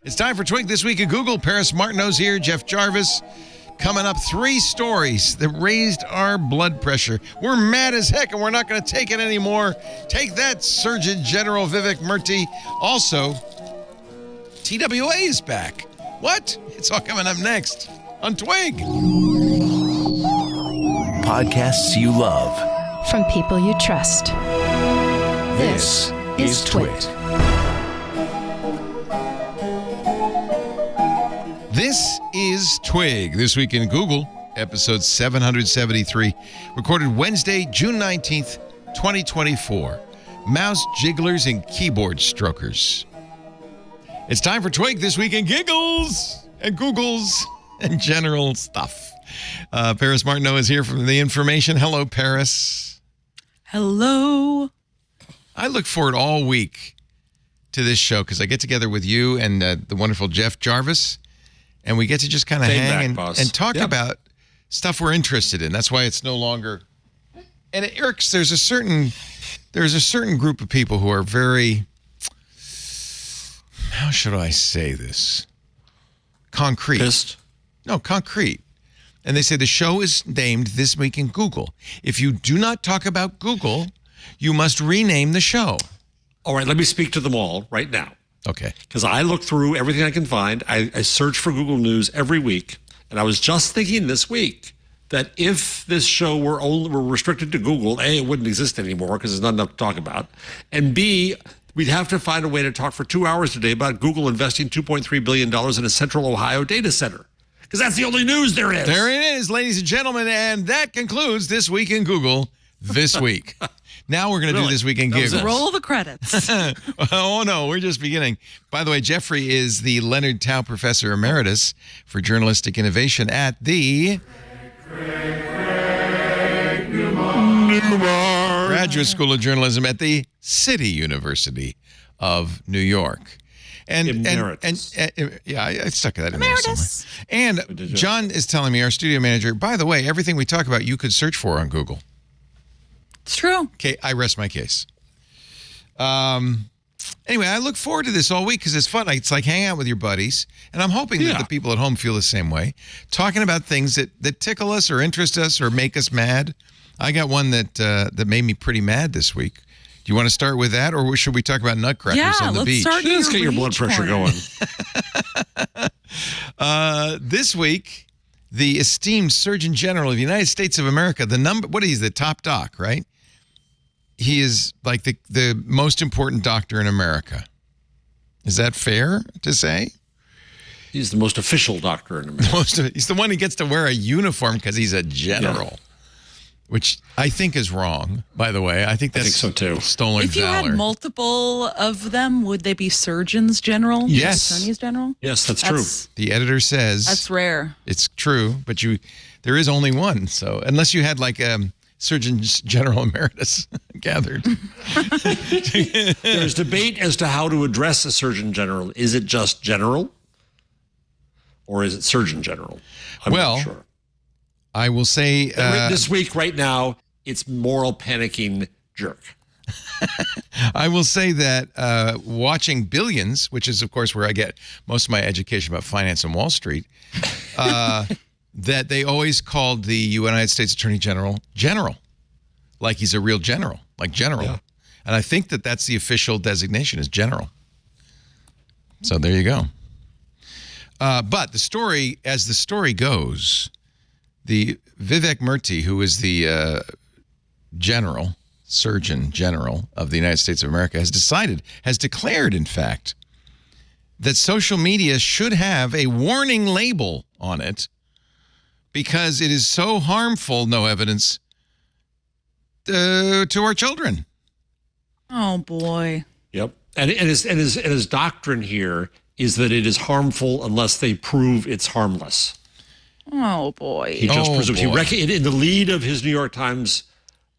It's time for Twig This Week at Google. Paris Martineau's here, Jeff Jarvis. Coming up, 3 stories that raised our blood pressure. We're mad as heck, and we're not going to take it anymore. Take that, Surgeon General Vivek Murthy. Also, TWA is back. What? It's all coming up next on Twig. Podcasts you love. From people you trust. This is Twig. This is Twig, This Week in Google, episode 773, recorded Wednesday, June 19th, 2024. Mouse jigglers and keyboard strokers. It's time for Twig This Week in Giggles and Googles and general stuff. Paris Martineau is here from The Information. Hello, Paris. Hello. I look forward all week to this show because I get together with you and the wonderful Jeff Jarvis. And we get to just kind of hang and talk about stuff we're interested in. That's why it's no longer. And it irks. There's a certain group of people who are very. How should I say this? Concrete. Pissed? No, concrete. And they say the show is named This Week in Google. If you do not talk about Google, you must rename the show. All right, let me speak to them all right now. Okay. Because I look through everything I can find. I search for Google News every week. And I was just thinking this week that if this show were restricted to Google, A, it wouldn't exist anymore because there's not enough to talk about. And B, we'd have to find a way to talk for 2 hours today about Google investing $2.3 billion in a central Ohio data center. Because that's the only news there is. There it is, ladies and gentlemen. And that concludes This Week in Google this week. Now we're going to do This Week in Giggles. Roll the credits. Oh, no, we're just beginning. By the way, Jeffrey is the Leonard Tao Professor Emeritus for Journalistic Innovation at the Graduate School of Journalism at the City University of New York. And yeah, I stuck that in there somewhere. And John is telling me, our studio manager, by the way, everything we talk about, you could search for on Google. It's true. Okay, I rest my case. Anyway, I look forward to this all week because it's fun. It's like hanging out with your buddies, and I'm hoping that the people at home feel the same way. Talking about things that tickle us or interest us or make us mad. I got one that made me pretty mad this week. Do you want to start with that, or should we talk about Nutcrackers on the beach? Let's get your blood pressure going. This week, the esteemed Surgeon General of the United States of America, the top doc, right? He is like the most important doctor in America. Is that fair to say? He's the most official doctor in America. He's the one who gets to wear a uniform because he's a general, which I think is wrong, by the way. I think so too. Stolen valor. If you had multiple of them, would they be surgeons general? Yes. Attorneys general? Yes, that's true. The editor says. That's rare. It's true, but there is only one. So unless you had like Surgeon General Emeritus gathered. There's debate as to how to address a Surgeon General. Is it just general? Or is it Surgeon General? I'm not sure. I will say... this week, right now, it's moral panicking jerk. I will say that watching Billions, which is, of course, where I get most of my education about finance and Wall Street, that they always called the United States Attorney General, like he's a real general, like general. Yeah. And I think that that's the official designation is general. So there you go. But the story, as the story goes, the Vivek Murthy, who is the Surgeon General of the United States of America, has declared, in fact, that social media should have a warning label on it because it is so harmful, no evidence, to our children. Oh, boy. Yep. And his doctrine here is that it is harmful unless they prove it's harmless. Oh, boy. He just presumes. In the lead of his New York Times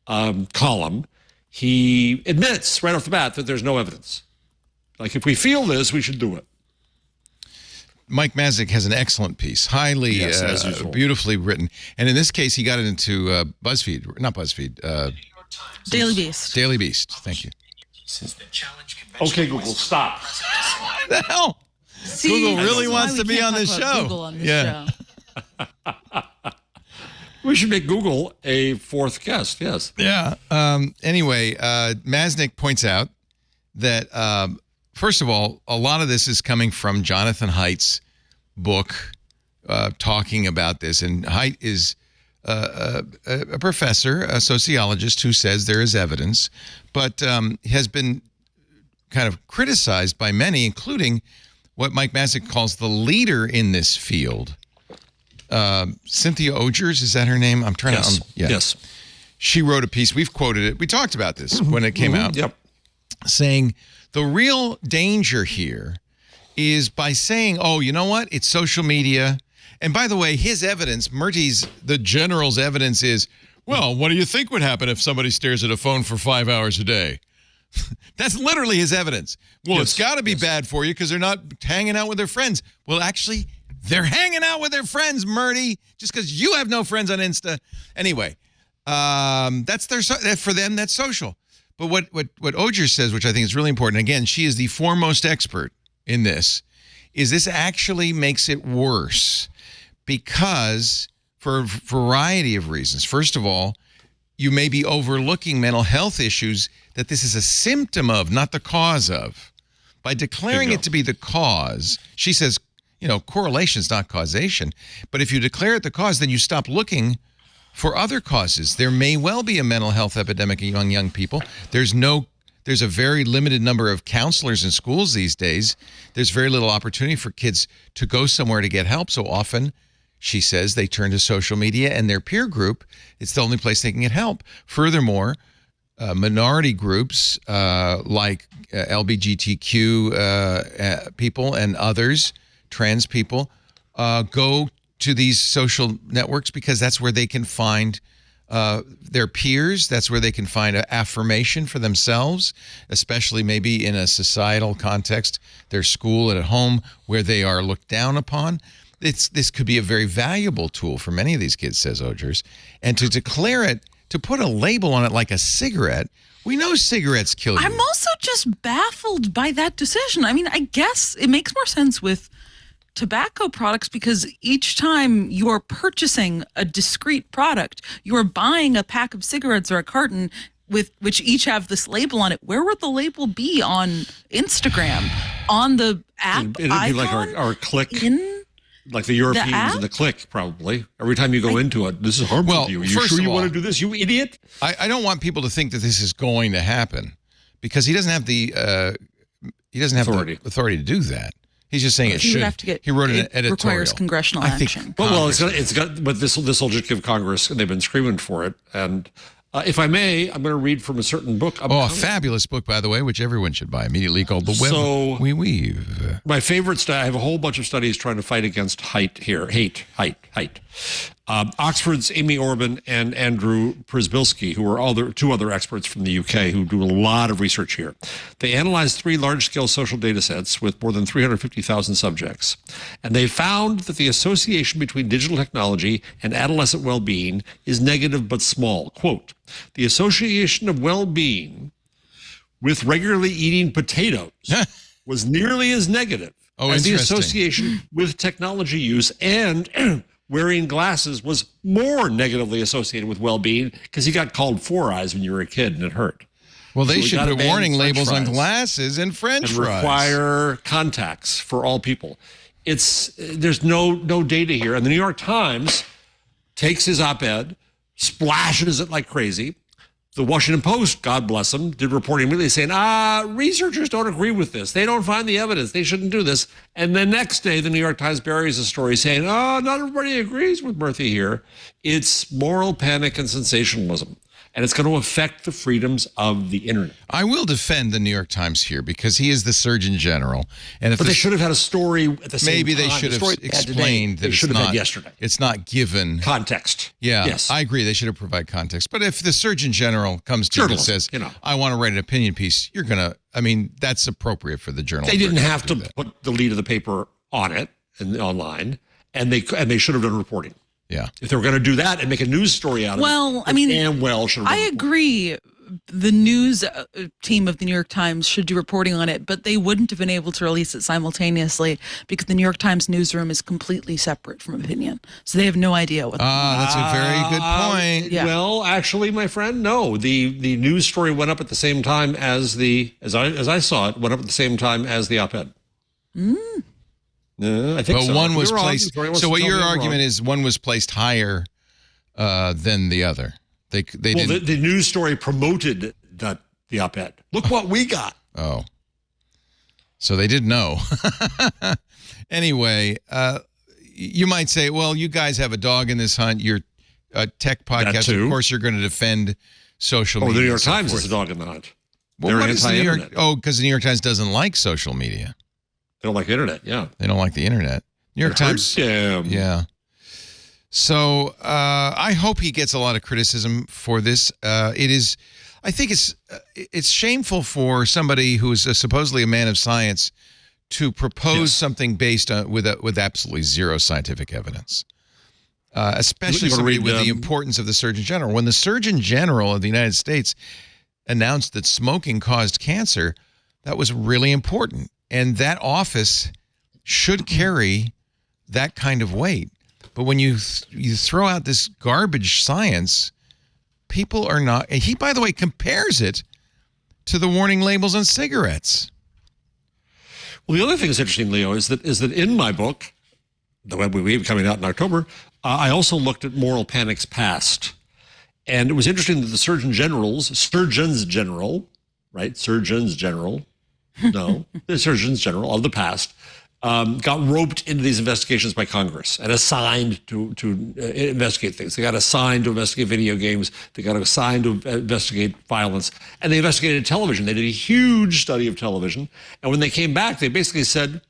column, he admits right off the bat that there's no evidence. Like, if we feel this, we should do it. Mike Mazik has an excellent piece, highly, beautifully written. And in this case, he got it into Daily Beast. Daily Beast, thank you. Okay, Google, stop. What the hell? Google really this is why wants we to be can't on this talk about show. Google on this Yeah. show. We should make Google a fourth guest. Yes. Yeah. Anyway, Masnick points out that, first of all, a lot of this is coming from Jonathan Haidt's book talking about this. And Haidt is a professor, a sociologist who says there is evidence, but has been kind of criticized by many, including what Mike Masnick calls the leader in this field. Cynthia Ogers, is that her name? I'm trying to. Yes. She wrote a piece. We've quoted it. We talked about this when it came out. Yep. Saying the real danger here is by saying, oh, you know what? It's social media. And by the way, his evidence, the general's evidence is, well, what do you think would happen if somebody stares at a phone for 5 hours a day? That's literally his evidence. Well, Yes. it's got to be bad for you because they're not hanging out with their friends. Well, actually, they're hanging out with their friends, Murdy, just because you have no friends on Insta. Anyway, for them, that's social. But what Oger says, which I think is really important, again, she is the foremost expert in this, is this actually makes it worse because for a variety of reasons. First of all, you may be overlooking mental health issues that this is a symptom of, not the cause of. By declaring it to be the cause, she says, correlation is not causation. But if you declare it the cause, then you stop looking for other causes. There may well be a mental health epidemic among young people. There's a very limited number of counselors in schools these days. There's very little opportunity for kids to go somewhere to get help. So often, she says, they turn to social media and their peer group. It's the only place they can get help. Furthermore, minority groups like LGBTQ people and others, trans people, go to these social networks because that's where they can find their peers. That's where they can find affirmation for themselves, especially maybe in a societal context, their school and at home where they are looked down upon. This could be a very valuable tool for many of these kids, says Ogers. And to declare it, to put a label on it like a cigarette, we know cigarettes kill you. I'm also just baffled by that decision. I mean, I guess it makes more sense with tobacco products because each time you're purchasing a discrete product, you're buying a pack of cigarettes or a carton with which each have this label on it. Where would the label be on Instagram? On the app It'd be icon? like our click. Like the Europeans and the click, probably. Every time you go into it, this is harmful to you. Are you sure you want to do this, you idiot? I don't want people to think that this is going to happen because he doesn't have the authority to do that. He's just saying it should. He wrote an editorial. It requires congressional action. Well, it's got, but this will just give Congress, and they've been screaming for it. And if I may, I'm going to read from a certain book. A fabulous book, by the way, which everyone should buy immediately, called The Web We Weave. My favorite I have a whole bunch of studies trying to fight against hate. Oxford's Amy Orban and Andrew Przybylski, who are two other experts from the UK who do a lot of research here. They analyzed 3 large-scale social data sets with more than 350,000 subjects. And they found that the association between digital technology and adolescent well-being is negative but small. Quote, the association of well-being with regularly eating potatoes was nearly as negative as the association with technology use, and wearing glasses was more negatively associated with well-being because you got called 4 eyes when you were a kid and it hurt. Well, they should put warning labels on glasses and French fries. Require contacts for all people. There's no data here. And the New York Times takes his op-ed, splashes it like crazy. The Washington Post, God bless them, did reporting immediately saying, researchers don't agree with this. They don't find the evidence. They shouldn't do this. And the next day, the New York Times buries a story saying, not everybody agrees with Murthy here. It's moral panic and sensationalism. And it's going to affect the freedoms of the internet. I will defend the New York Times here because he is the Surgeon General. And but they should have had a story at the same time. Maybe they should have explained that it's not given context. Yeah, yes. I agree. They should have provided context. But if the Surgeon General comes to you and says, I want to write an opinion piece, you're going to, that's appropriate for the journal. They didn't have to put the lead of the paper on it and online, and they should have done reporting. Yeah. If they were going to do that and make a news story out of it, should have I agree the news team of the New York Times should do reporting on it, but they wouldn't have been able to release it simultaneously because the New York Times newsroom is completely separate from opinion. So they have no idea what. That's a very good point. Yeah. Well, actually, my friend, no. The news story went up at the same time as as I saw it, went up at the same time as the op-ed. I think so. But one was You're wrong. placed. Sorry, So what your wrong. argument is, one was placed higher than the other. They didn't. The news story promoted the op-ed. Look what we got. Oh. So they didn't know. Anyway, you might say, well, you guys have a dog in this hunt. You're a tech podcast. Of course, you're going to defend social media. The New York and so Times forth. is a dog in the hunt. Well, They're what is the New York? anti-internet. Oh, because the New York Times doesn't like social media. They don't like the internet, yeah. They don't like the internet. New York Times. Yeah. So I hope he gets a lot of criticism for this. I think it's shameful for somebody who is supposedly a man of science to propose something based on with absolutely zero scientific evidence. Especially somebody with the importance of the Surgeon General. When the Surgeon General of the United States announced that smoking caused cancer, that was really important. And that office should carry that kind of weight. But when you throw out this garbage science, people are not. And he, by the way, compares it to the warning labels on cigarettes. Well, the other thing that's interesting, Leo, is that in my book, the Web Weave coming out in October, I also looked at Moral Panic's past. And it was interesting that the Surgeons General, the Surgeons General of the past, got roped into these investigations by Congress and assigned to investigate things. They got assigned to investigate video games. They got assigned to investigate violence. And they investigated television. They did a huge study of television. And when they came back, they basically said,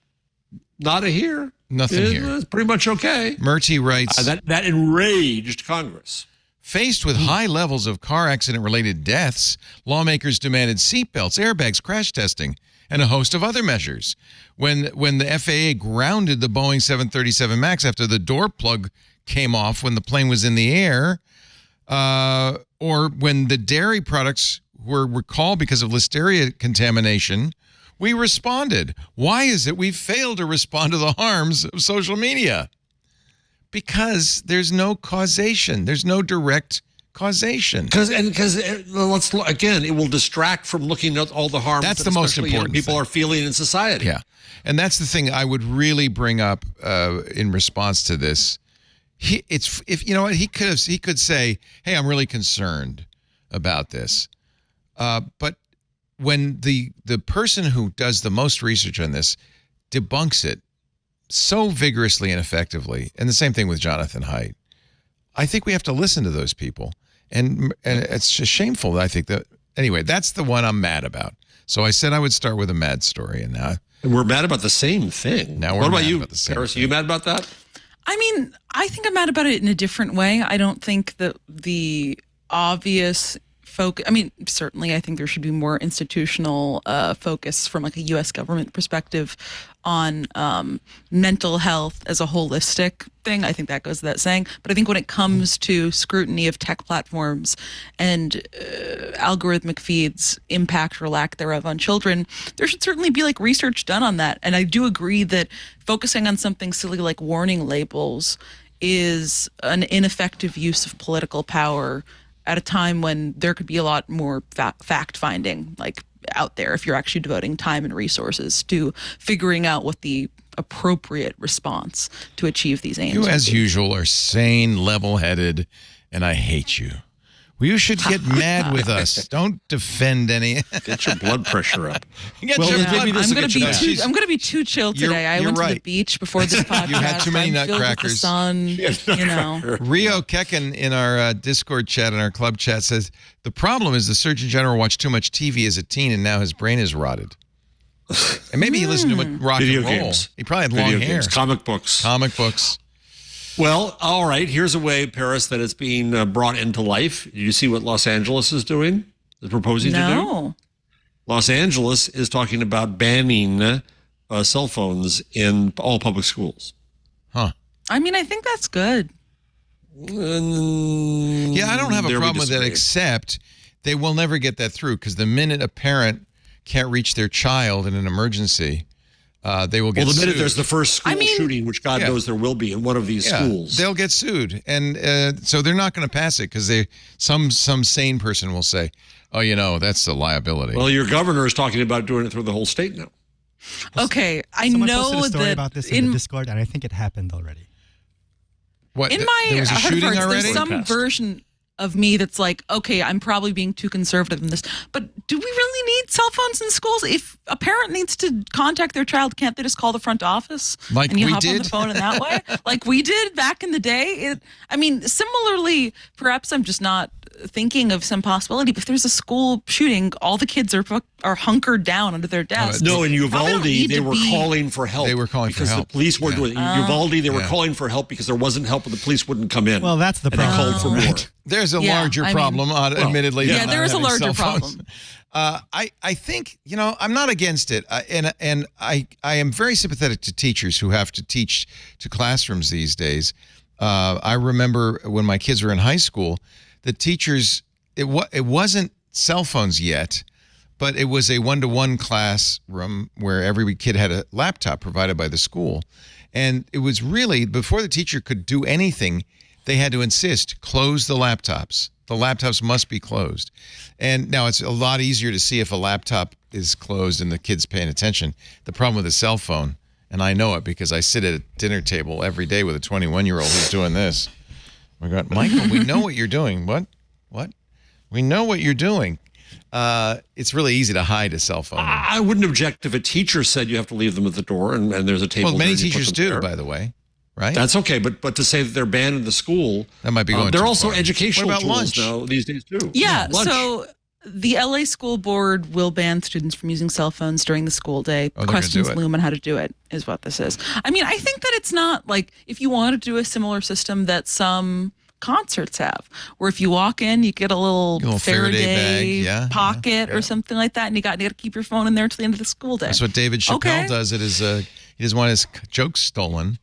nada here. Nothing here. It's pretty much okay. Murty writes, that enraged Congress. Faced with high levels of car accident-related deaths, lawmakers demanded seatbelts, airbags, crash testing, and a host of other measures. When the FAA grounded the Boeing 737 MAX after the door plug came off when the plane was in the air, or when the dairy products were recalled because of listeria contamination, we responded. Why is it we failed to respond to the harms of social media? Because there's no causation. There's no direct causation. Because let's again, it will distract from looking at all the harms That's that the most especially young important people thing. are feeling in society. Yeah, and that's the thing I would really bring up in response to this. He could say, "Hey, I'm really concerned about this," but when the person who does the most research on this debunks it so vigorously and effectively, and the same thing with Jonathan Haidt, I think we have to listen to those people, and it's just shameful. I think that anyway, that's the one I'm mad about. So I said I would start with a mad story, and now we're mad about the same thing. Now what we're about mad you, about the same Paris? thing. Are you mad about that? I mean, I think I'm mad about it in a different way. I don't think that the obvious focus, I mean, certainly I think there should be more institutional focus from like a U.S. government perspective on mental health as a holistic thing. I think that goes without saying. But I think when it comes to scrutiny of tech platforms and algorithmic feeds, impact or lack thereof on children, there should certainly be like research done on that. And I do agree that focusing on something silly like warning labels is an ineffective use of political power at a time when there could be a lot more fact-finding like out there if you're actually devoting time and resources to figuring out what the appropriate response to achieve these aims You, would as be. usual, are sane, level-headed, and I hate you. Well, you should get mad with us. Don't defend any. Get your blood pressure up. Get Well, your then blood- maybe this I'm will gonna get you be back. too. I'm gonna be too chill today. I you're went to right. the beach before this podcast. You had too many I'm filled with the nutcrackers. sun, you know. Rio Kekin in our Discord chat and our club chat says, the problem is the Surgeon General watched too much TV as a teen and now his brain is rotted. And maybe he listened to rock Video and roll. games. He probably had Video long hair. games, comic books. Comic books. Well, all right. Here's a way, Paris, that it's being brought into life. Did you see what Los Angeles is doing? Is proposing to do? No. Los Angeles is talking about banning cell phones in all public schools. Huh. I mean, I think that's good. Yeah, I don't have a There we problem with that, disagree. except They will never get that through because the minute a parent can't reach their child in an emergency, they will get Well, the minute sued. there's the first school shooting, which God knows there will be in one of these schools. They'll get sued. And so they're not going to pass it because some sane person will say, oh, that's a liability. Well, your governor is talking about doing it through the whole state now. Okay, I Someone know posted a story that about this in the Discord, and I think it happened already. What? in my there was a heart of shooting hearts, already? there's some version of me that's like, okay, I'm probably being too conservative in this, but do we really need cell phones in schools? If a parent needs to contact their child, can't they just call the front office Like and you we hop on did? the phone in that way? Like we did back in the day? Similarly, perhaps I'm just not thinking of some possibility, but if there's a school shooting, all the kids are hunkered down under their desks. No, in Probably don't Uvalde, need they to were be- calling for help. They were calling for because help. the police weren't doing it. In Uvalde, they were Yeah. calling for help because there wasn't help and the police wouldn't come in. Well, that's the and they problem. called for more. There's a Yeah, larger I mean- problem, admittedly. Yeah, than there not is a having larger cell phones. problem. I think, I'm not against it. And I am very sympathetic to teachers who have to teach to classrooms these days. I remember when my kids were in high school, the teachers, it wasn't cell phones yet, but it was a one-to-one classroom where every kid had a laptop provided by the school. And it was really, before the teacher could do anything, they had to insist, close the laptops. The laptops must be closed. And now it's a lot easier to see if a laptop is closed and the kid's paying attention. The problem with a cell phone, and I know it because I sit at a dinner table every day with a 21-year-old who's doing this. We got, Michael, we know what you're doing. What? We know what you're doing. It's really easy to hide a cell phone. I wouldn't object if a teacher said you have to leave them at the door and there's a table. Well, many there and you put teachers them do, there. by the way, right? That's okay, but to say that they're banned in the school, That might be going There too are also far. educational What about tools lunch? now these days too. Yeah, Lunch. so the LA School Board will ban students from using cell phones during the school day. Oh, they're gonna Questions do it. loom on how to do it is what this is. I think that it's not like if you want to do a similar system that some concerts have, where if you walk in, you get a little Faraday Faraday bag, pocket or something like that, and you got to keep your phone in there till the end of the school day. That's what David Chappelle Okay. does. He doesn't want his jokes stolen.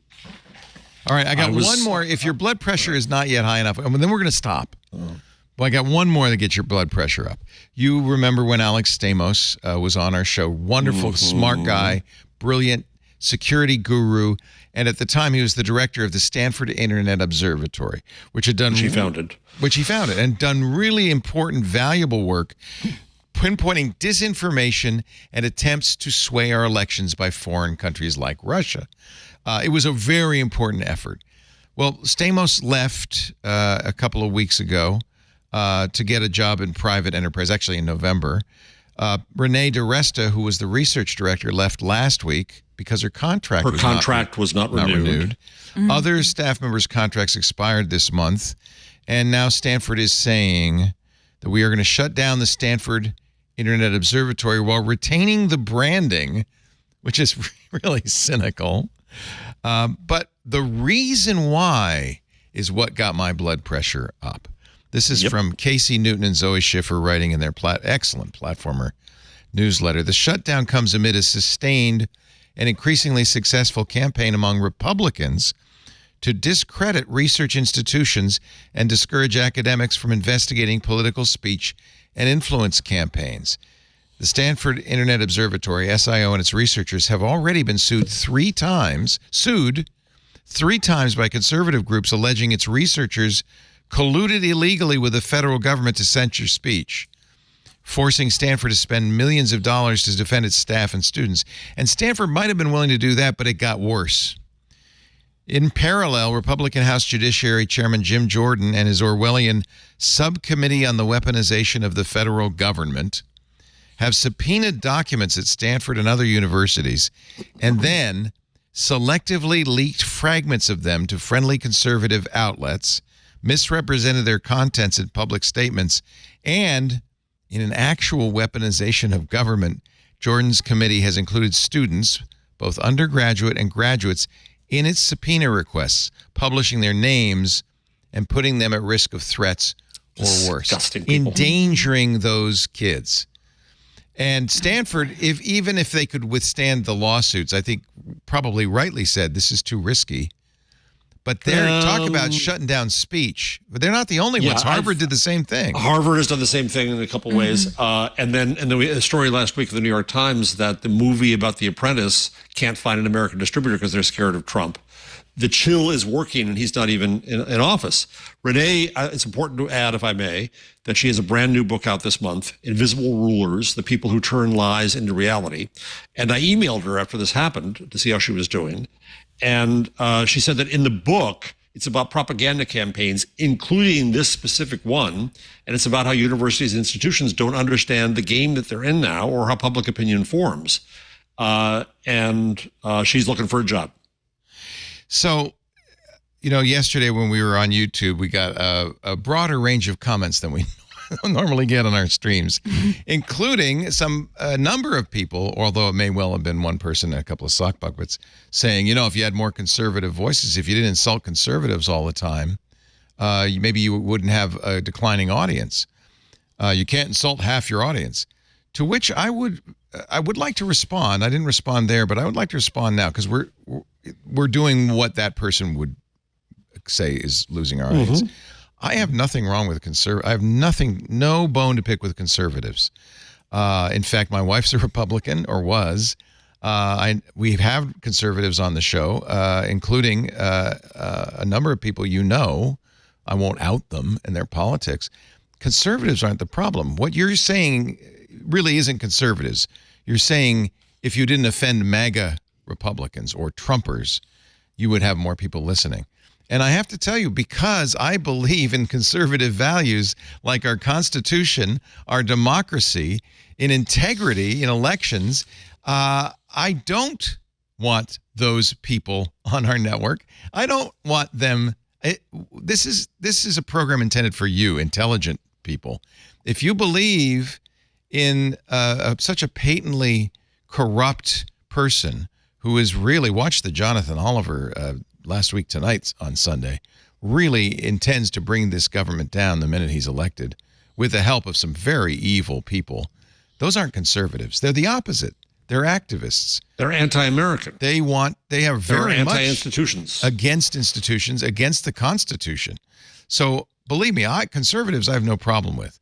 All right, I got one more. If your blood pressure is not yet high enough, then we're going to stop. Well, I got one more to get your blood pressure up. You remember when Alex Stamos was on our show? Wonderful, smart guy, brilliant security guru. And at the time, he was the director of the Stanford Internet Observatory, which had done Which he founded and done really important, valuable work pinpointing disinformation and attempts to sway our elections by foreign countries like Russia. It was a very important effort. Well, Stamos left a couple of weeks ago to get a job in private enterprise, actually in November. Renee DeResta, who was the research director, left last week because her contract was not renewed. Other staff members' contracts expired this month, and now Stanford is saying that we are going to shut down the Stanford Internet Observatory while retaining the branding, which is really cynical. But the reason why is what got my blood pressure up. This is from Casey Newton and Zoe Schiffer writing in their excellent Platformer newsletter. The shutdown comes amid a sustained and increasingly successful campaign among Republicans to discredit research institutions and discourage academics from investigating political speech and influence campaigns. The Stanford Internet Observatory, SIO, and its researchers have already been sued three times by conservative groups alleging its researchers colluded illegally with the federal government to censor speech, forcing Stanford to spend millions of dollars to defend its staff and students. And Stanford might have been willing to do that, but it got worse. In parallel, Republican House Judiciary Chairman Jim Jordan and his Orwellian Subcommittee on the Weaponization of the Federal Government have subpoenaed documents at Stanford and other universities and then selectively leaked fragments of them to friendly conservative outlets, misrepresented their contents in public statements, and in an actual weaponization of government, Jordan's committee has included students, both undergraduate and graduates, in its subpoena requests, publishing their names and putting them at risk of threats or worse, Disgusting people. endangering those kids. And Stanford, even if they could withstand the lawsuits, I think probably rightly said this is too risky. But they're talking about shutting down speech. But they're not the only ones. Harvard did the same thing. Harvard has done the same thing in a couple ways. And then a story last week in the New York Times that the movie about The Apprentice can't find an American distributor because they're scared of Trump. The chill is working, and he's not even in office. Renee, it's important to add, if I may, that she has a brand new book out this month, Invisible Rulers, The People Who Turn Lies into Reality. And I emailed her after this happened to see how she was doing. And she said that in the book, it's about propaganda campaigns, including this specific one. And it's about how universities and institutions don't understand the game that they're in now or how public opinion forms. And she's looking for a job. So, yesterday when we were on YouTube, we got a broader range of comments than we normally get on our streams, including a number of people, although it may well have been one person and a couple of sock buckets, saying, if you had more conservative voices, if you didn't insult conservatives all the time, maybe you wouldn't have a declining audience. You can't insult half your audience. To which I would like to respond. I didn't respond there, but I would like to respond now because we're doing what that person would say is losing our audience. I have nothing wrong with I have no bone to pick with conservatives. In fact, my wife's a Republican, or was. We have conservatives on the show, including a number of people I won't out them and their politics. Conservatives aren't the problem. What you're saying really isn't conservatives. You're saying if you didn't offend MAGA Republicans or Trumpers, you would have more people listening. And I have to tell you, because I believe in conservative values like our Constitution, our democracy, in integrity in elections, I don't want those people on our network. I don't want them. This is a program intended for you, intelligent people. If you believe in such a patently corrupt person who is really, watch the Jonathan Oliver last week tonight on Sunday, really intends to bring this government down the minute he's elected with the help of some very evil people. Those aren't conservatives. They're the opposite. They're activists. They're anti-American. They are very anti-institutions. Against institutions, against the Constitution. So believe me, conservatives I have no problem with.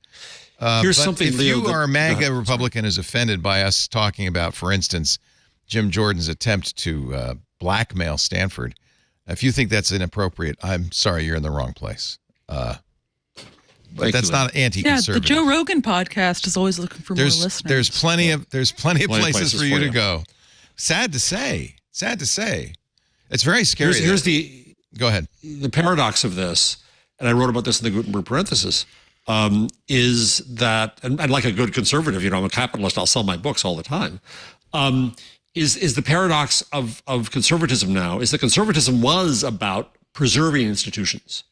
Here's but something, if Leo, you are a MAGA Republican is offended by us talking about, for instance, Jim Jordan's attempt to blackmail Stanford, if you think that's inappropriate, I'm sorry, you're in the wrong place. But that's not anti-conservative. Yeah, the Joe Rogan podcast is always looking for more listeners. There's plenty of places for you to go. Sad to say. It's very scary. Go ahead. The paradox of this, and I wrote about this in the Gutenberg parenthesis, is that, and like a good conservative, I'm a capitalist, I'll sell my books all the time, is the paradox of conservatism now, is that conservatism was about preserving institutions.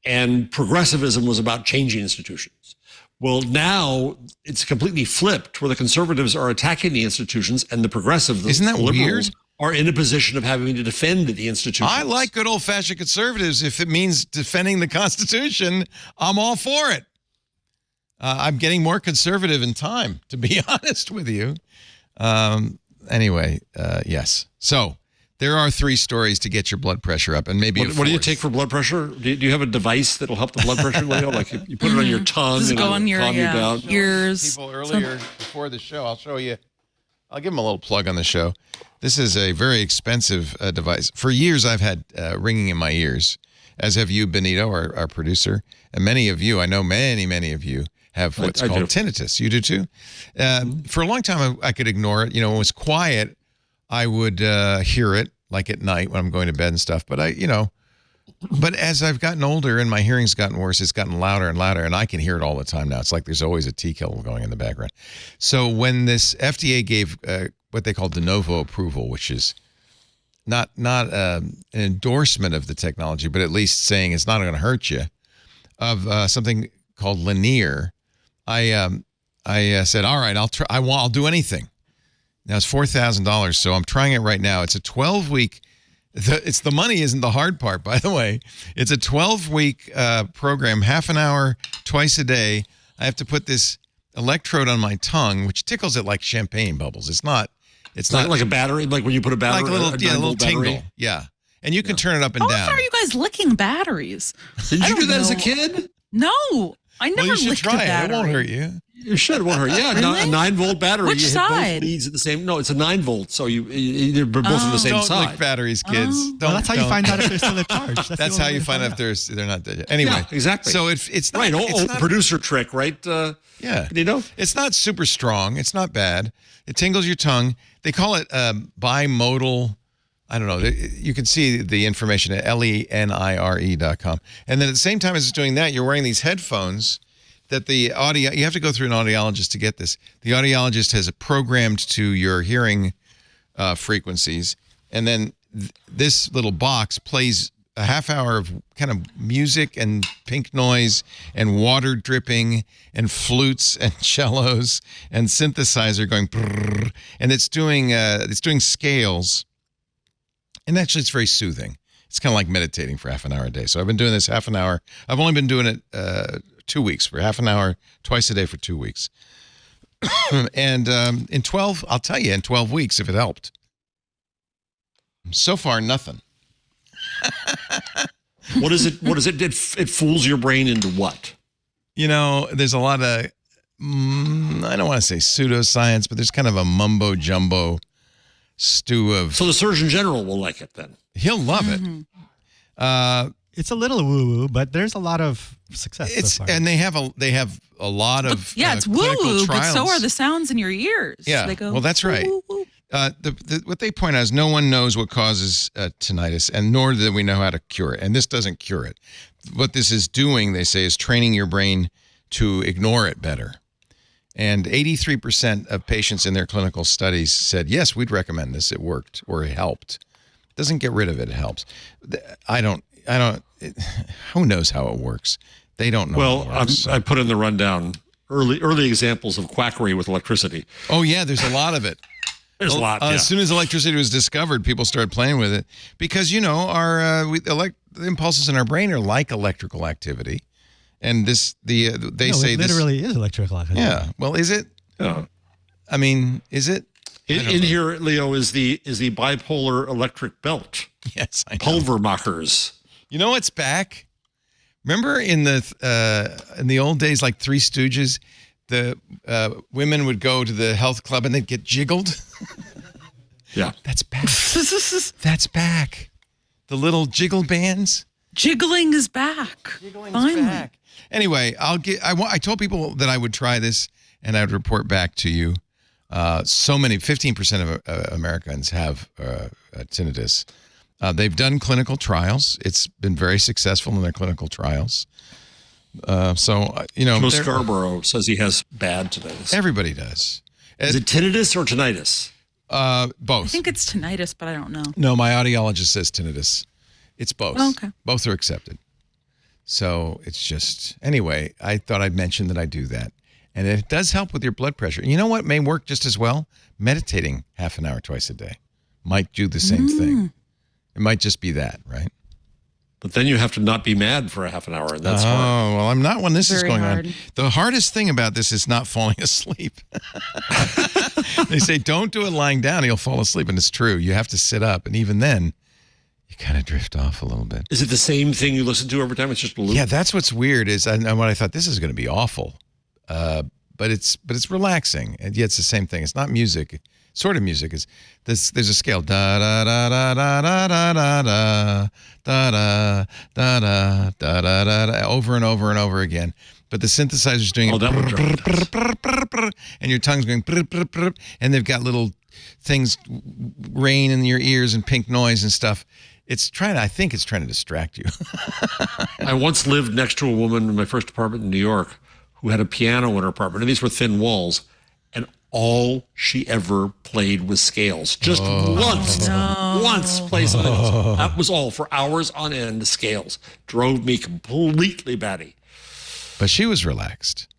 And progressivism was about changing institutions. Well, now it's completely flipped, where the conservatives are attacking the institutions and the progressives, Isn't that liberals, weird? are in a position of having to defend the institutions. I like good old-fashioned conservatives. If it means defending the Constitution, I'm all for it. I'm getting more conservative in time, to be honest with you. Anyway, yes. So there are 3 stories to get your blood pressure up, and maybe what do you take for blood pressure? Do you have a device that'll help the blood pressure, Leo? Like you put it on your tongue Just and go on it'll your calm you down? ears. People earlier before the show, I'll show you. I'll give them a little plug on the show. This is a very expensive device. For years, I've had ringing in my ears, as have you, Benito, our producer, and many of you. I know many of you have what's called tinnitus. You do too? For a long time, I could ignore it. When it was quiet, I would hear it, like at night when I'm going to bed and stuff. But but as I've gotten older and my hearing's gotten worse, it's gotten louder and louder, and I can hear it all the time now. It's like there's always a tea kettle going in the background. So when this FDA gave what they call de novo approval, which is not an endorsement of the technology, but at least saying it's not going to hurt you, of something called Linear, I said, all right, I'll try. I'll do anything. Now it's $4,000, so I'm trying it right now. It's a 12-week. It's the money isn't the hard part, by the way. It's a 12-week program, half an hour, twice a day. I have to put this electrode on my tongue, which tickles it like champagne bubbles. It's not like a battery, like when you put a battery, like a little tingle. Yeah, And you can turn it up and How down. often are you guys licking batteries? Did I you do don't that as a know. kid? No, I never Well, you should licked a try it. battery. It won't hurt you. You should. It won't hurt. Yeah, Really? a 9-volt battery. Which you hit side? both leads at the same. No, it's a 9-volt, so they're both on the same Don't side. lick batteries, kids. Oh. Well, that's how you don't. find out if they're still in charge. That's how you find out if they're not dead yet. Anyway, Yeah, exactly. So it's not, Right, it's not producer trick, right? yeah. You know? It's not super strong. It's not bad. It tingles your tongue. They call it bimodal. I don't know. You can see the information at lenire.com. And then at the same time as it's doing that, you're wearing these headphones that the audio, you have to go through an audiologist to get this. The audiologist has it programmed to your hearing frequencies. And then this little box plays a half hour of kind of music and pink noise and water dripping and flutes and cellos and synthesizer going brrr, and it's doing scales, and actually it's very soothing. It's kind of like meditating for half an hour a day. So I've been doing this half an hour. I've only been doing it 2 weeks, for half an hour twice a day for 2 weeks. And in 12 weeks if it helped. So far nothing. What is it? What is it? It fools your brain into what? You know, there's a lot of, I don't want to say pseudoscience, but there's kind of a mumbo jumbo stew of. So the Surgeon General will like it then. He'll love it. It's a little woo-woo, but there's a lot of success so far. And they have a lot of Yeah, it's clinical woo-woo, but trials. so are the sounds in your ears. Yeah, They go, well, that's right. woo, woo, woo. What they point out is no one knows what causes tinnitus, and nor do we know how to cure it. And this doesn't cure it. What this is doing, they say, is training your brain to ignore it better. And 83% of patients in their clinical studies said, yes, we'd recommend this. It worked or it helped. It doesn't get rid of it. It helps. Who knows how it works? They don't know. Well, how it works, I put in the rundown early examples of quackery with electricity. Oh, yeah, there's a lot of it. There's a lot. Yeah. As soon as electricity was discovered, people started playing with it because, you know, the impulses in our brain are like electrical activity. And they say it literally is electrical activity. Yeah. Well, is it? Yeah. I mean, is it? In here, Leo, is the bipolar electric belt. Yes, I know. Pulvermachers. You know what's back? Remember in the old days, like Three Stooges, the women would go to the health club and they'd get jiggled. Yeah. That's back. That's back. The little jiggle bands. Jiggling is back. Finally. Back. Anyway, I told people that I would try this and I would report back to you. 15% of Americans have tinnitus. They've done clinical trials. It's been very successful in their clinical trials. You know, Joe Scarborough says he has bad tinnitus. Everybody does. Is it tinnitus or tinnitus? Both. I think it's tinnitus, but I don't know. No, my audiologist says tinnitus. It's both. Oh, okay. Both are accepted. So it's just, anyway, I thought I'd mention that I do that. And it does help with your blood pressure. You know what may work just as well? Meditating half an hour twice a day might do the same thing. It might just be that, right? But then you have to not be mad for a half an hour, and that's hard. Oh, well, I'm not when this is Very going hard. on. The hardest thing about this is not falling asleep. They say, don't do it lying down. You'll fall asleep. And it's true. You have to sit up. And even then, you kind of drift off a little bit. Is it the same thing you listen to every time? It's just a loop? Yeah, that's what's weird is when I thought this is going to be awful. But it's relaxing. And yet it's the same thing. It's not music. Sort of music is this. There's a scale da da da da da da da da da da da da da da over and over and over again. But the synthesizer's doing that would drive and your tongue's going and they've got little things rain in your ears and pink noise and stuff. I think it's trying to distract you. I once lived next to a woman in my first apartment in New York who had a piano in her apartment, and these were thin walls, and all she ever played was scales. Just once play something else. That was all for hours on end. Scales drove me completely batty. But she was relaxed.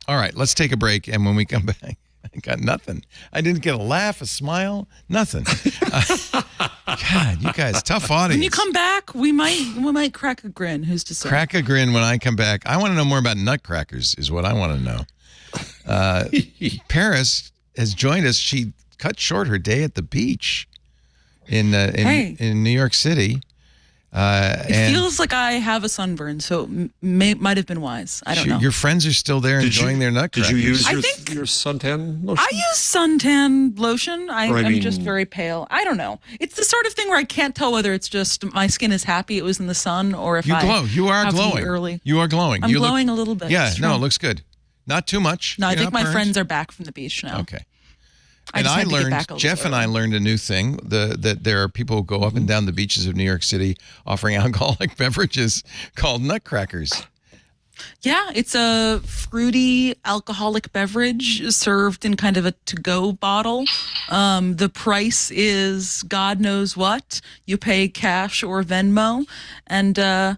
All right, let's take a break, and when we come back, I got nothing. I didn't get a laugh, a smile, nothing. God, you guys, tough audience. When you come back, we might crack a grin. Who's to say? Crack a grin when I come back. I want to know more about Nutcrackers is what I want to know. Paris has joined us. She cut short her day at the beach. in Hey. in New York City. It feels like I have a sunburn, so might have been wise. I don't know. Your friends are still there enjoying their Nutcrackers. Did you use I think- your suntan lotion? I use suntan lotion. I'm mean- just very pale. I don't know. It's the sort of thing where I can't tell whether it's just my skin is happy it was in the sun or if You I glow. You are have to be glowing. early. You are glowing. I'm You look- glowing a little bit. Yeah, It's no, true. it looks good. Not too much. No, I You're think not my burned? friends are back from the beach now. Okay. I And just I had to get learned, back a little Jeff and I early. learned a new thing, that there are people who go up and down the beaches of New York City offering alcoholic beverages called Nutcrackers. Yeah, it's a fruity alcoholic beverage served in kind of a to-go bottle. The price is God knows what. You pay cash or Venmo, and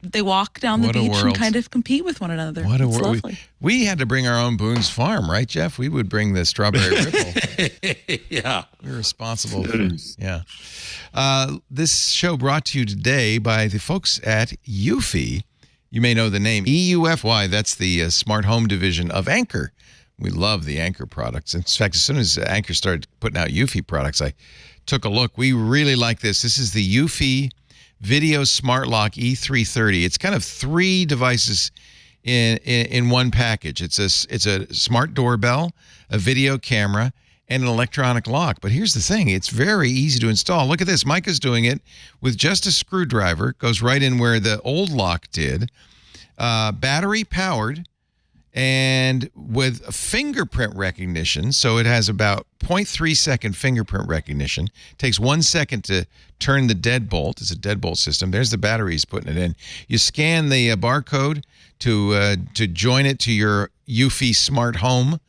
they walk down the What a beach and world. kind of compete with one another. What a it's world. lovely. We had to bring our own Boone's Farm, right, Jeff? We would bring the strawberry ripple. Yeah. We're responsible for yeah. This show brought to you today by the folks at eufy. You may know the name EUFY. That's the smart home division of Anchor. We love the Anchor products. In fact, as soon as Anchor started putting out eufy products, I took a look. We really like this. This is the eufy Video Smart Lock E330. It's kind of three devices in one package. It's a smart doorbell, a video camera, and an electronic lock. But here's the thing. It's very easy to install. Look at this. Micah's doing it with just a screwdriver. Goes right in where the old lock did. Battery powered and with fingerprint recognition. So it has about 0.3 second fingerprint recognition. Takes 1 second to turn the deadbolt. It's a deadbolt system. There's the battery he's putting it in. You scan the barcode to join it to your eufy smart home.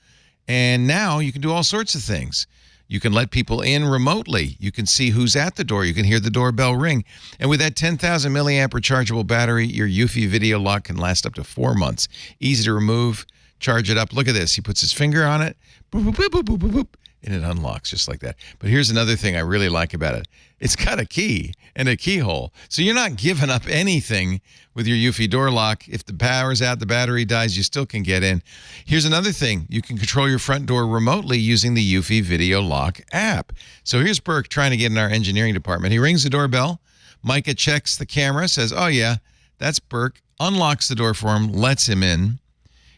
And now you can do all sorts of things. You can let people in remotely. You can see who's at the door. You can hear the doorbell ring. And with that 10,000 milliamp rechargeable battery, your eufy video lock can last up to 4 months. Easy to remove. Charge it up. Look at this. He puts his finger on it. Boop, boop, boop, boop, boop, boop, and it unlocks just like that. But here's another thing I really like about it. It's got a key and a keyhole. So you're not giving up anything with your eufy door lock. If the power's out, the battery dies, you still can get in. Here's another thing. You can control your front door remotely using the eufy Video Lock app. So here's Burke trying to get in our engineering department. He rings the doorbell. Micah checks the camera, says, oh, yeah, that's Burke. Unlocks the door for him, lets him in.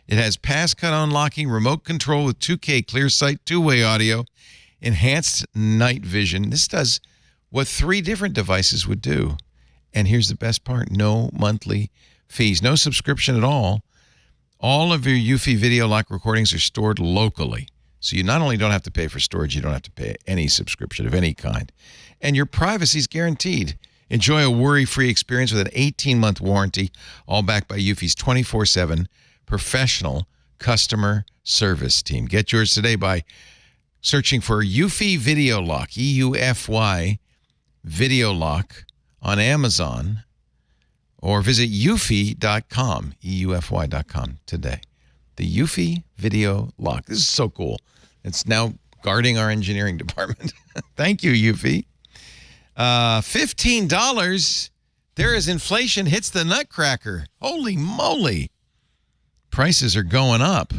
It has passcode unlocking, remote control with 2K clear sight, two-way audio, enhanced night vision. This does what 3 different devices would do. And here's the best part. No monthly fees. No subscription at all. All of your eufy Video Lock recordings are stored locally. So you not only don't have to pay for storage, you don't have to pay any subscription of any kind. And your privacy is guaranteed. Enjoy a worry-free experience with an 18-month warranty, all backed by eufy's 24/7 professional customer service team. Get yours today by searching for eufy Video Lock, EUFY Video Lock on Amazon, or visit eufy.com, EUFY.com today. The eufy Video Lock. This is so cool. It's now guarding our engineering department. Thank you, eufy. $15. There is inflation hits the Nutcracker. Holy moly. Prices are going up.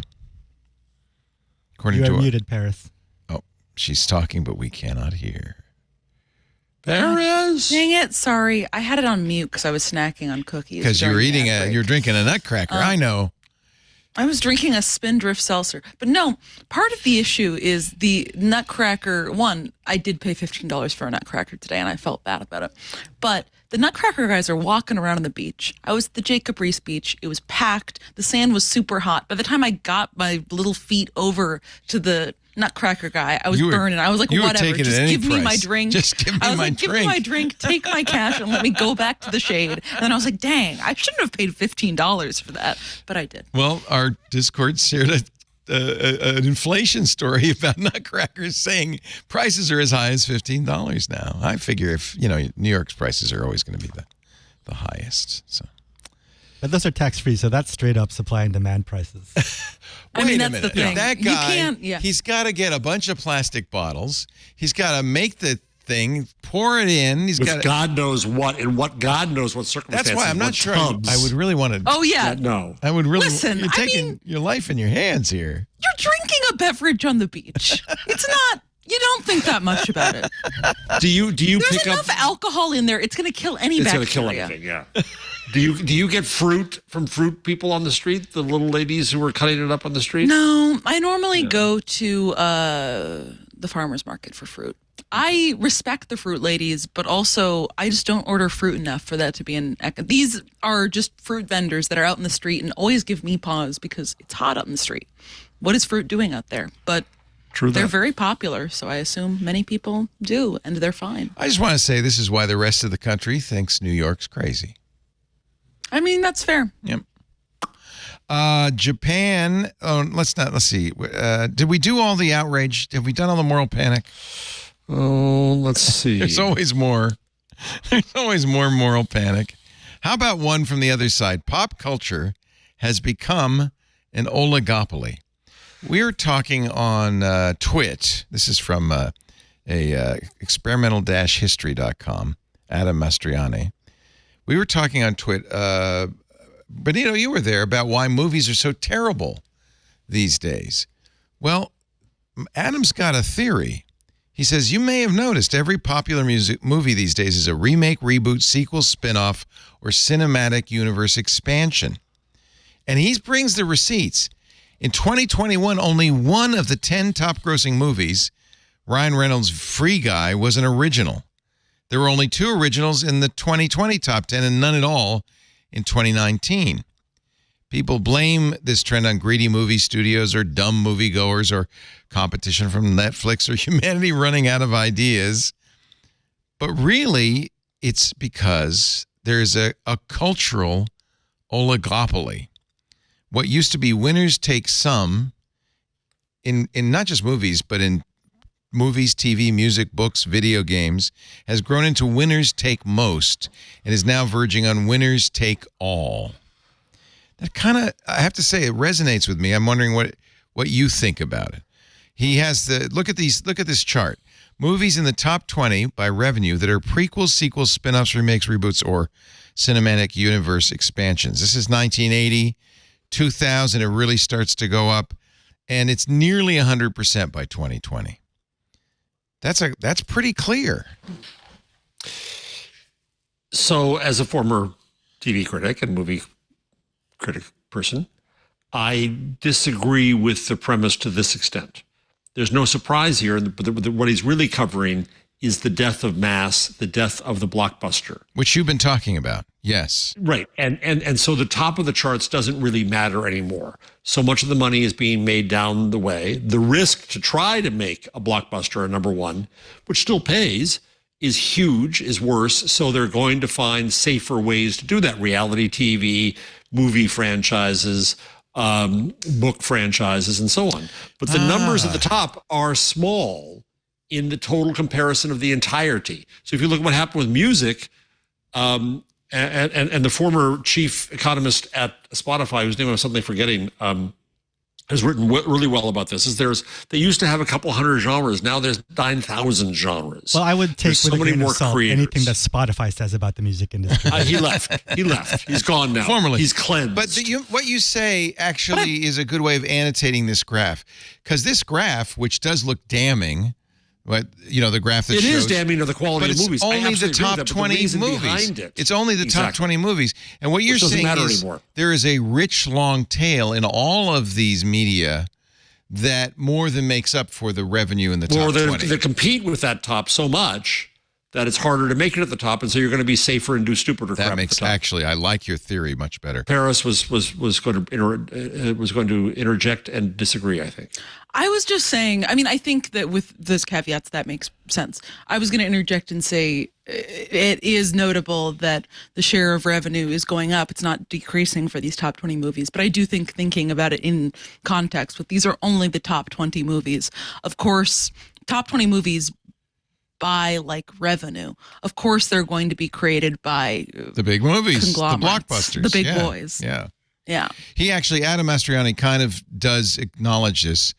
According You to are our- muted, Paris. Oh, she's talking, but we cannot hear. There is. Dang it! Sorry, I had it on mute because I was snacking on cookies. Because you're during the eating ad break. you're drinking a Nutcracker. I know. I was drinking a Spindrift seltzer. But no, part of the issue is the Nutcracker. One, I did pay $15 for a Nutcracker today, and I felt bad about it. But the Nutcracker guys are walking around on the beach. I was at the Jacob Riis beach. It was packed. The sand was super hot. By the time I got my little feet over to the Nutcracker guy, I was You were- burning. I was like, you were whatever, taking it just any give me my price. drink. Just give me I was my like, give me drink. my drink, take my cash, and let me go back to the shade. And then I was like, dang, I shouldn't have paid $15 for that, but I did. Well, our Discord shared an inflation story about Nutcrackers saying prices are as high as $15 now. I figure if, New York's prices are always going to be the highest. So. But those are tax-free, so that's straight up supply and demand prices. I mean, Wait a that's the minute. thing. That You guy, can't- yeah. he's got to get a bunch of plastic bottles. He's got to make the thing, pour it in. He's got With God knows what, and what God knows what circumstances. That's why I'm not what sure. tubs. I would really want to. Oh, yeah. No. I would really. Listen, you're I taking mean- your life in your hands here. You're drinking a beverage on the beach. It's not You don't think that much about it. Do you There's pick enough up? alcohol in there; it's going to kill any It's bacteria. going to kill anything. Yeah. Do you get fruit from fruit people on the street? The little ladies who are cutting it up on the street? No, I normally go to the farmer's market for fruit. I respect the fruit ladies, but also I just don't order fruit enough for that to be an. These are just fruit vendors that are out in the street and always give me pause because it's hot out in the street. What is fruit doing out there? But True they're that. very popular, so I assume many people do, and they're fine. I just want to say this is why the rest of the country thinks New York's crazy. I mean, that's fair. Yep. Japan. Oh, let's see. Did we do all the outrage? Have we done all the moral panic? Oh, let's see. There's always more. There's always more moral panic. How about one from the other side? Pop culture has become an oligopoly. We're talking on Twit. This is from experimental-history.com, Adam Mastriani. We were talking on Twit, Benito, you were there, about why movies are so terrible these days. Well, Adam's got a theory. He says, you may have noticed every popular movie these days is a remake, reboot, sequel, spinoff, or cinematic universe expansion. And he brings the receipts. In 2021, only one of the 10 top-grossing movies, Ryan Reynolds' Free Guy, was an original. There were only 2 originals in the 2020 top 10 and none at all in 2019. People blame this trend on greedy movie studios or dumb moviegoers or competition from Netflix or humanity running out of ideas. But really, it's because there's a cultural oligopoly. What used to be winners take some in not just movies, but in movies, TV, music, books, video games, has grown into winners take most and is now verging on winners take all. That kind of, I have to say, it resonates with me. I'm wondering what you think about it. He has look at this chart. Movies in the top 20 by revenue that are prequels, sequels, spin-offs, remakes, reboots, or cinematic universe expansions. This is 1980, 2000, it really starts to go up, and it's nearly 100% by 2020. That's pretty clear. So, as a former TV critic and movie critic person, I disagree with the premise to this extent. There's no surprise here. But what he's really covering is the death of mass, the death of the blockbuster. Which you've been talking about. Yes. Right. And so the top of the charts doesn't really matter anymore. So much of the money is being made down the way. The risk to try to make a blockbuster a number one, which still pays, is huge, is worse. So they're going to find safer ways to do that. Reality TV, movie franchises, book franchises, and so on. But the numbers at the top are small in the total comparison of the entirety. So if you look at what happened with music, and the former chief economist at Spotify, whose name I'm suddenly forgetting, has written really well about this. They used to have a couple hundred genres. Now there's 9,000 genres. Well, I would take so with a many grain more of salt creators. anything that Spotify says about the music industry. He left. He's gone now. Formally. He's cleansed. But what you say actually is a good way of annotating this graph. Because this graph, which does look damning, the graph that it shows... is damning of the quality but of movies. it's only the agree with top that, but the 20 reason movies. behind it. It's only the top 20 movies. And what you're Which doesn't saying matter is anymore. there is a rich, long tail in all of these media that more than makes up for the revenue in the top 20. They compete with that top so much that it's harder to make it at the top, and so you're going to be safer and do stupider crap That at makes the top. actually, I like your theory much better. Paris was going to interject and disagree, I think. I was just saying, I mean, I think that with those caveats, that makes sense. I was going to interject and say it is notable that the share of revenue is going up. It's not decreasing for these top 20 movies. But I do think thinking about it in context, with these are only the top 20 movies. Of course, top 20 movies by revenue. Of course, they're going to be created by the big movies, the conglomerates, blockbusters, the big boys. Yeah. Yeah. He actually, Adam Mastriani, kind of does acknowledge this.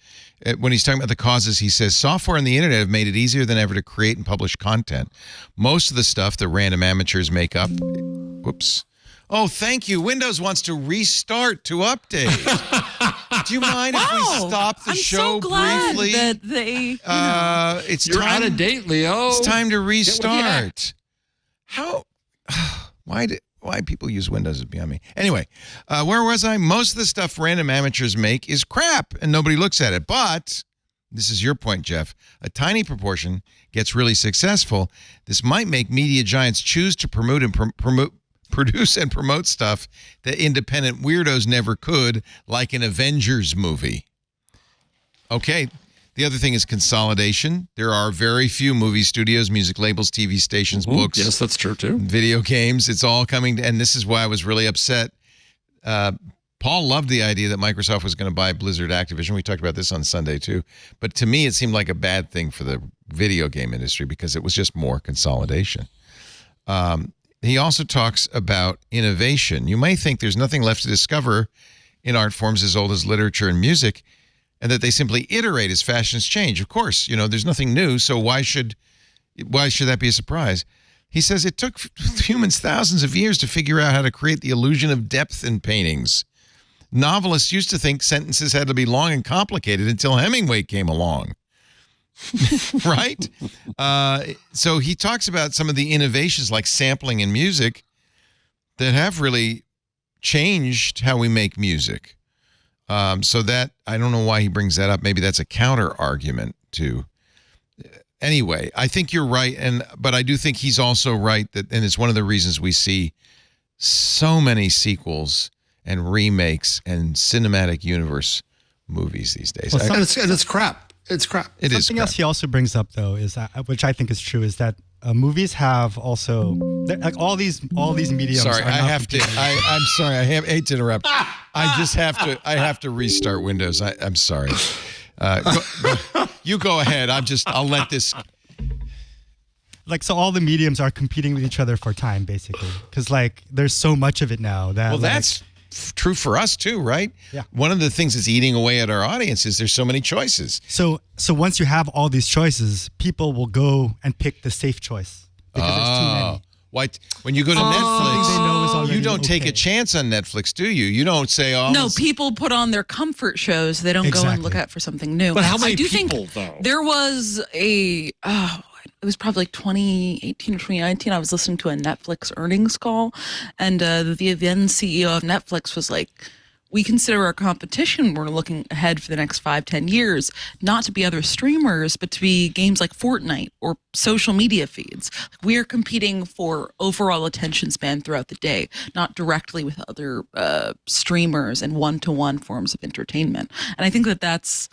When he's talking about the causes, he says, software and the internet have made it easier than ever to create and publish content. Most of the stuff that random amateurs make up. Whoops. Oh, thank you. Windows wants to restart to update. Do you mind if we stop the I'm so glad briefly? that they. It's You're time, out of date, Leo. It's time to Get with the restart. How? Why people use Windows is beyond me. Anyway, where was I? Most of the stuff random amateurs make is crap, and nobody looks at it. But this is your point, Jeff. A tiny proportion gets really successful. This might make media giants choose to produce and promote stuff that independent weirdos never could, like an Avengers movie. Okay. The other thing is consolidation. There are very few movie studios, music labels, TV stations, books. Yes, that's true, too. Video games. It's all coming. And this is why I was really upset. Paul loved the idea that Microsoft was going to buy Blizzard Activision. We talked about this on Sunday, too. But to me, it seemed like a bad thing for the video game industry because it was just more consolidation. He also talks about innovation. You may think there's nothing left to discover in art forms as old as literature and music, and that they simply iterate as fashions change. Of course, there's nothing new, so why should that be a surprise? He says it took humans thousands of years to figure out how to create the illusion of depth in paintings. Novelists used to think sentences had to be long and complicated until Hemingway came along. Right? So he talks about some of the innovations like sampling in music that have really changed how we make music. So that, I don't know why he brings that up. Maybe that's a counter argument to. Anyway, I think you're right, but I do think he's also right and it's one of the reasons we see so many sequels and remakes and cinematic universe movies these days. And it's crap. It's crap. It is Something crap. else he also brings up, though, is which I think is true, is that movies have also like all these mediums. Sorry, are I now have to. competing. I'm sorry. I hate to interrupt. I just have to. I have to restart Windows. I'm sorry. You go ahead. I'll let this. Like, so all the mediums are competing with each other for time, basically, because like there's so much of it now that. Well, that's true for us too, right? Yeah. One of the things that's eating away at our audience is there's so many choices. So once you have all these choices, people will go and pick the safe choice because there's too many. Why? When you go to Something they know is Netflix, already you don't take okay. a chance on Netflix, do you? You don't say, "Oh, No, people put on their comfort shows. They don't go and Exactly. look out for something new. But how many I do people, think though? There was it was probably like 2018 or 2019. I was listening to a Netflix earnings call, and the then CEO of Netflix was like, we consider our competition, we're looking ahead for the next 5-10 years, not to be other streamers, but to be games like Fortnite or social media feeds. We are competing for overall attention span throughout the day, not directly with other streamers and one-to-one forms of entertainment. And I think that that's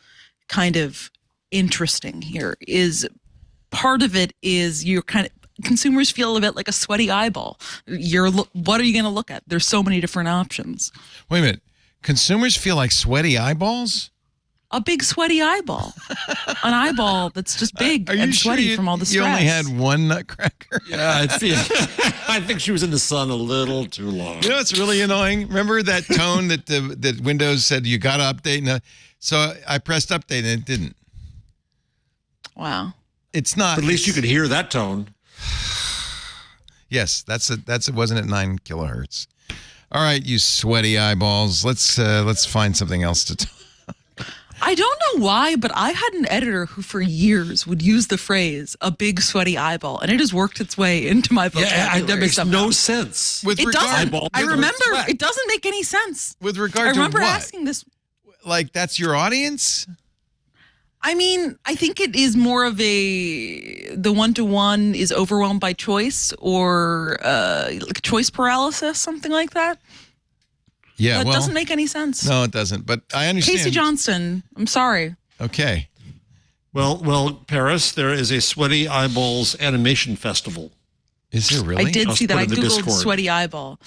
kind of interesting here. Is part of it is you're kind of, consumers feel a bit like a sweaty eyeball. What are you going to look at? There's so many different options. Wait a minute. Consumers feel like sweaty eyeballs? A big sweaty eyeball. An eyeball that's just big Are you and sure sweaty from all the stress. You only had one Nutcracker? Yeah, I think she was in the sun a little too long. You know what's really annoying? Remember that tone that Windows said you got to update? No. So I pressed update and it didn't. Wow. It's not. But at least you could hear that tone. Yes, it wasn't at 9 kilohertz. All right, you sweaty eyeballs. Let's find something else to talk. I don't know why, but I had an editor who for years would use the phrase "a big sweaty eyeball," and it has worked its way into my vocabulary. Yeah, that makes somehow. no sense. With It regard, doesn't. I remember it doesn't make any sense. With regard I remember to what? asking this. Like, that's your audience? I mean, I think it is more of the one-to-one is overwhelmed by choice or like choice paralysis, something like that. Yeah, That well, doesn't make any sense. no, it doesn't. But I understand. Casey Johnston, I'm sorry. Okay. Well, Paris, there is a Sweaty Eyeballs animation festival. Is there really? I did I'll see that. put I in the Googled Discord. sweaty eyeball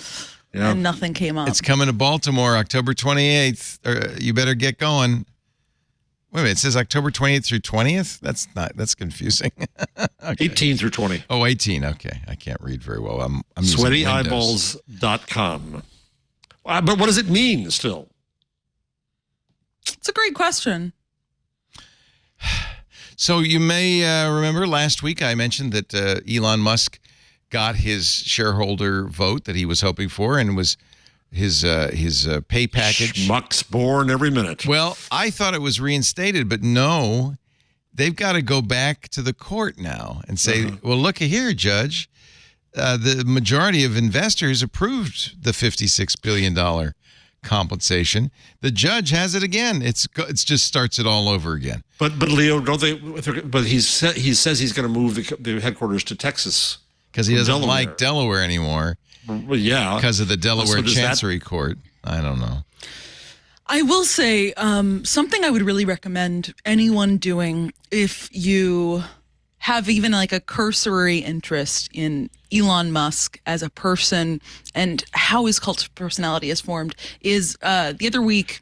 Yeah. and nothing came up. It's coming to Baltimore, October 28th. You better get going. Wait a minute. It says October 28th through 20th? That's confusing. Okay. 18 through 20. Oh, 18. Okay. I can't read very well. I'm using Windows. SweatyEyeballs.com. But what does it mean still? It's a great question. So you may remember last week I mentioned that Elon Musk got his shareholder vote that he was hoping for and his pay package. Schmucks born every minute. Well, I thought it was reinstated, but no, they've got to go back to the court now and say, well, look here, Judge. The majority of investors approved the $56 billion compensation. The judge has it again. It's just starts it all over again. But Leo, don't they? But he says he's going to move the headquarters to Texas because he doesn't like Delaware anymore. Well, yeah, because of the Delaware Chancery Court. I don't know. I will say something I would really recommend anyone doing if you have even like a cursory interest in Elon Musk as a person and how his cult of personality is formed is the other week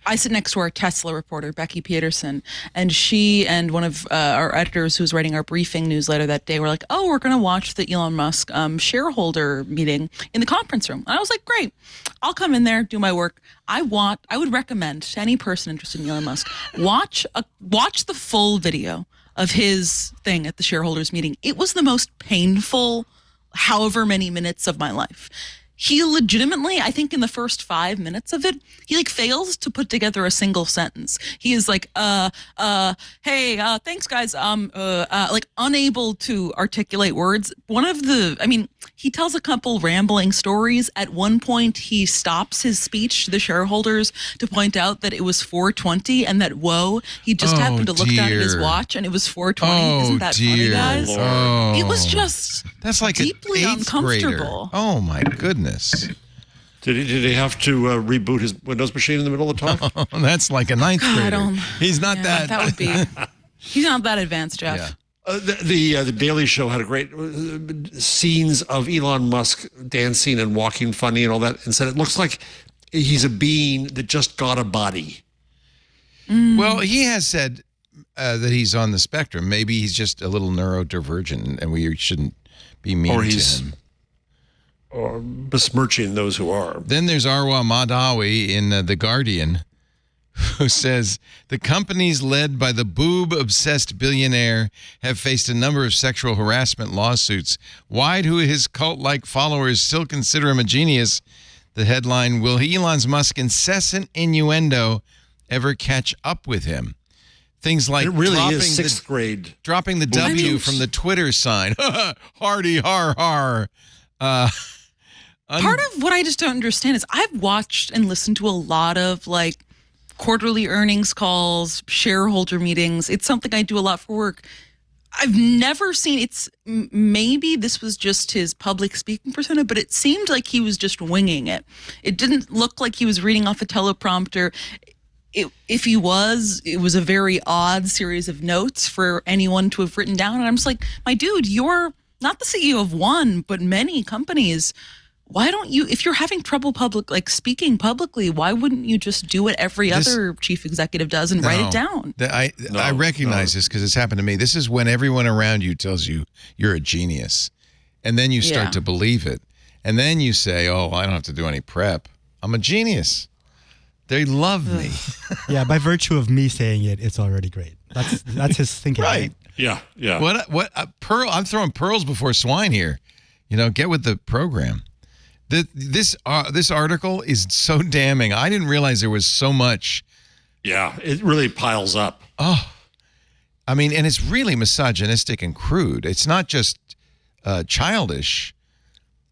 I sit next to our Tesla reporter, Becky Peterson, and she and one of our editors who was writing our briefing newsletter that day were like, oh, we're going to watch the Elon Musk shareholder meeting in the conference room. And I was like, great, I'll come in there, do my work. I would recommend to any person interested in Elon Musk, watch the full video of his thing at the shareholders meeting. It was the most painful however many minutes of my life. He legitimately, I think in the first 5 minutes of it, he like fails to put together a single sentence. He is like, hey, thanks guys. Like unable to articulate words. He tells a couple rambling stories. At one point, he stops his speech to the shareholders to point out that it was 4:20 and that, he just happened to look down at his watch and it was 4:20. Isn't that funny, guys? It was just that's like deeply an 8th uncomfortable. Grader. Oh my goodness. Did he have to reboot his Windows machine in the middle of the talk? Oh, that's like a 9th grader. He's not that. That would be. He's not that advanced, Jeff. Yeah. The Daily Show had a great scenes of Elon Musk dancing and walking funny and all that, and said it looks like he's a being that just got a body. Well, he has said that he's on the spectrum. Maybe he's just a little neurodivergent, and we shouldn't be mean to him. Or besmirching those who are. Then there's Arwa Madawi in The Guardian, who says the companies led by the boob-obsessed billionaire have faced a number of sexual harassment lawsuits. Why do his cult-like followers still consider him a genius? The headline, will Elon Musk's incessant innuendo ever catch up with him? Things like it really is sixth grade. Dropping the W from the Twitter sign. Hardy, har, har. Part of what I just don't understand is I've watched and listened to a lot of like quarterly earnings calls, shareholder meetings. It's something I do a lot for work. I've never seen maybe this was just his public speaking persona, but it seemed like he was just winging it. It didn't look like he was reading off a teleprompter. If he was, it was a very odd series of notes for anyone to have written down. And I'm just like, my dude, you're not the CEO of one, but many companies. Why don't you, if you're having trouble speaking publicly, why wouldn't you just do what every other chief executive does and write it down? I recognize this because it's happened to me. This is when everyone around you tells you you're a genius. And then you start to believe it. And then you say, oh, I don't have to do any prep. I'm a genius. They love me. Yeah, by virtue of me saying it, it's already great. That's his thinking. Right. Yeah. What pearl? I'm throwing pearls before swine here. Get with the program. This article is so damning. I didn't realize there was so much. Yeah, it really piles up. Oh, I mean, and it's really misogynistic and crude. It's not just childish.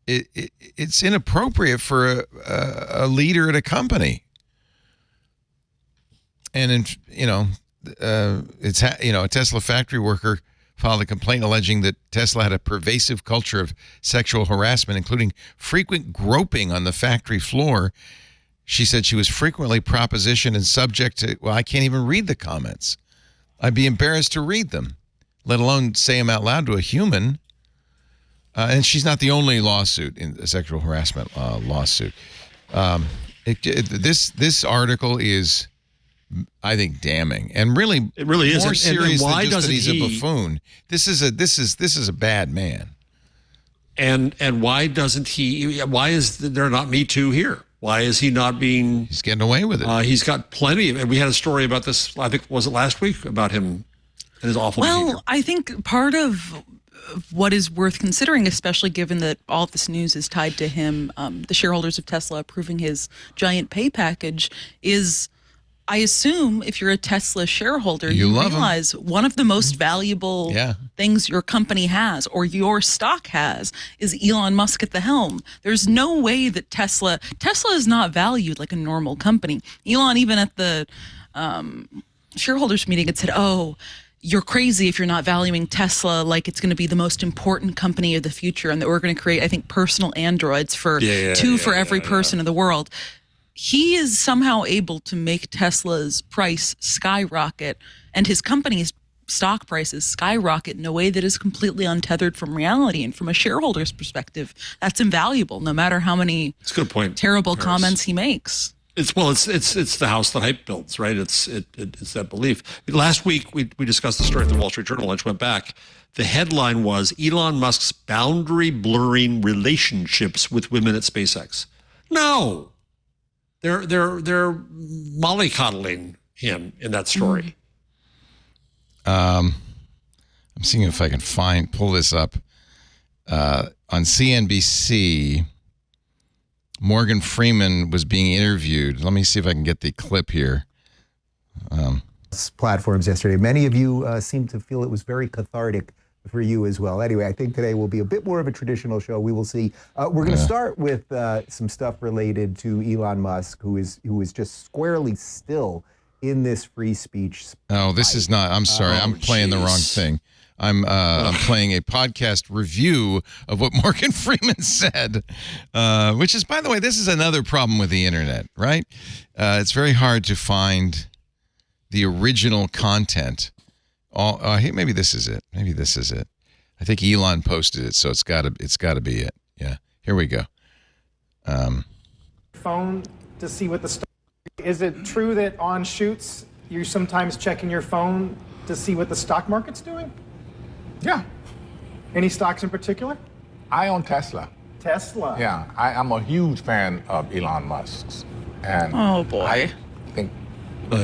It's inappropriate for a leader at a company. And a Tesla factory worker filed a complaint alleging that Tesla had a pervasive culture of sexual harassment, including frequent groping on the factory floor. She said she was frequently propositioned and subject to, I can't even read the comments. I'd be embarrassed to read them, let alone say them out loud to a human. And she's not the only lawsuit in the sexual harassment lawsuit. This article is, I think, damning and really it really is more serious and why than just that he's he, a buffoon. This is a bad man. And why doesn't he? Why is there not Me Too here? Why is he not being? He's getting away with it. He's got plenty of. And we had a story about this. I think was it last week about him and his awful behavior. I think part of what is worth considering, especially given that all of this news is tied to him, the shareholders of Tesla approving his giant pay package, is I assume if you're a Tesla shareholder, you realize one of the most valuable things your company has or your stock has is Elon Musk at the helm. There's no way that Tesla is not valued like a normal company. Elon, even at the shareholders meeting, had said, "Oh, you're crazy if you're not valuing Tesla like it's going to be the most important company of the future, and that we're going to create, I think, personal androids for every person in the world." He is somehow able to make Tesla's price skyrocket and his company's stock prices skyrocket in a way that is completely untethered from reality. And from a shareholder's perspective, that's invaluable, no matter how many terrible comments he makes. It's the house that hype builds, right? It's that belief. Last week we discussed the story at the Wall Street Journal. I just went back. The headline was Elon Musk's boundary blurring relationships with women at SpaceX. No. They're mollycoddling him in that story. I'm seeing if I can pull this up. On CNBC, Morgan Freeman was being interviewed. Let me see if I can get the clip here. Platforms yesterday. Many of you seem to feel it was very cathartic for you as well. Anyway, I think today will be a bit more of a traditional show. We will see. We're going to start with some stuff related to Elon Musk, who is just squarely still in this free speech. Oh, this is not. I'm sorry. I'm playing the wrong thing. I'm playing a podcast review of what Morgan Freeman said, which is, by the way, this is another problem with the internet, right? It's very hard to find the original content. Maybe this is it. I think Elon posted it, so it's got to be it. Yeah. Here we go. Phone to see what the stock. Is it true that on shoots you're sometimes checking your phone to see what the stock market's doing? Yeah. Any stocks in particular? I own Tesla. Tesla. Yeah, I'm a huge fan of Elon Musk's, and oh boy, I think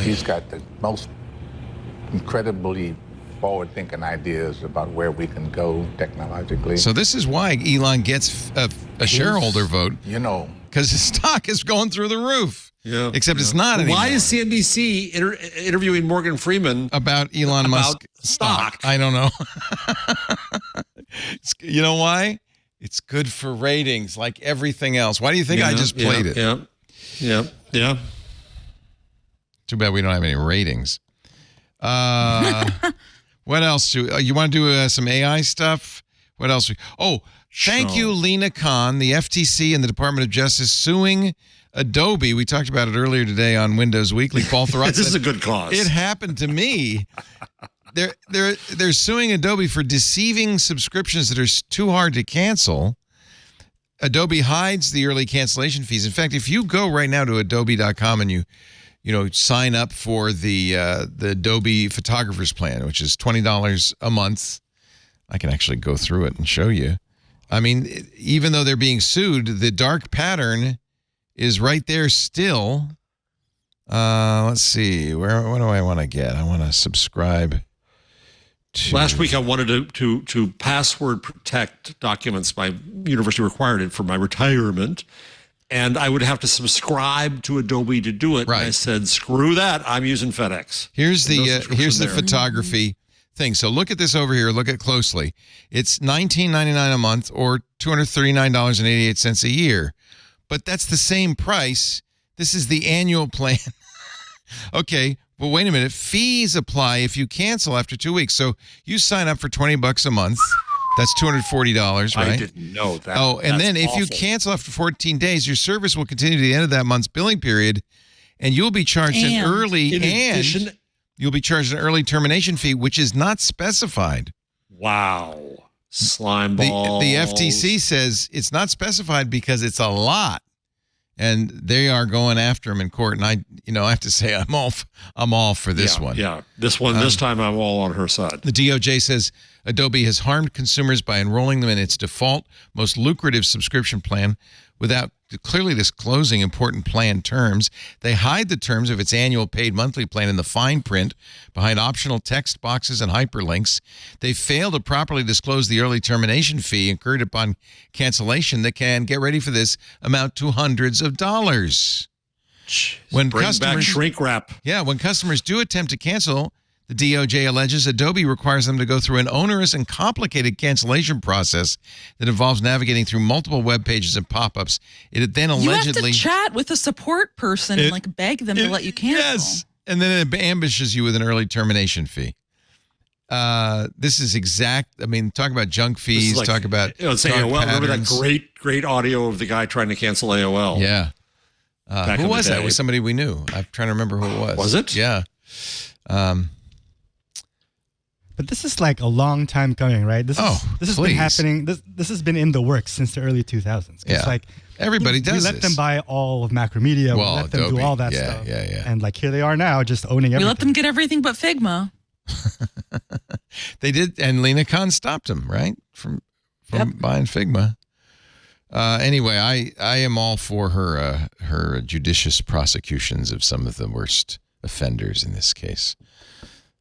he's got the most incredibly forward-thinking ideas about where we can go technologically. So this is why Elon gets a shareholder vote, because his stock is going through the roof. Yeah, except it's not anymore. Why is CNBC interviewing Morgan Freeman about Elon Musk stock? I don't know. You know why? It's good for ratings, like everything else. Why do you think I just played it? Yeah. Too bad we don't have any ratings. What else? You want to do some AI stuff? What else? Thank you, Lena Khan, the FTC and the Department of Justice suing Adobe. We talked about it earlier today on Windows Weekly. Paul Thurrott This is a good cause. It happened to me. They're suing Adobe for deceiving subscriptions that are too hard to cancel. Adobe hides the early cancellation fees. In fact, if you go right now to adobe.com and you sign up for the Adobe Photographers Plan, which is $20 a month, I can actually go through it and show you. I mean, even though they're being sued, the dark pattern is right there still. Let's see. What do I want to get? I want to subscribe to... Last week I wanted to password protect documents. My university required it for my retirement. And I would have to subscribe to Adobe to do it. Right. And I said, screw that. I'm using FedEx. Here's the photography thing. So look at this over here. Look at it closely. It's $19.99 a month or $239.88 a year. But that's the same price. This is the annual plan. Okay, well, wait a minute. Fees apply if you cancel after 2 weeks. So you sign up for $20 a month. That's $240, right? I didn't know that. Oh, and That's then if you awful. cancel after 14 days, your service will continue to the end of that month's billing period, and you'll be charged an early you'll be charged an early termination fee, which is not specified. Wow. Slime balls. The FTC says it's not specified because it's a lot, and they are going after him in court. And I have to say I'm all for this one. Yeah, this time I'm all on her side. The DOJ says Adobe has harmed consumers by enrolling them in its default, most lucrative subscription plan without clearly disclosing important plan terms. They hide the terms of its annual paid monthly plan in the fine print behind optional text boxes and hyperlinks. They fail to properly disclose the early termination fee incurred upon cancellation that can, get ready for this, amount to hundreds of dollars. When Bring back shrink wrap. Yeah, when customers do attempt to cancel, the DOJ alleges Adobe requires them to go through an onerous and complicated cancellation process that involves navigating through multiple web pages and pop-ups. It then allegedly... You have to chat with a support person and like beg them to let you cancel. Yes, and then it ambushes you with an early termination fee. This is exact. I mean, talk about junk fees. Like, talk about say AOL. Remember that great audio of the guy trying to cancel AOL? Yeah. Who was that? It was somebody we knew. I'm trying to remember who it was. Was it? Yeah. But this is like a long time coming, right? This has been happening. This has been in the works since the early 2000s. Yeah. Like everybody does this. We let them buy all of Macromedia. Well, we let them Adobe. do all that Yeah, stuff. yeah. And like here they are now, just owning everything. We let them get everything but Figma. They did, and Lena Khan stopped them, right, from buying Figma. Anyway, I am all for her judicious prosecutions of some of the worst offenders in this case.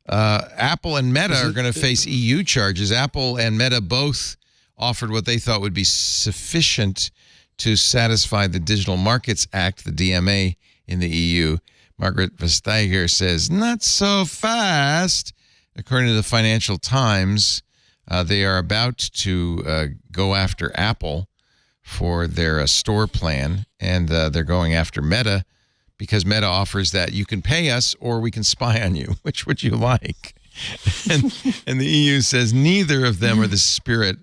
Apple and Meta are going to face EU charges. Apple and Meta both offered what they thought would be sufficient to satisfy the Digital Markets Act, the DMA, in the EU. Margaret Vestager says, not so fast. According to the Financial Times, they are about to go after Apple for their store plan, and they're going after Meta because Meta offers that you can pay us or we can spy on you. Which would you like? and the EU says neither of them are the spirit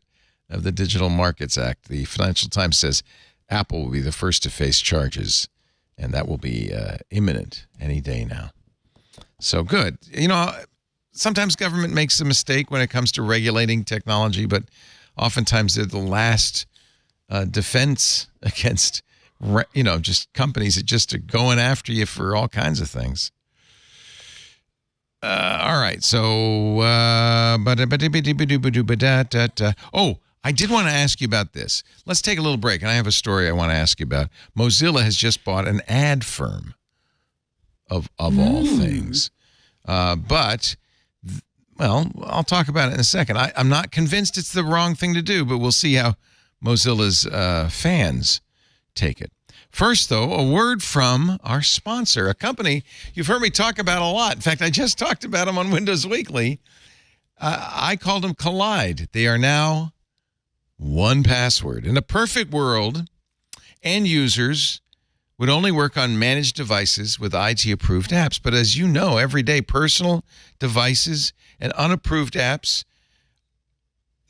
of the Digital Markets Act. The Financial Times says Apple will be the first to face charges, and that will be imminent any day now. So good. You know, sometimes government makes a mistake when it comes to regulating technology, but oftentimes they're the last defense against, just companies that just are going after you for all kinds of things. All right. So, I did want to ask you about this. Let's take a little break, and I have a story I want to ask you about. Mozilla has just bought an ad firm, of all things. But I'll talk about it in a second. I'm not convinced it's the wrong thing to do, but we'll see how Mozilla's fans take it. First, though, a word from our sponsor, a company you've heard me talk about a lot. In fact, I just talked about them on Windows Weekly. I called them Collide. They are now 1Password. In a perfect world, end users would only work on managed devices with IT-approved apps. But as you know, everyday personal devices and unapproved apps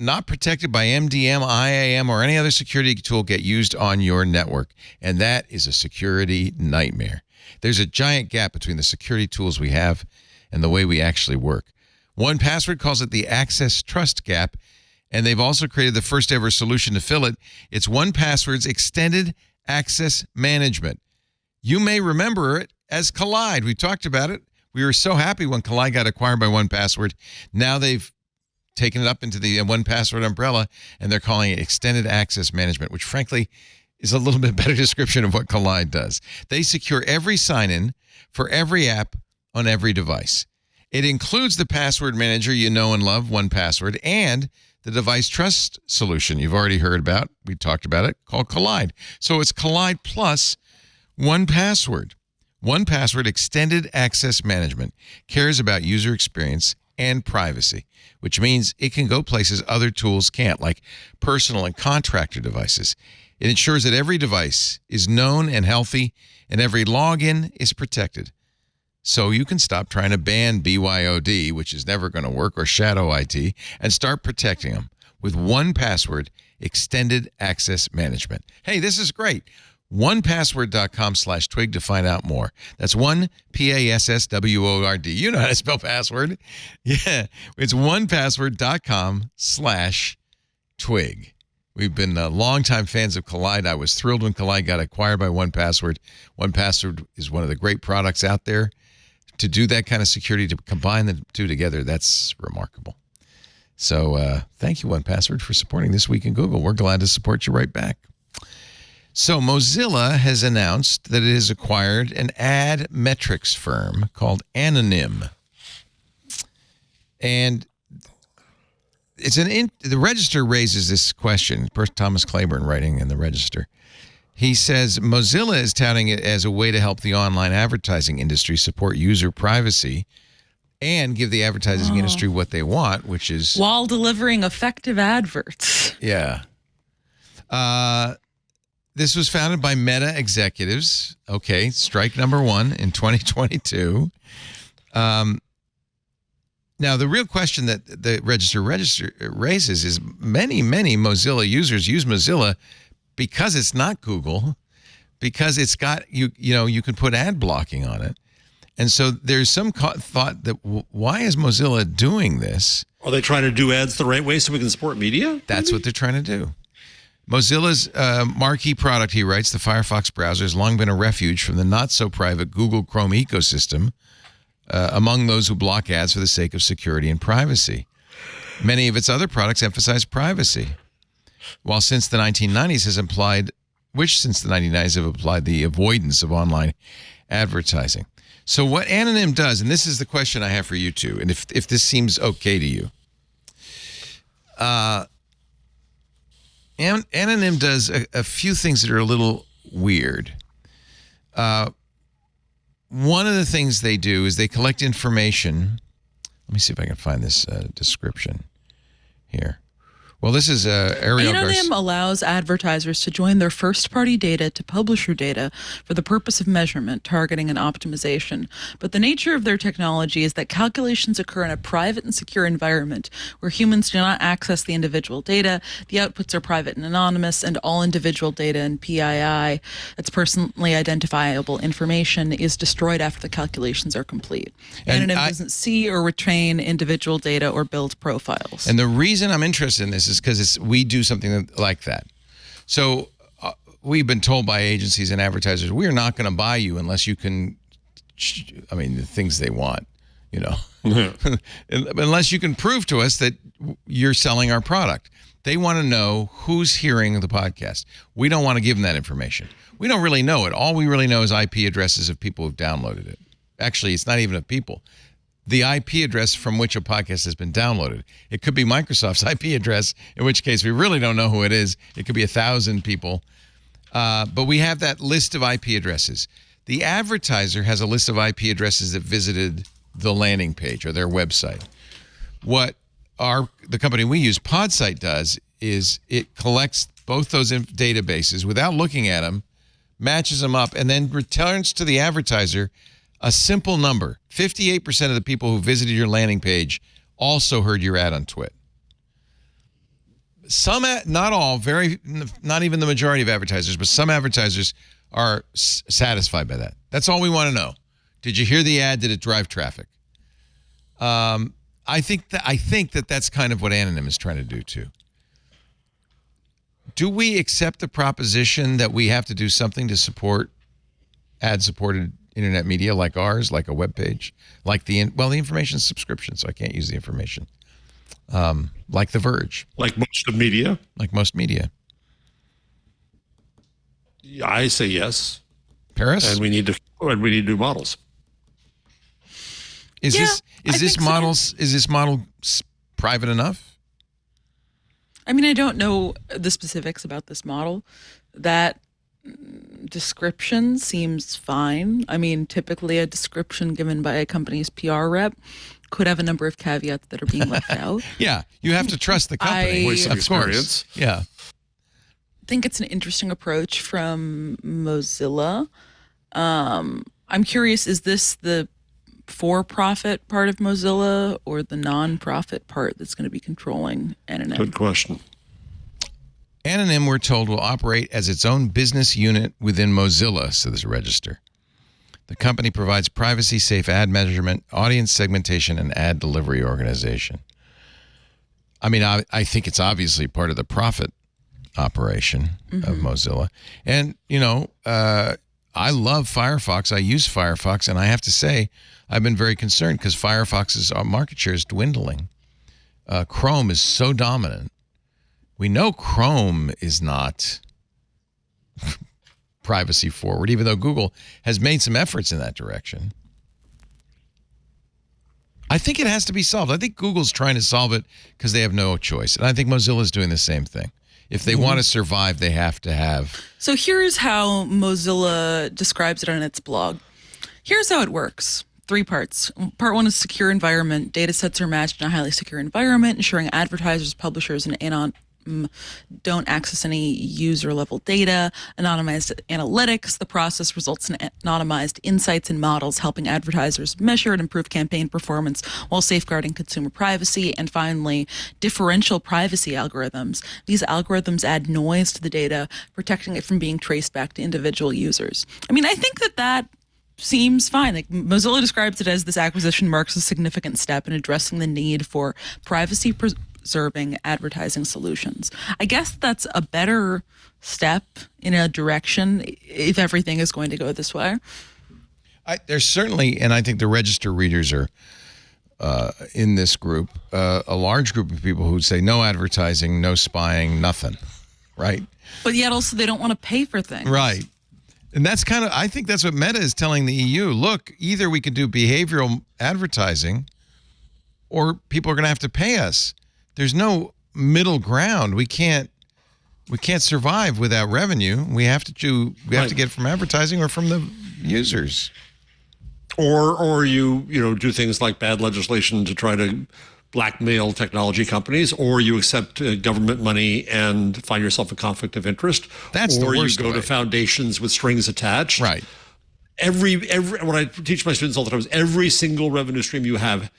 not protected by MDM, IAM, or any other security tool get used on your network. And that is a security nightmare. There's a giant gap between the security tools we have and the way we actually work. 1Password calls it the access trust gap, and they've also created the first ever solution to fill it. It's 1Password's extended access management. You may remember it as Collide. We talked about it. We were so happy when Collide got acquired by 1Password. Now they've taken it up into the 1Password umbrella, and they're calling it extended access management, which frankly is a little bit better description of what Collide does. They secure every sign-in for every app on every device. It includes the password manager you know and love, 1Password, and the device trust solution you've already heard about. We talked about it, called Collide. So it's Collide plus 1Password. 1Password Extended Access Management cares about user experience and privacy, which means it can go places other tools can't, like personal and contractor devices. It ensures that every device is known and healthy, and every login is protected. So you can stop trying to ban BYOD, which is never going to work, or shadow IT, and start protecting them with 1Password Extended Access Management. Hey, this is great. 1password.com/twig to find out more. That's 1Password. You know how to spell password. Yeah, it's 1password.com/twig. We've been longtime fans of Collide. I was thrilled when Collide got acquired by 1Password. 1Password is one of the great products out there. To do that kind of security, to combine the two together, that's remarkable. So thank you, 1Password, for supporting This Week in Google. We're glad to support you right back. So Mozilla has announced that it has acquired an ad metrics firm called Anonym. And the Register raises this question. First, Thomas Claiborne writing in the Register. He says Mozilla is touting it as a way to help the online advertising industry support user privacy and give the advertising industry what they want, which is... while delivering effective adverts. Yeah. This was founded by Meta executives. Okay, strike number one in 2022. Now, the real question that the Register raises is many Mozilla users use Mozilla because it's not Google, because it's got, you can put ad blocking on it. And so there's some thought that why is Mozilla doing this? Are they trying to do ads the right way so we can support media? That's what they're trying to do. Mozilla's marquee product, he writes, the Firefox browser, has long been a refuge from the not-so-private Google Chrome ecosystem among those who block ads for the sake of security and privacy. Many of its other products emphasize privacy, while since the 1990s have applied the avoidance of online advertising. So what Anonym does, and this is the question I have for you two, and if this seems okay to you, Anonym does a few things that are a little weird. One of the things they do is they collect information. Let me see if I can find this description here. Well, this is Ariel Anonym allows advertisers to join their first-party data to publisher data for the purpose of measurement, targeting, and optimization. But the nature of their technology is that calculations occur in a private and secure environment where humans do not access the individual data. The outputs are private and anonymous, and all individual data and PII, that's personally identifiable information, is destroyed after the calculations are complete. Anonym doesn't see or retain individual data or build profiles. And the reason I'm interested in this is because we do something like that. So we've been told by agencies and advertisers, we are not going to buy you unless you can, the things they want, unless you can prove to us that you're selling our product. They want to know who's hearing the podcast. We don't want to give them that information. We don't really know it. All we really know is IP addresses of people who've downloaded it. Actually, it's not even of people. The IP address from which a podcast has been downloaded. It could be Microsoft's IP address, in which case we really don't know who it is. It could be 1,000 people. But we have that list of IP addresses. The advertiser has a list of IP addresses that visited the landing page or their website. What the company we use, Podsite, does is it collects both those databases without looking at them, matches them up, and then returns to the advertiser a simple number. 58% of the people who visited your landing page also heard your ad on Twit. Some, not all, not even the majority of advertisers, but some advertisers are satisfied by that. That's all we want to know. Did you hear the ad? Did it drive traffic? I think that that's kind of what Anonym is trying to do too. Do we accept the proposition that we have to do something to support ad-supported internet media like ours, like a web page, like the information subscription, so I can't use the information. Like The Verge. Like most of media? Like most media. I say yes. Paris? And we need to do models. Is this model private enough? I mean, I don't know the specifics about this model. That description seems fine. I mean, typically a description given by a company's PR rep could have a number of caveats that are being left out. Yeah, you have to trust the company. Voice of experience. Yeah. I think it's an interesting approach from Mozilla. I'm curious, is this the for-profit part of Mozilla or the non-profit part that's going to be controlling Anonym? Good question. Anonym, we're told, will operate as its own business unit within Mozilla, says the Register. The company provides privacy-safe ad measurement, audience segmentation, and ad delivery organization. I mean, I think it's obviously part of the profit operation of Mozilla. And, I love Firefox. I use Firefox, and I have to say, I've been very concerned because Firefox's market share is dwindling. Chrome is so dominant. We know Chrome is not privacy forward, even though Google has made some efforts in that direction. I think it has to be solved. I think Google's trying to solve it because they have no choice. And I think Mozilla's doing the same thing. If they want to survive, they have to have... So here's how Mozilla describes it on its blog. Here's how it works. 3 parts. Part 1 is secure environment. Data sets are matched in a highly secure environment, ensuring advertisers, publishers, and don't access any user-level data. Anonymized analytics. The process results in anonymized insights and models, helping advertisers measure and improve campaign performance while safeguarding consumer privacy. And finally, differential privacy algorithms. These algorithms add noise to the data, protecting it from being traced back to individual users. I mean, I think that seems fine. Like Mozilla describes it as this acquisition marks a significant step in addressing the need for privacy preserving advertising solutions. I guess that's a better step in a direction if everything is going to go this way. There's certainly, and I think the register readers are in this group, a large group of people who say no advertising, no spying, nothing, right? But yet also they don't want to pay for things. Right. And that's kind of, I think that's what Meta is telling the EU. Look, either we can do behavioral advertising or people are going to have to pay us. There's no middle ground. We can't survive without revenue. We have to get it from advertising or from the users. Or you do things like bad legislation to try to blackmail technology companies, or you accept government money and find yourself a conflict of interest. That's the worst Or you go to foundations with strings attached. Right. Every what I teach my students all the time is every single revenue stream you have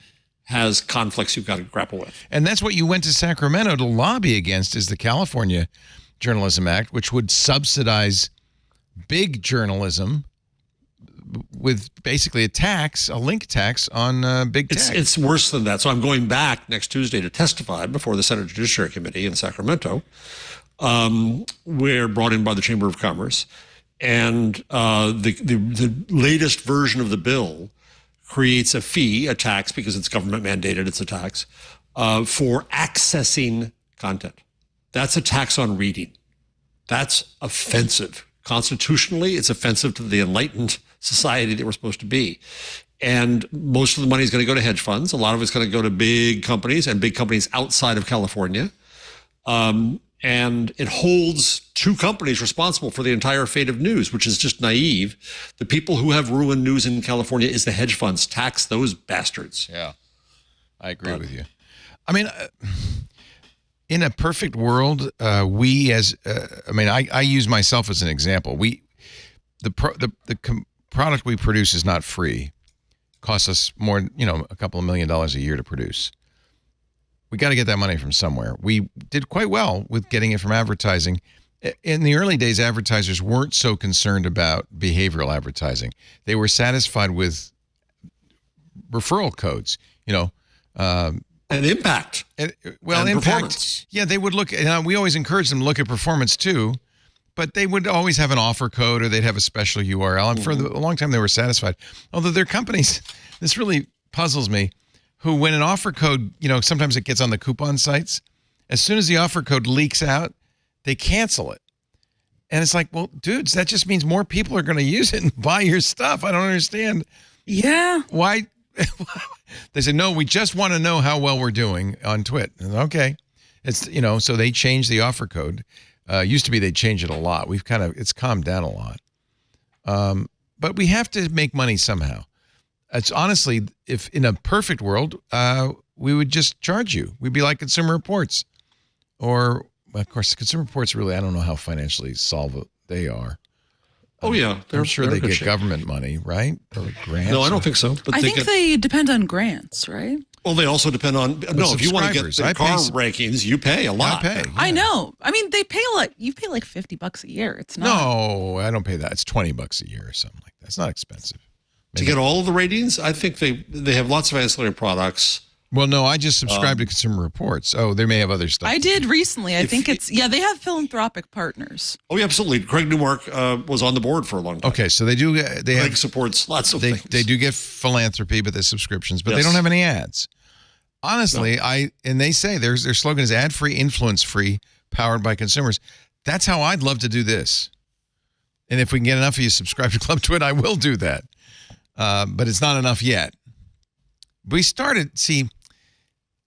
has conflicts you've got to grapple with. And that's what you went to Sacramento to lobby against, is the California Journalism Act, which would subsidize big journalism with basically a link tax on big tech. It's worse than that. So I'm going back next Tuesday to testify before the Senate Judiciary Committee in Sacramento. We're brought in by the Chamber of Commerce. And the latest version of the bill creates a fee, a tax, because it's government mandated, it's a tax, for accessing content. That's a tax on reading. That's offensive. Constitutionally, it's offensive to the enlightened society that we're supposed to be. And most of the money is going to go to hedge funds. A lot of it's going to go to big companies and big companies outside of California. And it holds 2 companies responsible for the entire fate of news, which is just naive. The people who have ruined news in California is the hedge funds. Tax those bastards. Yeah, I agree with you. I mean, in a perfect world, I use myself as an example. The product we produce is not free. Costs us more, a couple of $1 million a year to produce. We got to get that money from somewhere. We did quite well with getting it from advertising. In the early days, advertisers weren't so concerned about behavioral advertising. They were satisfied with referral codes, and impact. And impact. Performance. Yeah, they would look, and we always encourage them to look at performance too, but they would always have an offer code or they'd have a special URL. And for a long time, they were satisfied. Although there are companies, this really puzzles me, who when an offer code, sometimes it gets on the coupon sites, as soon as the offer code leaks out, they cancel it. And it's like, well, dudes, that just means more people are going to use it and buy your stuff. I don't understand. Yeah. Why? They said, no, we just want to know how well we're doing on Twit. And okay. It's, so they changed the offer code. Used to be they'd change it a lot. It's calmed down a lot. But we have to make money somehow. It's honestly, if in a perfect world, we would just charge you. We'd be like Consumer Reports. Or, of course, Consumer Reports really, I don't know how financially solvent they are. Oh, yeah. I'm sure they get government money, right? Or grants. No, I don't think so. But I think they depend on grants, right? Well, they also depend on, if you want to get the car rankings, you pay a lot. I pay. Yeah. I know. I mean, you pay like $50 a year. It's not. No, I don't pay that. It's $20 a year or something like that. It's not expensive. To get all of the ratings, I think they have lots of ancillary products. Well, no, I just subscribe to Consumer Reports. Oh, they may have other stuff. I did recently. I think they have philanthropic partners. Oh, yeah, absolutely. Craig Newmark was on the board for a long time. Okay, so they do. Craig supports lots of things. They do get philanthropy, but they're subscriptions, but they don't have any ads. honestly, and they say their slogan is ad-free, influence-free, powered by consumers. That's how I'd love to do this. And if we can get enough of you subscribe to Club Twit, I will do that. But it's not enough yet. We started,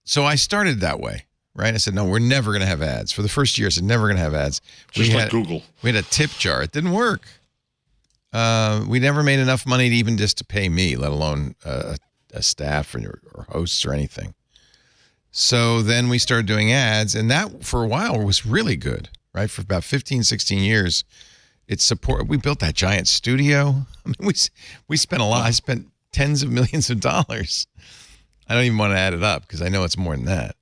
so I started that way, right? I said, no, we're never going to have ads. For the first year, I said, never going to have ads. Just like Google. We had a tip jar. It didn't work. We never made enough money to even just to pay me, let alone a staff or hosts or anything. So then we started doing ads, and that for a while was really good, right? For about 15, 16 years. We built that giant studio. I mean, we spent a lot. I spent tens of millions of dollars. I don't even want to add it up because I know it's more than that.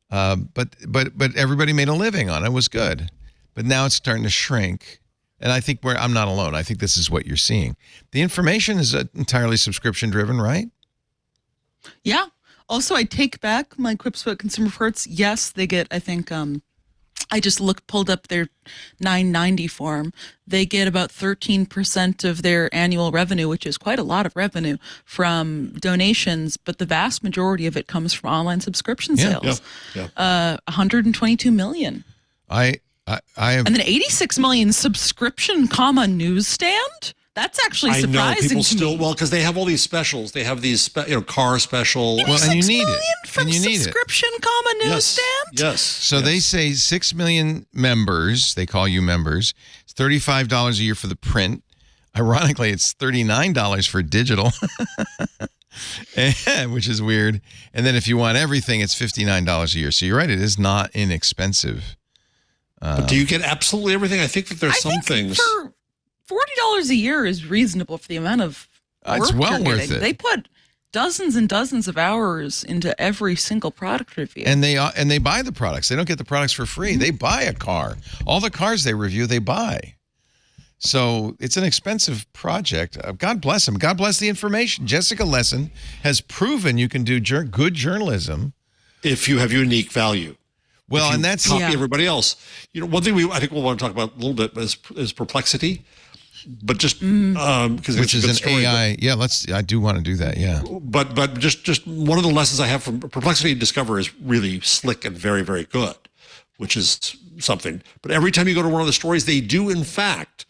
But everybody made a living on it. It was good. But now it's starting to shrink. And I think I'm not alone. I think this is what you're seeing. The information is entirely subscription driven, right? Yeah. Also, I take back my quips about consumer reports. Yes, they get, I think, I just pulled up their 990 form. They get about 13% of their annual revenue, which is quite a lot of revenue, from donations, but the vast majority of it comes from online subscription sales. Yeah. 122 million. I have, and then 86 million subscription, newsstand. That's actually surprising. I know people to still me. Because they have all these specials. They have these car special. Well, and you need it. From and you need subscription, it. newsstand. Yes. So they say 6 million members. They call you members. It's $35 a year for the print. Ironically, it's $39 for digital, which is weird. And then if you want everything, it's $59 a year. So you're right. It is not inexpensive. But do you get absolutely everything? I think that there's some things. For $40 a year is reasonable for the amount of work it's well you're worth getting. it. They put dozens and dozens of hours into every single product review. And they buy the products. They don't get the products for free. They buy a car. All the cars they review, they buy. So it's an expensive project. God bless them. God bless the information. Jessica Lesson has proven you can do good journalism if you have unique value. Well, and that's copy everybody else. One thing I think we'll want to talk about a little bit is Perplexity. But just because which is an story, AI, I do want to do that, yeah. But just one of the lessons I have from Perplexity and Discover is really slick and very, very good, which is something. But every time you go to one of the stories, they do in fact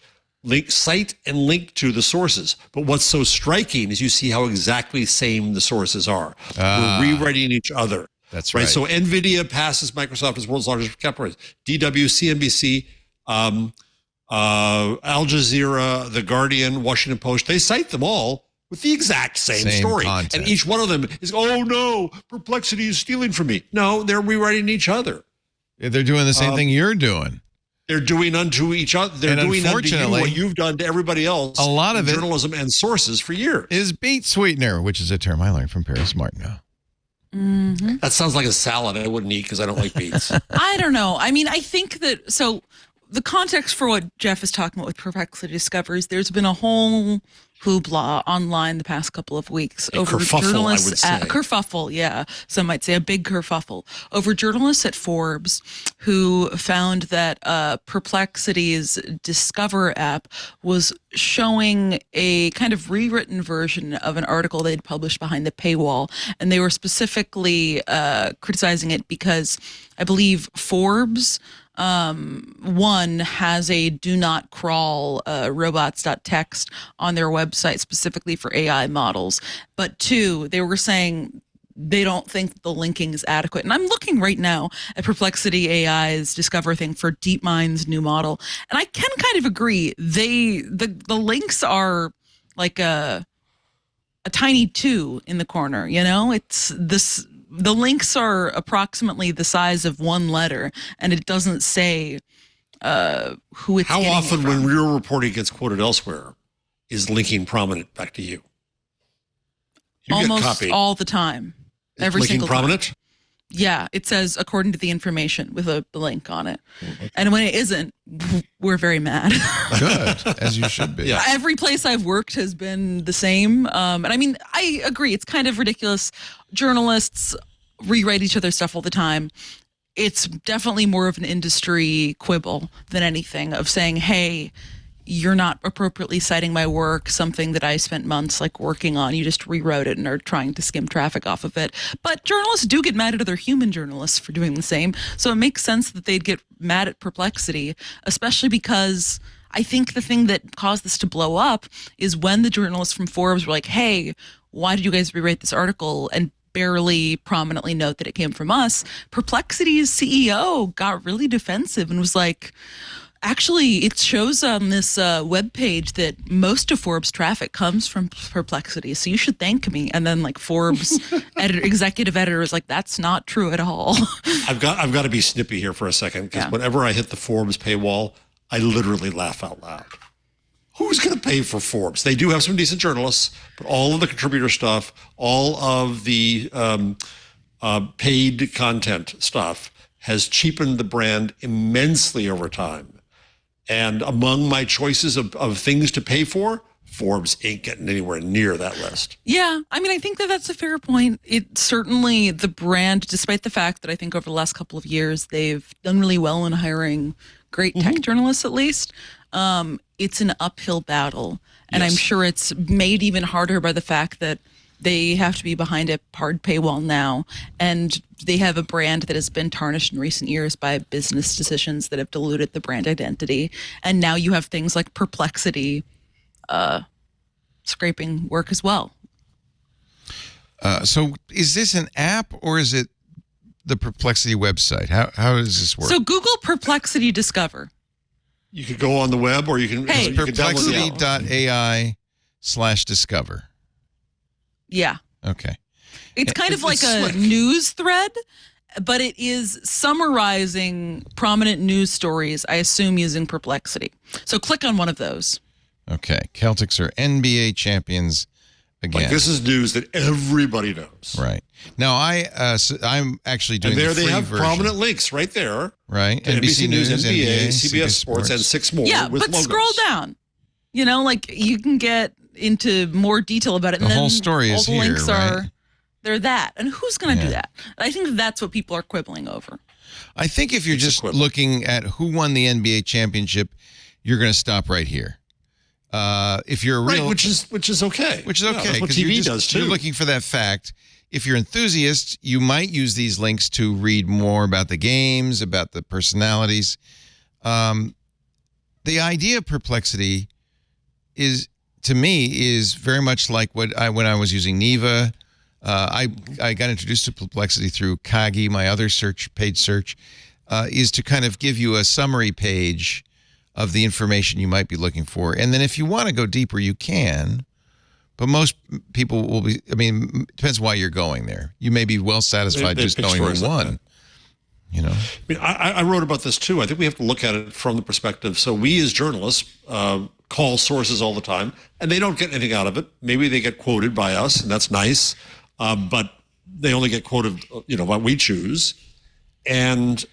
cite and link to the sources. But what's so striking is you see how exactly same the sources are. We're rewriting each other. That's right. So NVIDIA passes Microsoft as world's largest corporation. DW, CNBC. Al Jazeera, The Guardian, Washington Post, they cite them all with the exact same story. Content. And each one of them is, oh no, Perplexity is stealing from me. No, they're rewriting each other. They're doing the same thing you're doing. They're doing unto each other. They're doing unto you what you've done to everybody else. A lot of journalism and sources for years. Is beet sweetener, which is a term I learned from Paris Martineau. Mm-hmm. That sounds like a salad I wouldn't eat because I don't like beets. I don't know. I mean, I think that, the context for what Jeff is talking about with Perplexity Discoveries, there's been a whole hoopla online the past couple of weeks over journalists at kerfuffle, yeah. Some might say a big kerfuffle over journalists at Forbes who found that Perplexity's Discover app was showing a kind of rewritten version of an article they'd published behind the paywall. And they were specifically criticizing it because I believe Forbes one has a do not crawl robots.txt on their website specifically for AI models. But two, they were saying they don't think the linking is adequate. And I'm looking right now at Perplexity AI's Discover thing for DeepMind's new model. And I can kind of agree. The links are like a tiny 2 in the corner, it's this. The links are approximately the size of one letter, and it doesn't say who it's How getting often, it from. when real reporting gets quoted elsewhere, is linking prominent back to you? You Almost get copied. all the time. Every linking single prominent? time. Yeah, it says according to the information with a link on it. Okay. And when it isn't, we're very mad. Good, as you should be. Yeah. Every place I've worked has been the same. And I mean, I agree. It's kind of ridiculous. Journalists rewrite each other's stuff all the time. It's definitely more of an industry quibble than anything of saying, hey, you're not appropriately citing my work, something that I spent months like working on. You just rewrote it and are trying to skim traffic off of it. But journalists do get mad at other human journalists for doing the same. So it makes sense that they'd get mad at Perplexity, especially because I think the thing that caused this to blow up is when the journalists from Forbes were like, hey, why did you guys rewrite this article? And barely prominently note that it came from us. Perplexity's CEO got really defensive and was like, actually, it shows on this web page that most of Forbes traffic comes from Perplexity, so you should thank me. And then, like, Forbes executive editor is like, that's not true at all. I've got to be snippy here for a second, because whenever I hit the Forbes paywall, I literally laugh out loud. Who's going to pay for Forbes? They do have some decent journalists, but all of the contributor stuff, all of the paid content stuff has cheapened the brand immensely over time. And among my choices of things to pay for, Forbes ain't getting anywhere near that list. Yeah, I mean, I think that that's a fair point. It certainly, the brand, despite the fact that I think over the last couple of years, they've done really well in hiring great tech journalists, at least. It's an uphill battle. And I'm sure it's made even harder by the fact that they have to be behind a hard paywall now, and they have a brand that has been tarnished in recent years by business decisions that have diluted the brand identity. And now you have things like Perplexity scraping work as well. So is this an app or is it the Perplexity website? How does this work? So Google Perplexity Discover. You could go on the web, or you can Hey, Perplexity.ai/discover. Yeah. Okay. It's kind of like it's a slick. news thread, but it is summarizing prominent news stories, I assume, using Perplexity. So click on one of those. Okay. Celtics are NBA champions again. Like, this is news that everybody knows. Right. Now, I'm actually doing And there the free they have version. prominent links right there. Right. NBC News, NBA, CBS CBS Sports, and 6 more Yeah, with but logos. scroll down. You know, like you can get into more detail about it. The and whole then story all is the here, links right? are, they're that. And who's going to do Yeah. that? I think that's what people are quibbling over. I think if you're It's just equivalent. looking at who won the NBA championship, you're going to stop right here. If you're a real, Right, which is okay. which is Yeah, okay, that's what 'cause TV you're does too. You're looking for that fact. If you're enthusiasts, you might use these links to read more about the games, about the personalities. The idea of Perplexity is, to me, is very much like when I was using Neva. I got introduced to Perplexity through Kagi, my other paid search, is to kind of give you a summary page of the information you might be looking for. And then if you want to go deeper, you can. But most people will be, I mean, it depends why you're going there. You may be well satisfied They just pick knowing stories who like won. that. You know? I mean, I wrote about this too. I think we have to look at it from the perspective. So we as journalists call sources all the time, and they don't get anything out of it. Maybe they get quoted by us, and that's nice. But they only get quoted, what we choose. And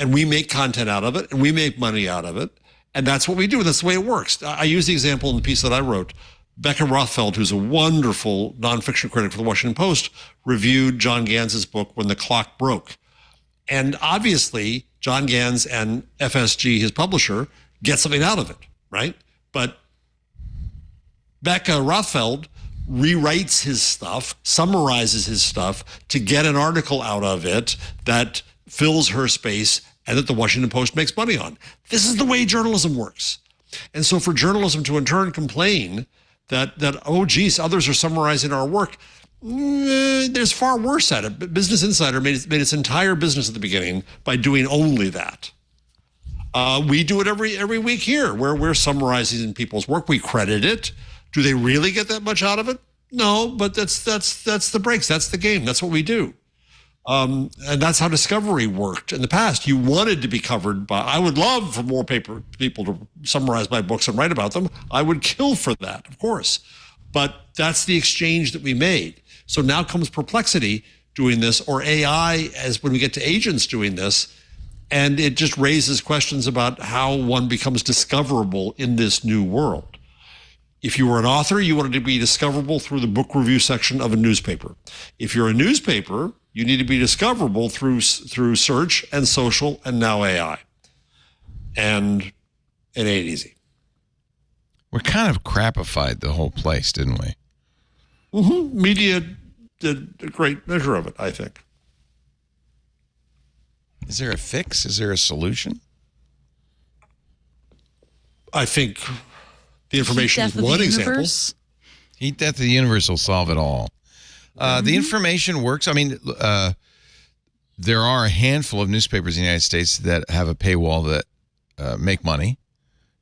we make content out of it, and we make money out of it. And that's what we do. That's the way it works. I use the example in the piece that I wrote. Becca Rothfeld, who's a wonderful nonfiction critic for the Washington Post, reviewed John Ganz's book, When the Clock Broke. And obviously, John Gans and FSG, his publisher, get something out of it, right? But Becca Rothfeld rewrites his stuff, summarizes his stuff to get an article out of it that fills her space and that the Washington Post makes money on. This is the way journalism works. And so for journalism to in turn complain that oh, geez, others are summarizing our work, there's far worse at it. Business Insider made its entire business at the beginning by doing only that. We do it every week here, where we're summarizing people's work. We credit it. Do they really get that much out of it? No, but that's the breaks. That's the game. That's what we do. And that's how Discovery worked in the past. You wanted to be covered by, I would love for more people to summarize my books and write about them. I would kill for that, of course. But that's the exchange that we made. So now comes Perplexity doing this, or AI, as when we get to agents doing this, and it just raises questions about how one becomes discoverable in this new world. If you were an author, you wanted to be discoverable through the book review section of a newspaper. If you're a newspaper, you need to be discoverable through search and social and now AI. And it ain't easy. We kind of crapified the whole place, didn't we? Mm-hmm. Media did a great measure of it, I think. Is there a fix? Is there a solution? I think the information is one example. Heat death of the universe will solve it all. The information works. I mean, there are a handful of newspapers in the United States that have a paywall that make money.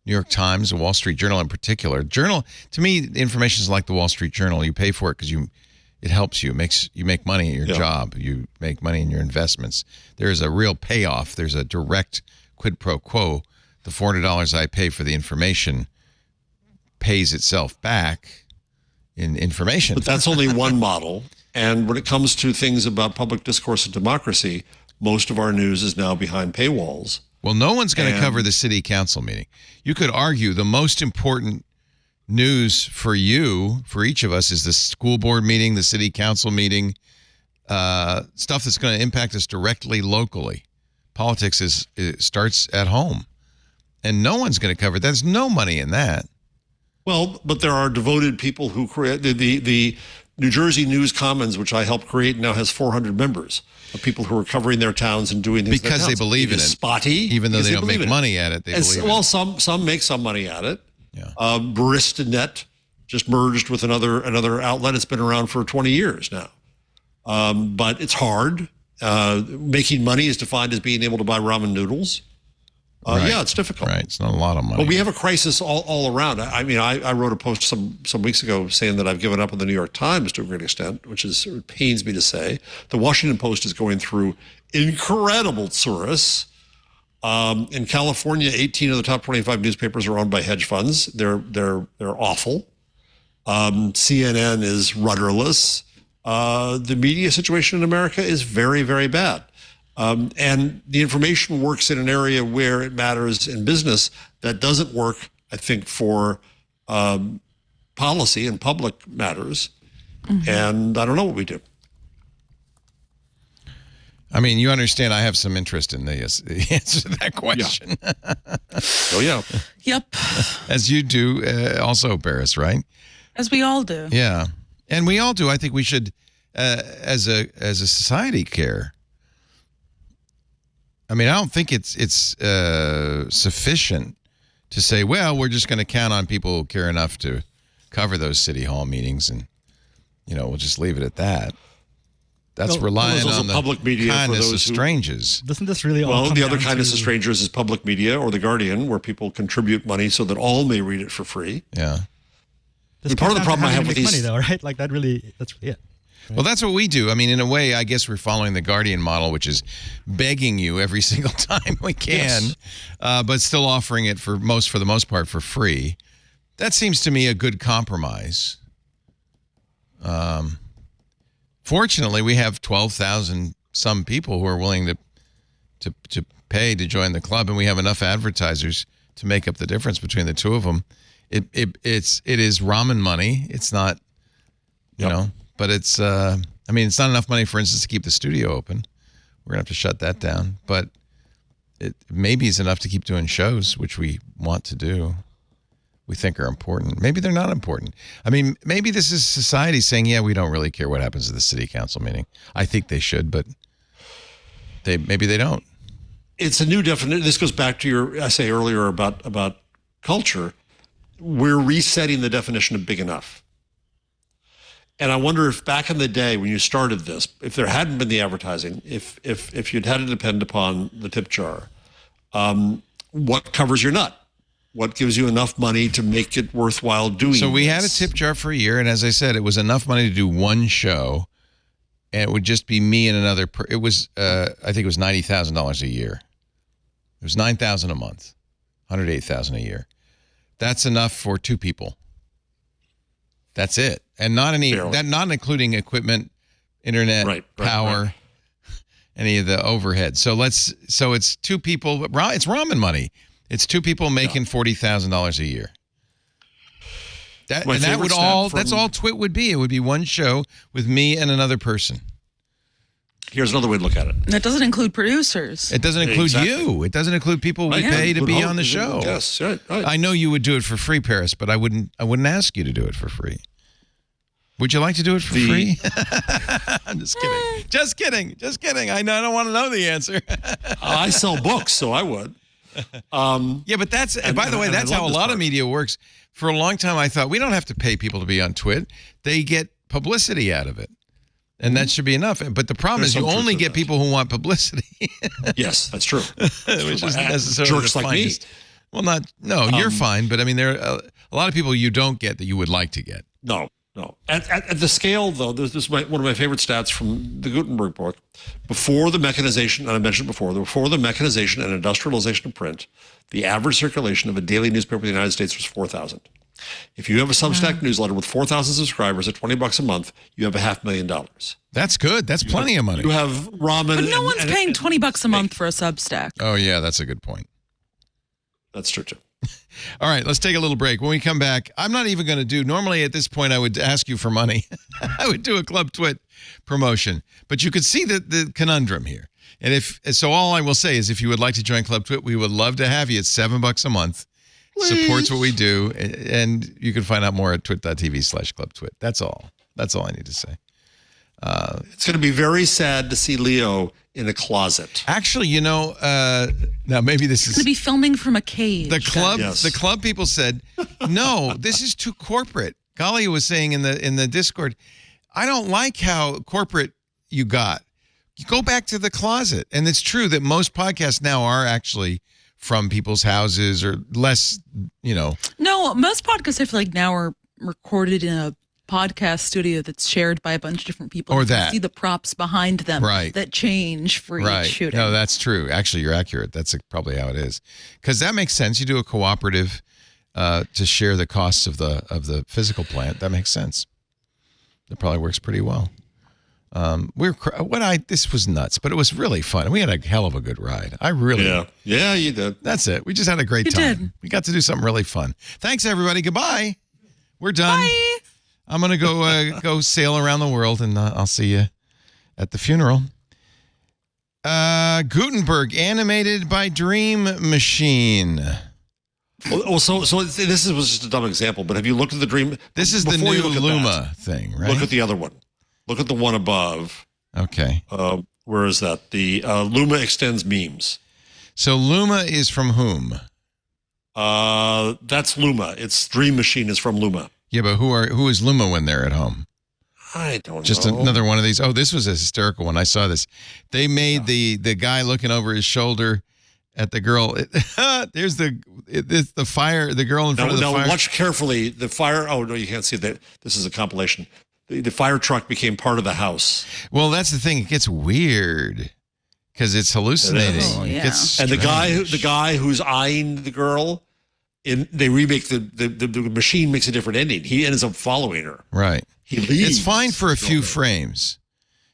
New York Times, the Wall Street Journal in particular. Journal, to me, the information is like the Wall Street Journal. You pay for it because it helps you. You make money in your job. You make money in your investments. There's a real payoff. There's a direct quid pro quo. The $400 I pay for the information pays itself back in information. But that's only one model. And when it comes to things about public discourse and democracy, most of our news is now behind paywalls. Well, no one's going to cover the city council meeting. You could argue the most important news for each of us, is the school board meeting, the city council meeting, stuff that's going to impact us directly locally. Politics starts at home. And no one's going to cover it. There's no money in that. Well, but there are devoted people who create the New Jersey News Commons, which I helped create, now has 400 members of people who are covering their towns and doing things because they believe in it. Spotty, even though they don't make money at it. They believe well, it. some make some money at it. Yeah. BaristaNet just merged with another outlet. It's been around for 20 years now, but it's hard. Making money is defined as being able to buy ramen noodles. Right. Yeah, it's difficult. Right, it's not a lot of money. But we have a crisis all around. I mean, I wrote a post some weeks ago saying that I've given up on the New York Times to a great extent, which it pains me to say. The Washington Post is going through incredible tsuris. In California, 18 of the top 25 newspapers are owned by hedge funds. They're awful. CNN is rudderless. The media situation in America is very, very bad. And the information works in an area where it matters in business that doesn't work, I think, for policy and public matters. Mm-hmm. And I don't know what we do. I mean, you understand I have some interest in the answer to that question. Yeah. Oh, yeah. Yep. As you do also, Paris, right? As we all do. Yeah. And we all do. I think we should, as a society, care. I mean, I don't think it's sufficient to say, well, we're just going to count on people who care enough to cover those city hall meetings, and we'll just leave it at that. That's relying on the public media kindness for those of strangers. Doesn't this really all Well, come the other down kindness to... of strangers is public media or The Guardian, where people contribute money so that all may read it for free. Yeah. Part of the problem I have with these money, though, right? Like that's really it. Right? Well, that's what we do. I mean, in a way, I guess we're following the Guardian model, which is begging you every single time we can, but still offering it for the most part for free. That seems to me a good compromise. Fortunately, we have 12,000 some people who are willing to pay to join the club, and we have enough advertisers to make up the difference between the two of them. It is ramen money. It's not, you know. But it's, I mean, it's not enough money, for instance, to keep the studio open. We're going to have to shut that down. But it maybe is enough to keep doing shows, which we want to do, we think are important. Maybe they're not important. I mean, maybe this is society saying, yeah, we don't really care what happens at the city council meeting. I think they should, but maybe they don't. It's a new definition. This goes back to your essay earlier about culture. We're resetting the definition of big enough. And I wonder if back in the day when you started this, if there hadn't been the advertising, if you'd had to depend upon the tip jar, what covers your nut? What gives you enough money to make it worthwhile doing? So we had a tip jar for a year, and as I said, it was enough money to do one show, and it would just be me and another. It was, I think it was $90,000 a year. It was $9,000 a month, $108,000 a year. That's enough for two people. That's it. And not including equipment, internet, power, any of the overhead. So it's two people. It's ramen money. It's two people making $40,000 a year. That's all Twit would be. It would be one show with me and another person. Here's another way to look at it. That doesn't include producers. It doesn't include Exactly. you. It doesn't include people we Right. pay to Include be hosts, on the show. Yes, right. I know you would do it for free, Paris, but I wouldn't ask you to do it for free. Would you like to do it for free? I'm just kidding. Just kidding. I don't want to know the answer. I sell books, so I would. Yeah, but that's, by the way, that's how a lot of media works. For a long time, I thought we don't have to pay people to be on Twit. They get publicity out of it. And that should be enough. But the problem is you only get people who want publicity. Yes, that's true. Which isn't necessarily jerks the like finest. me. Well, you're fine. But I mean, there are a lot of people you don't get that you would like to get. No. At the scale, though, this is one of my favorite stats from the Gutenberg book. Before the mechanization, and I mentioned before the mechanization and industrialization of print, the average circulation of a daily newspaper in the United States was 4,000. If you have a Substack newsletter with 4,000 subscribers at $20 a month, you have $500,000. That's good. That's plenty of money. You have ramen. But no one's paying $20 a month for a Substack. Oh, yeah, that's a good point. That's true, too. All right, let's take a little break. When we come back, I'm not even going to do, normally at this point, I would ask you for money. I would do a Club Twit promotion. But you could see the conundrum here. And so all I will say is if you would like to join Club Twit, we would love to have you. It's $7 a month. Please. Supports what we do. And you can find out more at twit.tv/clubtwit. That's all. That's all I need to say. It's going to be very sad to see Leo in a closet. Actually, now maybe this is going to be filming from a cage. the club. Yes. The club people said, no, this is too corporate. Galia was saying in the Discord, I don't like how corporate you got. You go back to the closet, and it's true that most podcasts now are actually from people's houses or less. No, most podcasts I feel like now are recorded in a podcast studio that's shared by a bunch of different people. Or You can that. see the props behind them Right. that change for each shooting. No, that's true. Actually, you're accurate. That's probably how it is. Because that makes sense. You do a cooperative to share the costs of the physical plant. That makes sense. That probably works pretty well. This was nuts, but it was really fun. We had a hell of a good ride. Yeah, you did. That's it. We just had a great time. did. We got to do something really fun. Thanks, everybody. Goodbye. We're done. Bye. I'm gonna go sail around the world, and I'll see you at the funeral. Gutenberg, animated by Dream Machine. So this was just a dumb example, but have you looked at the Dream? This is the before new you look at Luma thing, right? Look at the other one. Look at the one above. Okay. Where is that? The Luma extends memes. So Luma is from whom? That's Luma. It's Dream Machine is from Luma. Yeah, but who is Luma when they're at home? I don't know. Just another one of these. Oh, this was a hysterical one. I saw this. They made the guy looking over his shoulder at the girl. There's the fire. The girl in front of the fire. Now watch carefully. The fire. Oh no, you can't see that. This is a compilation. The fire truck became part of the house. Well, that's the thing. It gets weird because it's hallucinating. Oh, yeah. It gets And strange. the guy who's eyeing the girl, they remake the machine makes a different ending. He ends up following her. Right. He leaves. It's fine for a few frames.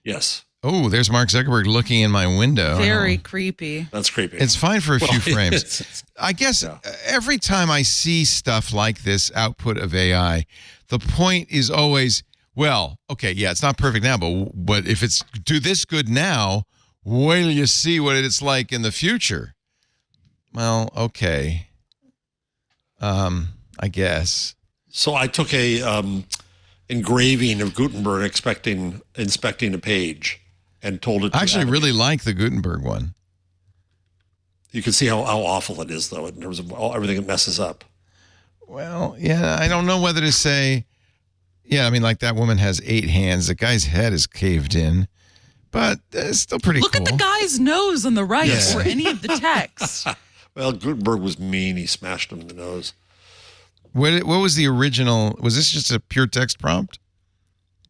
Yes, Oh, there's Mark Zuckerberg looking in my window. Very creepy. that's creepy. It's fine for a few frames. it's- I guess Yeah. every time I see stuff like this output of AI, the point is always, well, okay, yeah, it's not perfect now, but if it's do this good now, wait till you see what it's like in the future. Well, okay. I guess. So I took a engraving of Gutenberg inspecting a page and told it to I actually animate. really like the Gutenberg one. You can see how awful it is, though, in terms of everything it messes up. Well, yeah, I don't know whether to say, yeah, I mean, like that woman has 8 hands. The guy's head is caved in, but it's still pretty Look cool. at the guy's nose on the right Yeah. or any of the text. Well, Gutenberg was mean. He smashed him in the nose. What was the original? Was this just a pure text prompt?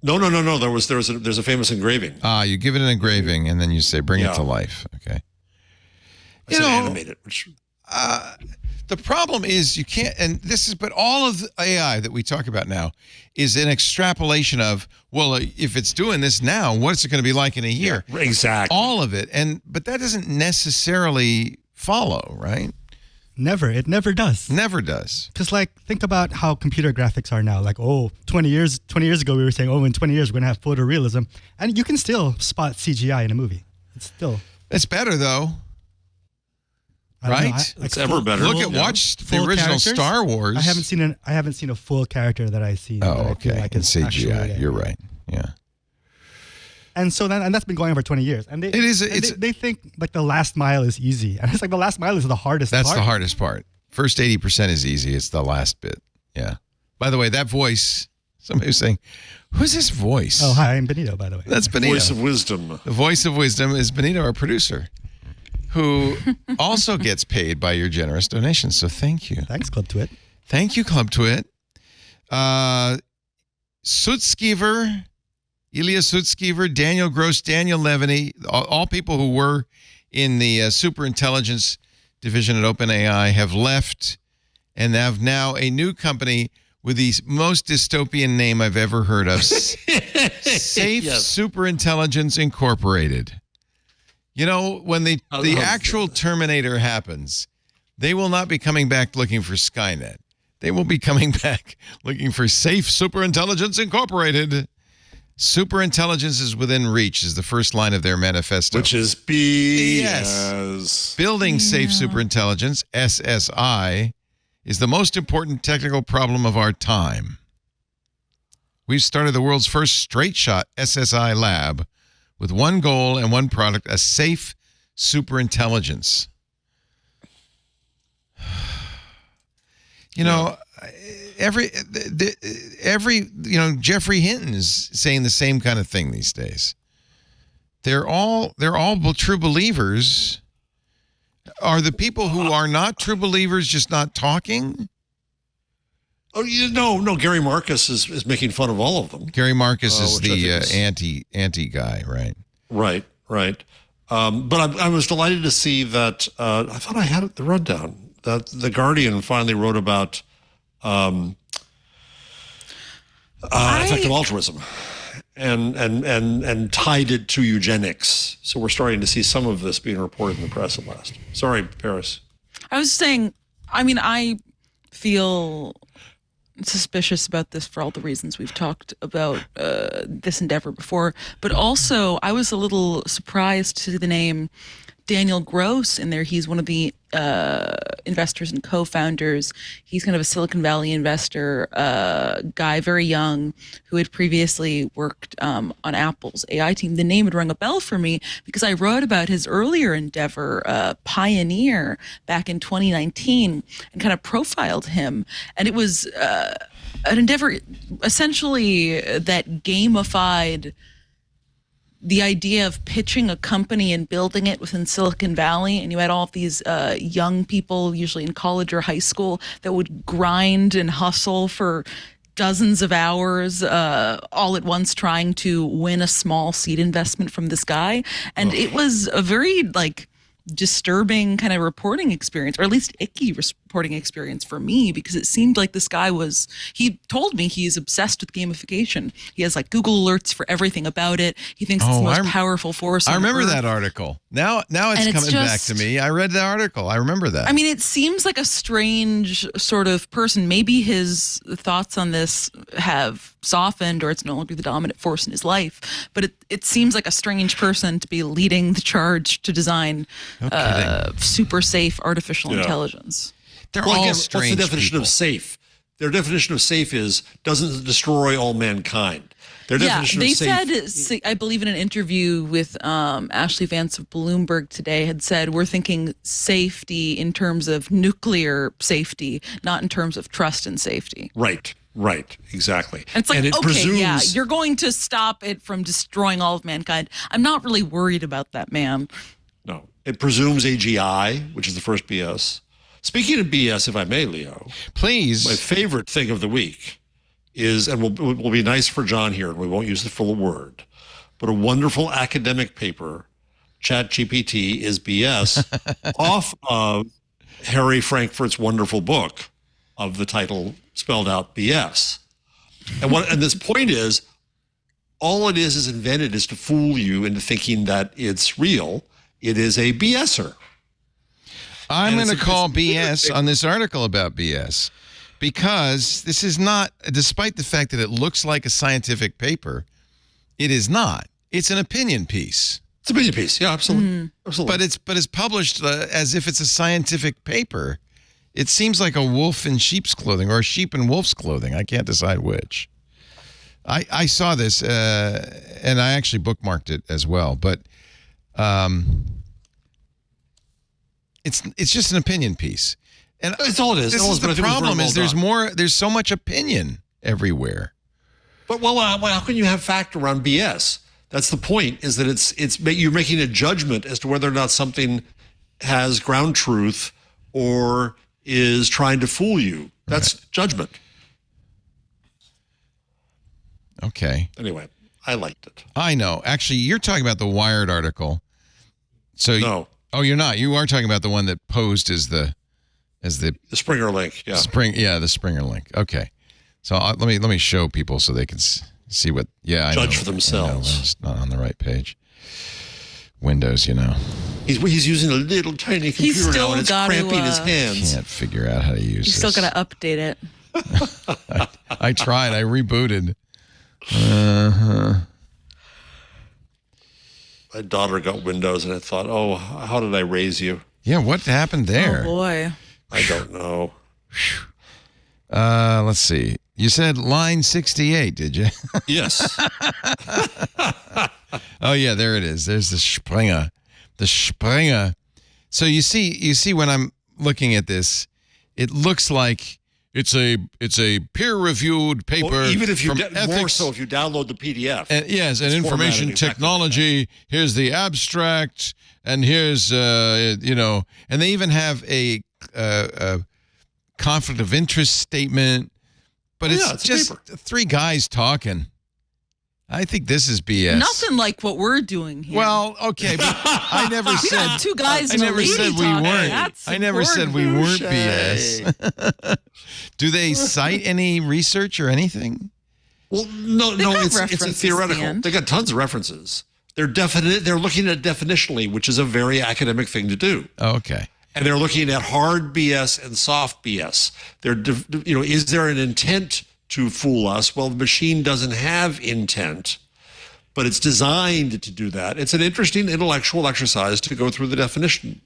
No. There's a famous engraving. You give it an engraving and then you say, bring it Yeah. to life. Okay. I said animate it. Which, The problem is you can't, but all of the AI that we talk about now is an extrapolation of, well, if it's doing this now, what's it going to be like in a year? exactly. All of it. But that doesn't necessarily follow, right? Never. It never does. Never does. Because, like, think about how computer graphics are now. Like, 20 years ago, we were saying, in 20 years, we're going to have photorealism. And you can still spot CGI in a movie. It's better, though. Right? It's ever better. Watch the original characters. Star Wars. I haven't seen a full character that I see. Oh, okay. Like it's CGI. You're right. Yeah. And so that's been going on for 20 years. And they think like the last mile is easy. And it's like the last mile is the hardest part. That's the hardest part. First 80% is easy. It's the last bit. Yeah. By the way, that voice, somebody was saying, who's this voice? Oh, hi, I'm Benito, by the way. That's Benito. Voice of wisdom. The voice of wisdom is Benito, our producer, who also gets paid by your generous donations. So thank you. Thanks, Club Twit. Thank you, Club Twit. Sutskever, Ilya Sutskever, Daniel Gross, Daniel Levy, all people who were in the Superintelligence division at OpenAI have left and have now a new company with the most dystopian name I've ever heard of. Safe Superintelligence Incorporated. You know, when the actual Terminator happens, they will not be coming back looking for Skynet. They will be coming back looking for Safe Superintelligence Incorporated. Superintelligence is within reach is the first line of their manifesto. Which is BS. Yes. Building safe superintelligence, SSI, is the most important technical problem of our time. We've started the world's first straight-shot SSI lab with one goal and one product, a safe superintelligence. You know, every Jeffrey Hinton's saying the same kind of thing these days. They're all true believers. Are the people who are not true believers just not talking? Oh, no. Gary Marcus is making fun of all of them. Gary Marcus is the anti guy, right? Right. But I was delighted to see that. I thought I had the rundown that the Guardian finally wrote about effective altruism and tied it to eugenics. So we're starting to see some of this being reported in the press at last. Sorry, Paris. I was saying, I feel suspicious about this for all the reasons we've talked about this endeavor before, but also I was a little surprised to see the name Daniel Gross in there. He's one of the investors and co-founders. He's kind of a Silicon Valley investor guy, very young, who had previously worked on Apple's AI team. The name had rung a bell for me because I wrote about his earlier endeavor, Pioneer, back in 2019, and kind of profiled him. And it was an endeavor essentially that gamified the idea of pitching a company and building it within Silicon Valley, and you had all of these young people, usually in college or high school, that would grind and hustle for dozens of hours all at once trying to win a small seed investment from this guy. And it was a very disturbing kind of reporting experience, or at least icky reporting experience for me, because it seemed like this guy he told me he's obsessed with gamification. He has Google alerts for everything about it. He thinks it's the most powerful force on I remember Earth. that article. Now it's coming back to me. I read the article. I remember that. I mean, it seems like a strange sort of person. Maybe his thoughts on this have softened, or it's no longer the dominant force in his life. But it seems like a strange person to be leading the charge to design super safe artificial intelligence. They're all strange. What's the definition people. of safe? Their definition of safe is doesn't destroy all mankind. Their definition of safe. I believe in an interview with Ashley Vance of Bloomberg today, had said we're thinking safety in terms of nuclear safety, not in terms of trust and safety. Right, exactly. And it's presumes, you're going to stop it from destroying all of mankind. I'm not really worried about that, man. No, it presumes AGI, which is the first BS. Speaking of BS, if I may, Leo, please. My favorite thing of the week is, and we'll be nice for John here, and we won't use the full word, but a wonderful academic paper, ChatGPT is BS, off of Harry Frankfurt's wonderful book of the title spelled out BS. And this point is, all it is invented is to fool you into thinking that it's real. It is a BSer. I'm going to call BS on this article about BS because this is not, despite the fact that it looks like a scientific paper, it is not. It's an opinion piece. It's a opinion piece. Yeah, absolutely. Absolutely. But it's published as if it's a scientific paper. It seems like a wolf in sheep's clothing or a sheep in wolf's clothing. I can't decide which. I saw this and I actually bookmarked it as well, but it's just an opinion piece. And that's all it is. This is the problem is there's so much opinion everywhere. But how can you have fact around BS? That's the point, is that you're making a judgment as to whether or not something has ground truth or is trying to fool you. That's judgment. Okay. Anyway, I liked it. I know. Actually, you're talking about the Wired article. So no. Oh, you're not. You are talking about the one that posed as the Springer link. Yeah. The Springer link. Okay. So let me show people so they can see what. Yeah, I judge know, for themselves. It's not on the right page. Windows, He's using a little tiny computer now, and it's cramping his hands. Can't figure out how to use. You still got to update it. I tried. I rebooted. My daughter got Windows, and I thought, oh, how did I raise you? Yeah, what happened there? Oh boy, I don't know. Let's see. You said line 68, did you? Yes. Oh yeah, there it is. There's the Springer. The Springer. So you see when I'm looking at this, it looks like it's a peer-reviewed paper. Well, even if you ethics, more so if you download the PDF. And yes, and information technology. Here's the abstract, and here's and they even have a conflict of interest statement. But it's just three guys talking. I think this is BS. Nothing like what we're doing here. Well, okay, but I never said two guys. I never said we weren't. That's I never said we weren't BS. Do they cite any research or anything? Well, no, it's a theoretical. They got tons of references. They're definite. They're looking at it definitionally, which is a very academic thing to do. Okay. And they're looking at hard BS and soft BS. Is there an intent to fool us? Well, the machine doesn't have intent, but it's designed to do that. It's an interesting intellectual exercise to go through the definition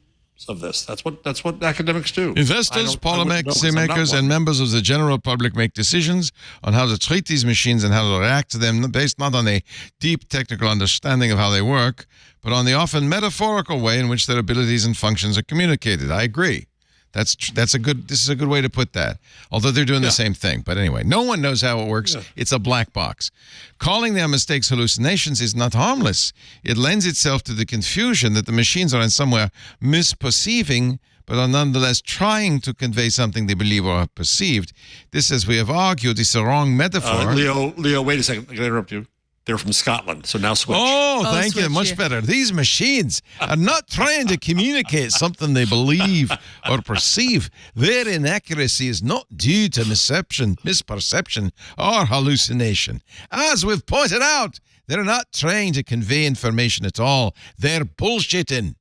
of this. That's what academics do. Investors, policymakers, and members of the general public make decisions on how to treat these machines and how to react to them based not on a deep technical understanding of how they work, but on the often metaphorical way in which their abilities and functions are communicated. I agree. This is a good way to put that. Although they're doing the same thing. But anyway, no one knows how it works. Yeah. It's a black box. Calling their mistakes hallucinations is not harmless. It lends itself to the confusion that the machines are in some way misperceiving, but are nonetheless trying to convey something they believe or have perceived. This, as we have argued, is a wrong metaphor. Leo, wait a second. I'm going to interrupt you. They're from Scotland, so now switch. Oh, thank you. Much better. These machines are not trying to communicate something they believe or perceive. Their inaccuracy is not due to misperception, or hallucination. As we've pointed out, they're not trying to convey information at all. They're bullshitting.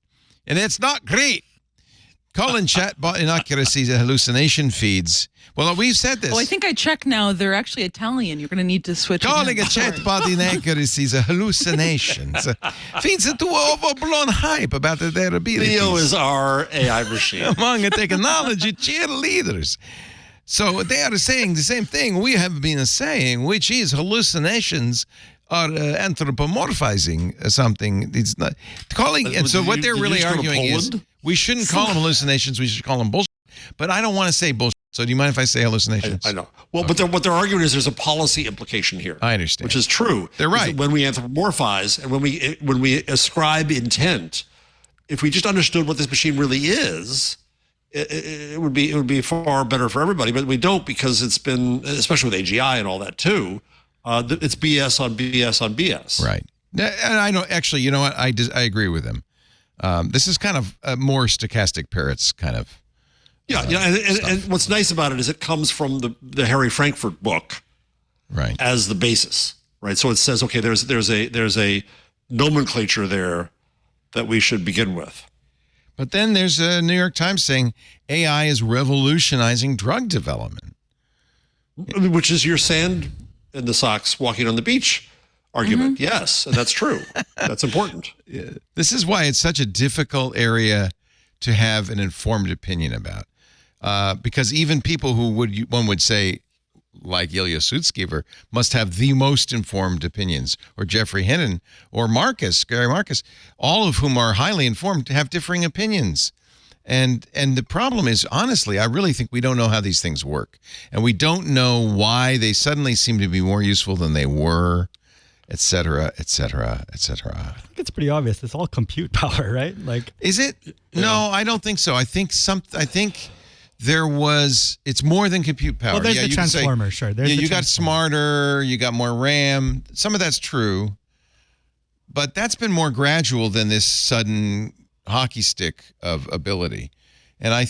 And it's not great. Calling chatbot inaccuracies and hallucination feeds. Well, we've said this. Oh, I think I checked now. They're actually Italian. You're going to need to switch. Calling a chatbot inaccuracies a hallucinations feeds into overblown hype about their abilities. Leo is our AI machine. Among the technology cheerleaders. So they are saying the same thing we have been saying, which is hallucinations are anthropomorphizing something. It's not calling. And so what they're really arguing is we shouldn't call them hallucinations. We should call them bullshit. But I don't want to say bullshit. So do you mind if I say hallucinations? I know. Well, but what they're arguing is there's a policy implication here. I understand. Which is true. They're right. When we anthropomorphize and when we ascribe intent, if we just understood what this machine really is, it would be far better for everybody. But we don't, because it's been, especially with AGI and all that too, it's BS on BS on BS. Right. And I know, actually, you know what? I agree with him. This is kind of more stochastic parrots kind of. And what's nice about it is it comes from the Harry Frankfurt book, right, as the basis, right? So it says, okay, there's a nomenclature there that we should begin with. But then there's a New York Times saying AI is revolutionizing drug development. Which is your sand in the socks walking on the beach argument. Yes, and that's true. That's important. This is why it's such a difficult area to have an informed opinion about. Because even people who one would say, like Ilya Sutskever, must have the most informed opinions, or Jeffrey Hinton, or Gary Marcus, all of whom are highly informed, have differing opinions. And the problem is, honestly, I really think we don't know how these things work. And we don't know why they suddenly seem to be more useful than they were, et cetera, et cetera, et cetera. I think it's pretty obvious. It's all compute power, right? Like, is it? No, I don't think so. I think it's more than compute power. Well, there's the transformer, sure. You got smarter, you got more RAM. Some of that's true. But that's been more gradual than this sudden hockey stick of ability. And I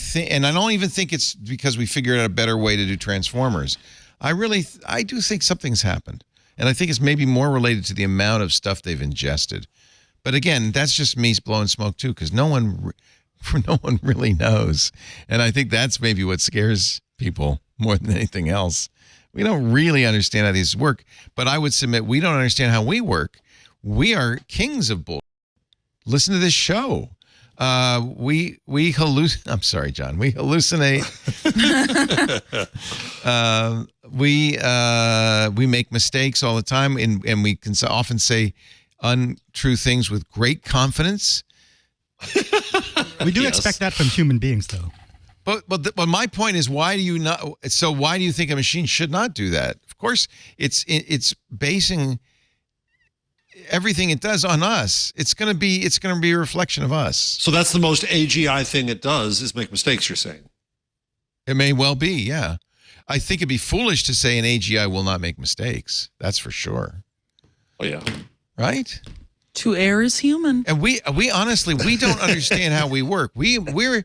don't even think it's because we figured out a better way to do transformers. I do think something's happened. And I think it's maybe more related to the amount of stuff they've ingested. But again, that's just me blowing smoke too, because no one really knows. And I think that's maybe what scares people more than anything else. We don't really understand how these work, but I would submit we don't understand how we work. We are kings of bull. Listen to this show. We hallucinate. I'm sorry, John. We hallucinate. We make mistakes all the time, and we can often say untrue things with great confidence. We do expect that from human beings, though. But my point is, why do you not? So why do you think a machine should not do that? Of course, it's basing everything it does on us. It's going to be a reflection of us. So that's the most AGI thing it does, is make mistakes, you're saying? It may well be, yeah. I think it'd be foolish to say an AGI will not make mistakes. That's for sure. Oh yeah. Right? To err is human. And we honestly, we don't understand how we work. We very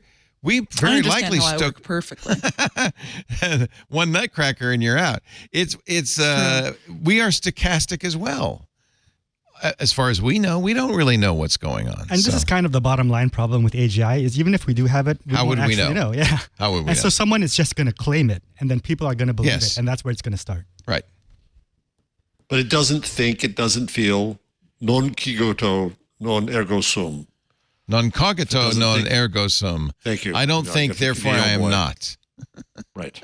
likely I work perfectly. One nutcracker and you're out. It's we are stochastic as well. As far as we know, we don't really know what's going on. And this is kind of the bottom line problem with AGI is even if we do have it, how would we know? Yeah. How would we know? So someone is just going to claim it, and then people are going to believe it, and that's where it's going to start. Right. But it doesn't think, it doesn't feel. Non cogito, non ergo sum. Non cogito, non ergo sum. Thank you. I don't think, therefore I am not. Right.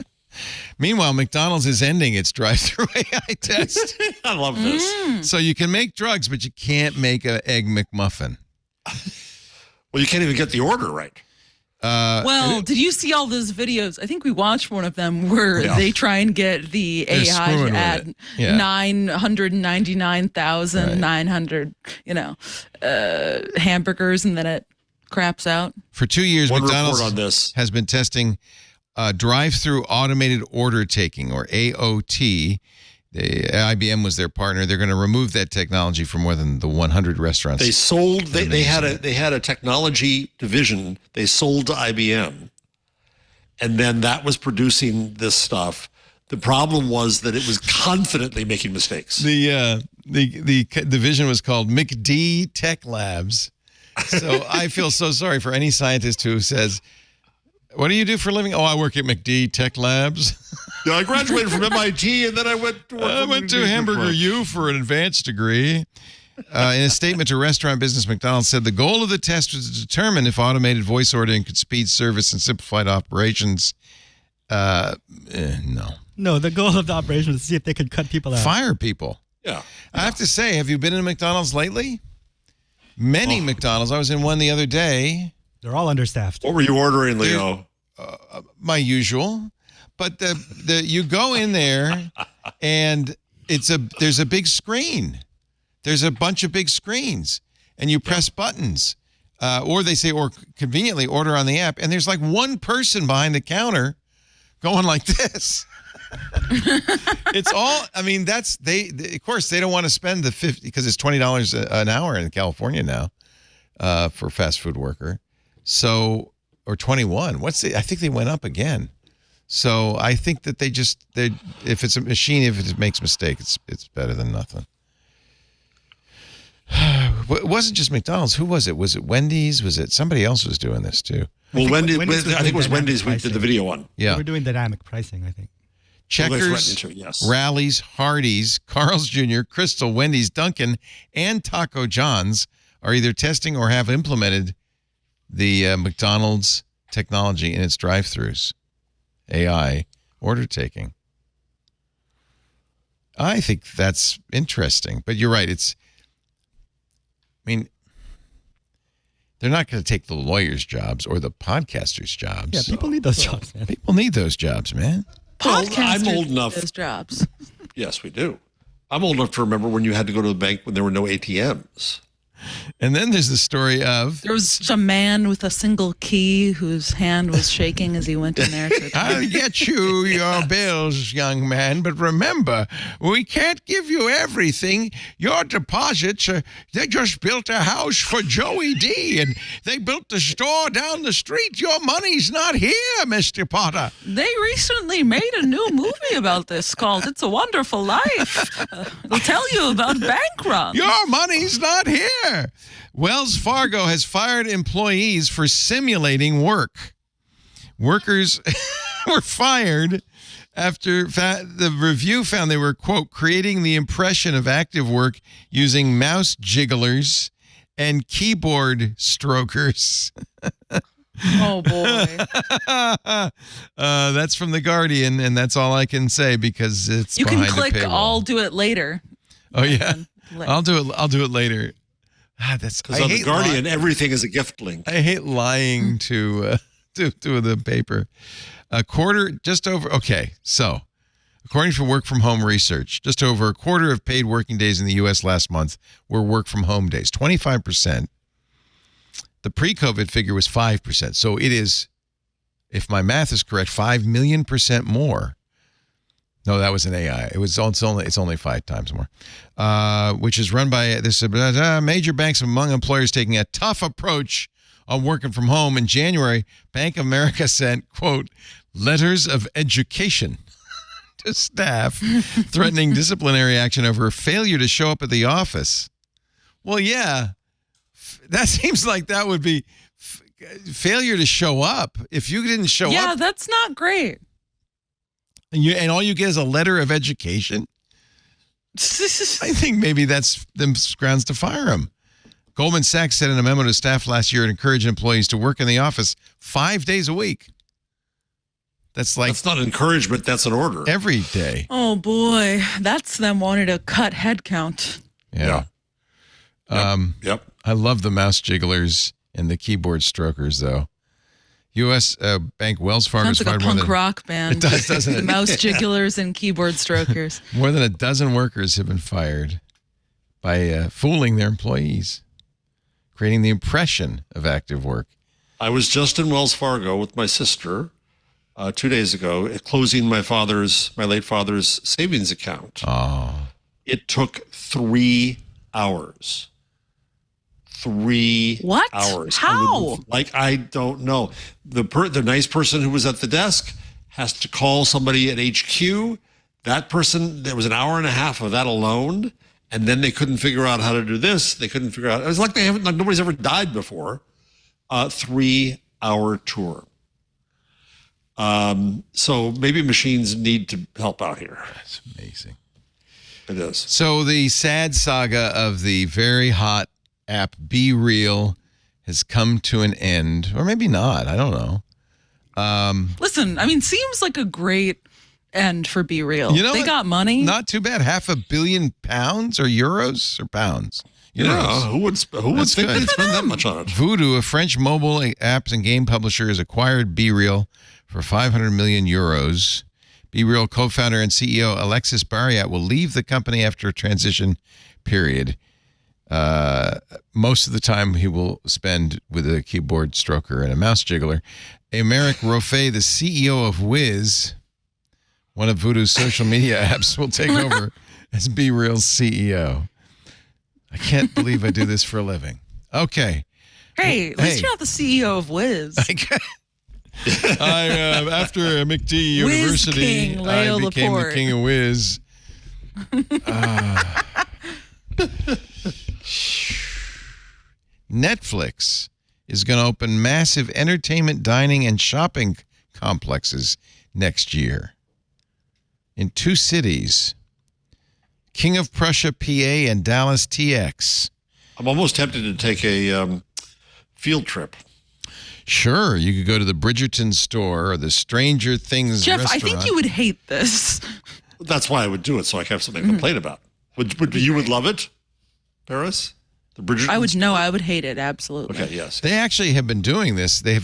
Meanwhile, McDonald's is ending its drive-thru AI test. I love this. So you can make drugs, but you can't make an Egg McMuffin. Well, you can't even get the order right. Well, did you see all those videos? I think we watched one of them where they try and get the AI to add 999,900, hamburgers, and then it craps out. For 2 years, One McDonald's report on this has been testing drive-through automated order taking, or AOT. IBM was their partner. They're going to remove that technology from more than the 100 restaurants. They sold. They had a technology division. They sold to IBM, and then that was producing this stuff. The problem was that it was confidently making mistakes. The division was called McD Tech Labs. So I feel so sorry for any scientist who says, "What do you do for a living?" "Oh, I work at McD Tech Labs." I graduated from MIT, and then I went to Hamburger U for an advanced degree. In a statement to Restaurant Business, McDonald's said the goal of the test was to determine if automated voice ordering could speed service and simplified operations. No, the goal of the operation was to see if they could cut people out. Fire people. Yeah. I have to say, have you been in a McDonald's lately? Many McDonald's. I was in one the other day. They're all understaffed. What were you ordering, Leo? My usual. But you go in there and there's a big screen. There's a bunch of big screens, and you press buttons, or they say, or conveniently order on the app, and there's like one person behind the counter going like this. It's all. I mean, of course they don't want to spend the $50 because it's $20 an hour in California now for a fast food worker. So, or 21. I think they went up again. So I think that if it's a machine, if it makes a mistake, it's better than nothing. It wasn't just McDonald's. Who was it? Was it Wendy's? Was it somebody else was doing this too? Well, Wendy's I think it was doing Wendy's we dynamic did the pricing. video on. Yeah. We're doing dynamic pricing, I think. Checkers, Yes. Rallies, Hardee's, Carl's Jr., Crystal, Wendy's, Dunkin', and Taco John's are either testing or have implemented the McDonald's technology in its drive-thrus, AI order taking. I think that's interesting, but you're right. They're not going to take the lawyers' jobs or the podcasters' jobs. Yeah, people need those jobs, man. People need those jobs, man. Well, Podcasters I'm old enough. Those jobs. Yes, we do. I'm old enough to remember when you had to go to the bank when there were no ATMs. And then there's the story of There was a man with a single key whose hand was shaking as he went in there. I'll get you your bills, young man, but remember, we can't give you everything. Your deposits, they just built a house for Joey D, and they built the store down the street. Your money's not here, Mr. Potter. They recently made a new movie about this called It's a Wonderful Life. They'll tell you about bank runs. Your money's not here. Wells Fargo has fired employees for simulating work. Workers were fired after the review found they were, quote, creating the impression of active work using mouse jigglers and keyboard strokers. Oh, boy. That's from The Guardian, and that's all I can say because it's You can behind a click paywall. I'll do it later. Oh, yeah. Like- I'll do it later. That's Because on The Guardian, everything is a gift link. I hate lying to the paper. So according to work from home research, just over a quarter of paid working days in the U.S. last month were work from home days, 25%. The pre-COVID figure was 5%. So it is, if my math is correct, 5 million % more. No, that was an AI. It's only 5 times more, which is run by this major banks among employers taking a tough approach on working from home. In January, Bank of America sent, quote, letters of education to staff threatening disciplinary action over failure to show up at the office. Well, yeah, that seems like that would be failure to show up. If you didn't show up. Yeah, that's not great. And all you get is a letter of education. I think maybe that's them grounds to fire him. Goldman Sachs said in a memo to staff last year it encouraged employees to work in the office 5 days a week. That's not encouragement, that's an order. Every day. Oh, boy. That's them wanting to cut headcount. Yeah. Yep. I love the mouse jigglers and the keyboard strokers, though. U.S. Bank Wells Fargo Sounds like a punk rock band. It does, doesn't it? Mouse jigglers and keyboard strokers. More than a dozen workers have been fired by fooling their employees, creating the impression of active work. I was just in Wells Fargo with my sister 2 days ago, closing my late father's savings account. Oh. It took 3 hours. 3 What? hours. How? I don't know. The nice person who was at the desk has to call somebody at HQ. That person, there was an hour and a half of that alone, and then they couldn't figure out how to do this. They couldn't figure out. It was like nobody's ever died before. 3 hour tour. So maybe machines need to help out here. That's amazing. It is. So the sad saga of the very hot app BeReal has come to an end, or maybe not. I don't know. Listen, I mean, seems like a great end for BeReal. You know they what? got money. Not too bad. £500 million or euros or pounds. Yeah, who would think they'd spend that much on it? Voodoo, a French mobile apps and game publisher, has acquired BeReal for 500 million euros. BeReal co-founder and CEO Alexis Barriat will leave the company after a transition period. Most of the time he will spend with a keyboard stroker and a mouse jiggler. Emeric Roffet, the CEO of Wiz, one of Voodoo's social media apps, will take over as BeReal's CEO. I can't believe I do this for a living. Okay. Hey, at least you're not the CEO of Wiz. After McD Whiz University, King, Leo I became Laporte. the king of Wiz. Netflix is going to open massive entertainment, dining, and shopping complexes next year in 2 cities, King of Prussia, PA, and Dallas, TX. I'm almost tempted to take a field trip. Sure, you could go to the Bridgerton store or the Stranger Things Jeff, restaurant. I think you would hate this. That's why I would do it, so I have something to complain about. You would love it, Paris? The Bridgerton I would hate it, absolutely. Okay, yes. They actually have been doing this. They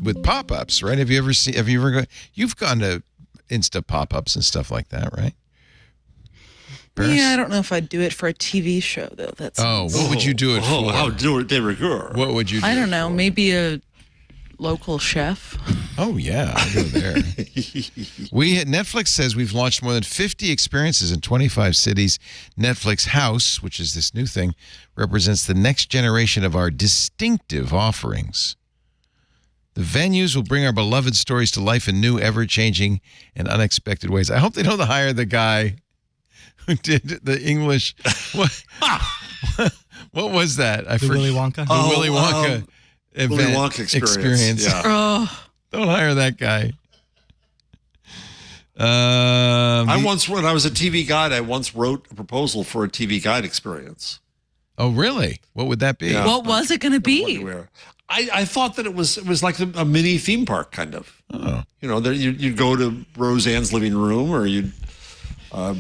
with pop-ups, right? Have you ever gone? You've gone to Insta pop-ups and stuff like that, right? Paris? Yeah, I don't know if I'd do it for a TV show though. What would you do it for? How do it de rigueur? What would you do? I don't know, maybe a local chef. Oh yeah, I'll go there. Netflix says we've launched more than 50 experiences in 25 cities. Netflix House, which is this new thing, represents the next generation of our distinctive offerings. The venues will bring our beloved stories to life in new, ever-changing, and unexpected ways. I hope they don't hire the guy who did the English. What was that? The Willy Wonka? The Willy Wonka event. Willy Wonka experience. Yeah. Oh, Don't hire that guy. When I was a TV guide, I once wrote a proposal for a TV guide experience. Oh, really? What would that be? Yeah. what was it going to be? I thought that it was like a mini theme park, kind of. Oh. You know, you'd go to Roseanne's living room, or you'd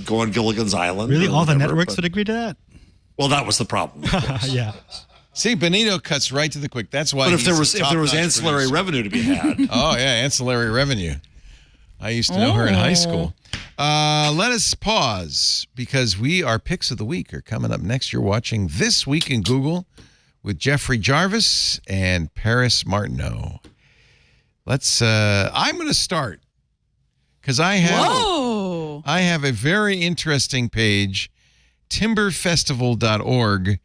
go on Gilligan's Island. Really? All the whatever, networks would agree to that? Well, that was the problem. of course. Yeah. See, Benito cuts right to the quick. That's why. But if there he's was a top-notch ancillary producer. revenue to be had, Oh yeah, ancillary revenue. I used to know her in high school. Let us pause because our picks of the week are coming up next. You're watching This Week in Google with Jeffrey Jarvis and Paris Martineau. I'm going to start because I have a very interesting page, timberfestival.org.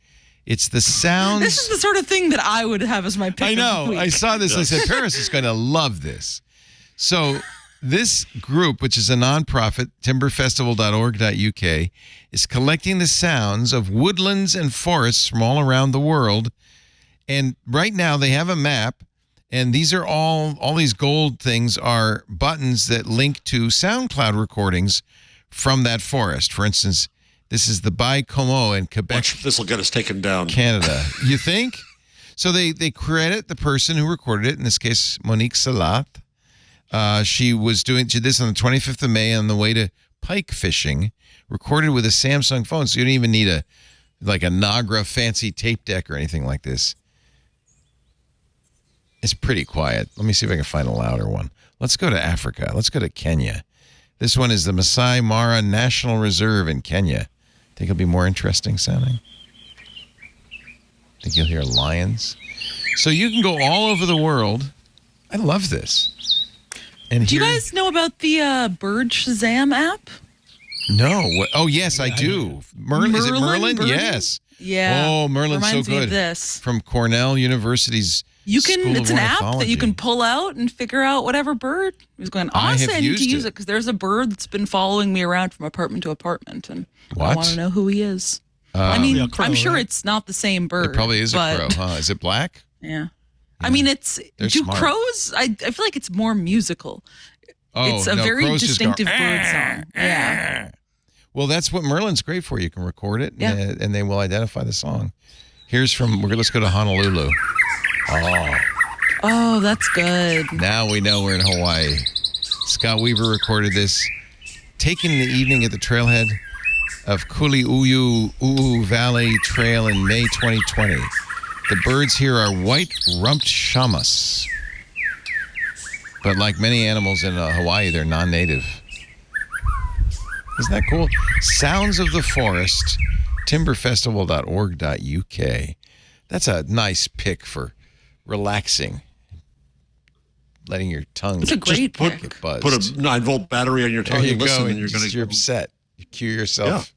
It's the sounds. This is the sort of thing that I would have as my pick. I know. Of the week. I saw this. I said, Paris is going to love this. So this group, which is a nonprofit, timberfestival.org.uk, is collecting the sounds of woodlands and forests from all around the world. And right now they have a map, and these are all these gold things are buttons that link to SoundCloud recordings from that forest. For instance, this is the Baie-Comeau in Quebec. this will get us taken down. Canada. You think? So they credit the person who recorded it, in this case, Monique Salat. She did this on the 25th of May on the way to pike fishing, recorded with a Samsung phone. So you don't even need a Nagra fancy tape deck or anything like this. It's pretty quiet. Let me see if I can find a louder one. Let's go to Africa. Let's go to Kenya. This one is the Masai Mara National Reserve in Kenya. Think it'll be more interesting sounding? Think you'll hear lions? So you can go all over the world. I love this. And do you guys know about the Bird Shazam app? No. Oh, yes, I do. Is it Merlin? Birdie? Yes. Yeah. Oh, Merlin's Reminds so me good. of this. From Cornell University's It's an app that you Ornithology. can pull out and figure out whatever bird is going. I Honestly, have I need to used use it. it because there's a bird that's been following me around from apartment to apartment, and I What? want to know who he is. I mean, Yeah, crow, I'm sure right? it's not the same bird. It probably is a but, crow, huh? Is it black? Yeah. I mean, They're do smart. crows? I feel like it's more musical. Oh, It's a no, very crows just go, distinctive bird song. Yeah. Well, that's what Merlin's great for. You can record it, Yeah. and they will identify the song. Let's go to Honolulu. Oh, that's good. Now we know we're in Hawaii. Scott Weaver recorded this, taken in the evening at the trailhead of Kuliu'u Valley Trail in May 2020. The birds here are white-rumped shamas. But like many animals in Hawaii, they're non-native. Isn't that cool? Sounds of the Forest, timberfestival.org.uk. That's a nice pick for relaxing, letting your tongue It's a great Just pick. buzzed. Put a 9-volt battery on your There tongue you and listen, go. and you're going to. You're upset. You cue yourself.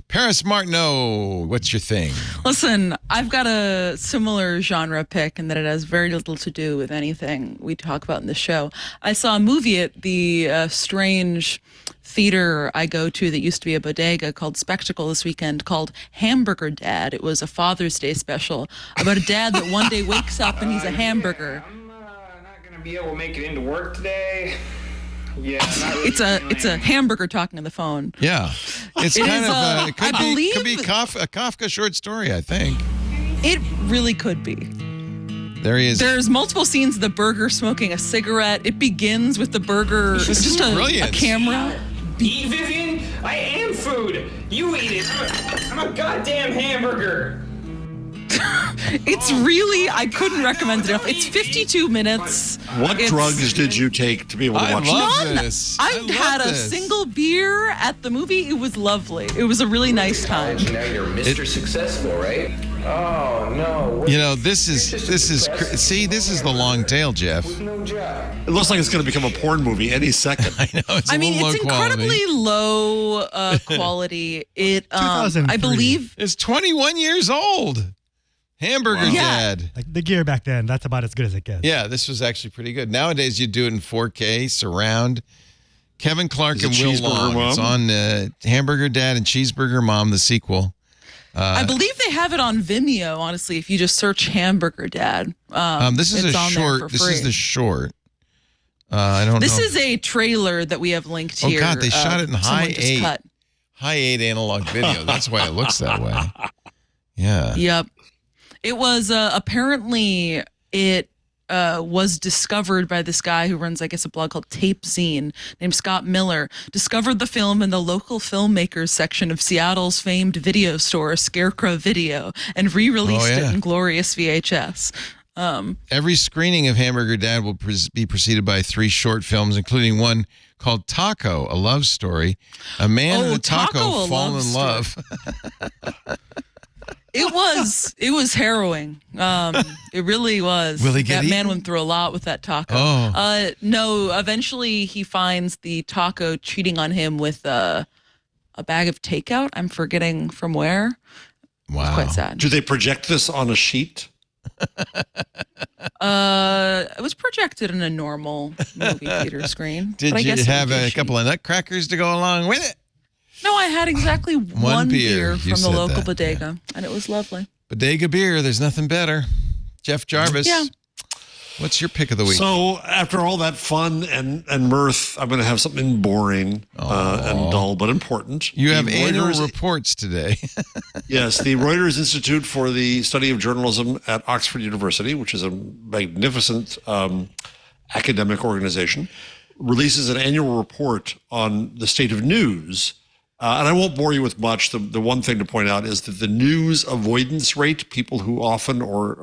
Paris Martineau, what's your thing? Listen, I've got a similar genre pick in that it has very little to do with anything we talk about in the show. I saw a movie at the strange theater I go to that used to be a bodega called Spectacle this weekend called Hamburger Dad. It was a Father's Day special about a dad that one day wakes up and he's a hamburger. I'm not going to be able to make it into work today. Yeah, it's a hamburger talking on the phone. Yeah, it's It kind is, of it could I be believe- a Kafka short story, I think. It really could be. There he is. There's multiple scenes of the burger smoking a cigarette. It begins with the burger. It's This just is a brilliant. camera. eat, Vivian. I am food. You eat it. I'm a goddamn hamburger. It's really, I couldn't recommend it enough. It's 52 minutes. What It's- drugs did you take to be able to I watch love this? None. this. I love had a this. single beer at the movie. It was lovely. It was a really nice time. Now you're Mr. Successful, right? Oh no. You know, this is see, this is the long tail, Jeff. No job. It looks like it's going to become a porn movie any second. I know it's a I mean, little it's low quality. incredibly low quality. It, I 2003. believe, It's 21 years old. Hamburger Yeah. Dad. Like the gear back then, that's about as good as it gets. Yeah, this was actually pretty good. Nowadays, you do it in 4K surround. Kevin Clark Is and it Will Cheeseburger Long. Mom? It's on Hamburger Dad and Cheeseburger Mom, the sequel. I believe they have it on Vimeo, honestly, if you just search Hamburger Dad. This is it's a on there short. for This free. is the short. I don't This know. is a trailer that we have linked Oh, here. God, they shot it in someone high just 8. cut. High 8 analog video. That's why it looks that way. Yeah. Yep. It was apparently it was discovered by this guy who runs, I guess, a blog called Tape Zine named Scott Miller. Discovered the film in the local filmmakers section of Seattle's famed video store, Scarecrow Video, and re-released it in glorious VHS. Every screening of Hamburger Dad will be preceded by 3 short films, including one called Taco, a love story. A man and a taco A fall in love. It was harrowing. It really was. Will he get that man eaten? went through a lot with that taco. Oh. No, eventually he finds the taco cheating on him with a bag of takeout. I'm forgetting from where. Wow. It's quite sad. Do they project this on a sheet? It was projected in a normal movie theater screen. Did but I you guess it have would be a sheet. couple of Nutcrackers to go along with it? No, I had exactly one beer. beer You from the said local that, bodega, and it was lovely. Bodega beer, there's nothing better. Jeff Jarvis. Yeah. What's your pick of the week? So after all that fun and mirth, I'm going to have something boring and dull but important. You The have annual Reuters- reports today. Yes, the Reuters Institute for the Study of Journalism at Oxford University, which is a magnificent academic organization, releases an annual report on the state of news. And I won't bore you with much. The one thing to point out is that the news avoidance rate, people who often or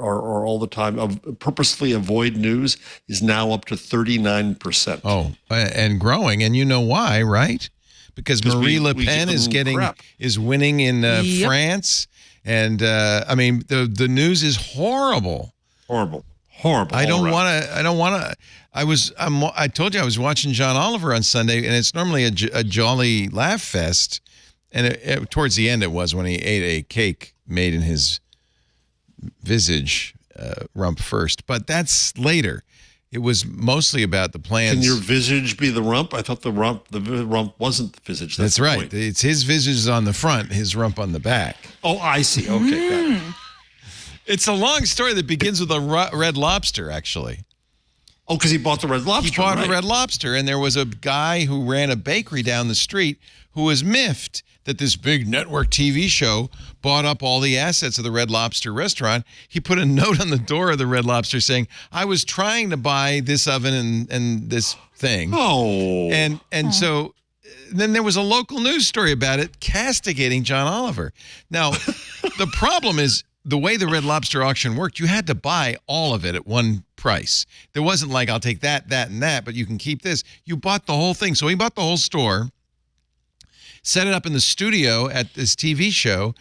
all the time purposely avoid news, is now up to 39%. Oh, and growing, and you know why, right? Because Marie Le we Pen give is them crap. winning in Yep. France, and I mean the news is horrible. Horrible. I don't all around. want to. I told you I was watching John Oliver on Sunday, and it's normally a jolly laugh fest. And towards the end, it was when he ate a cake made in his visage rump first. But that's later. It was mostly about the plans. Can your visage be the rump? I thought the rump wasn't the visage. That's the right. point. It's his visage on the front, his rump on the back. Oh, I see. Okay. Got it. It's a long story that begins with a Red Lobster, actually. Oh, because he bought the Red Lobster. He bought right. a Red Lobster, and there was a guy who ran a bakery down the street who was miffed that this big network TV show bought up all the assets of the Red Lobster restaurant. He put a note on the door of the Red Lobster saying, I was trying to buy this oven and this thing. Oh. And so then there was a local news story about it castigating John Oliver. Now, the problem is the way the Red Lobster auction worked, you had to buy all of it at one price. There wasn't like, I'll take that, and that, but you can keep this. You bought the whole thing. So he bought the whole store, set it up in the studio at this TV show.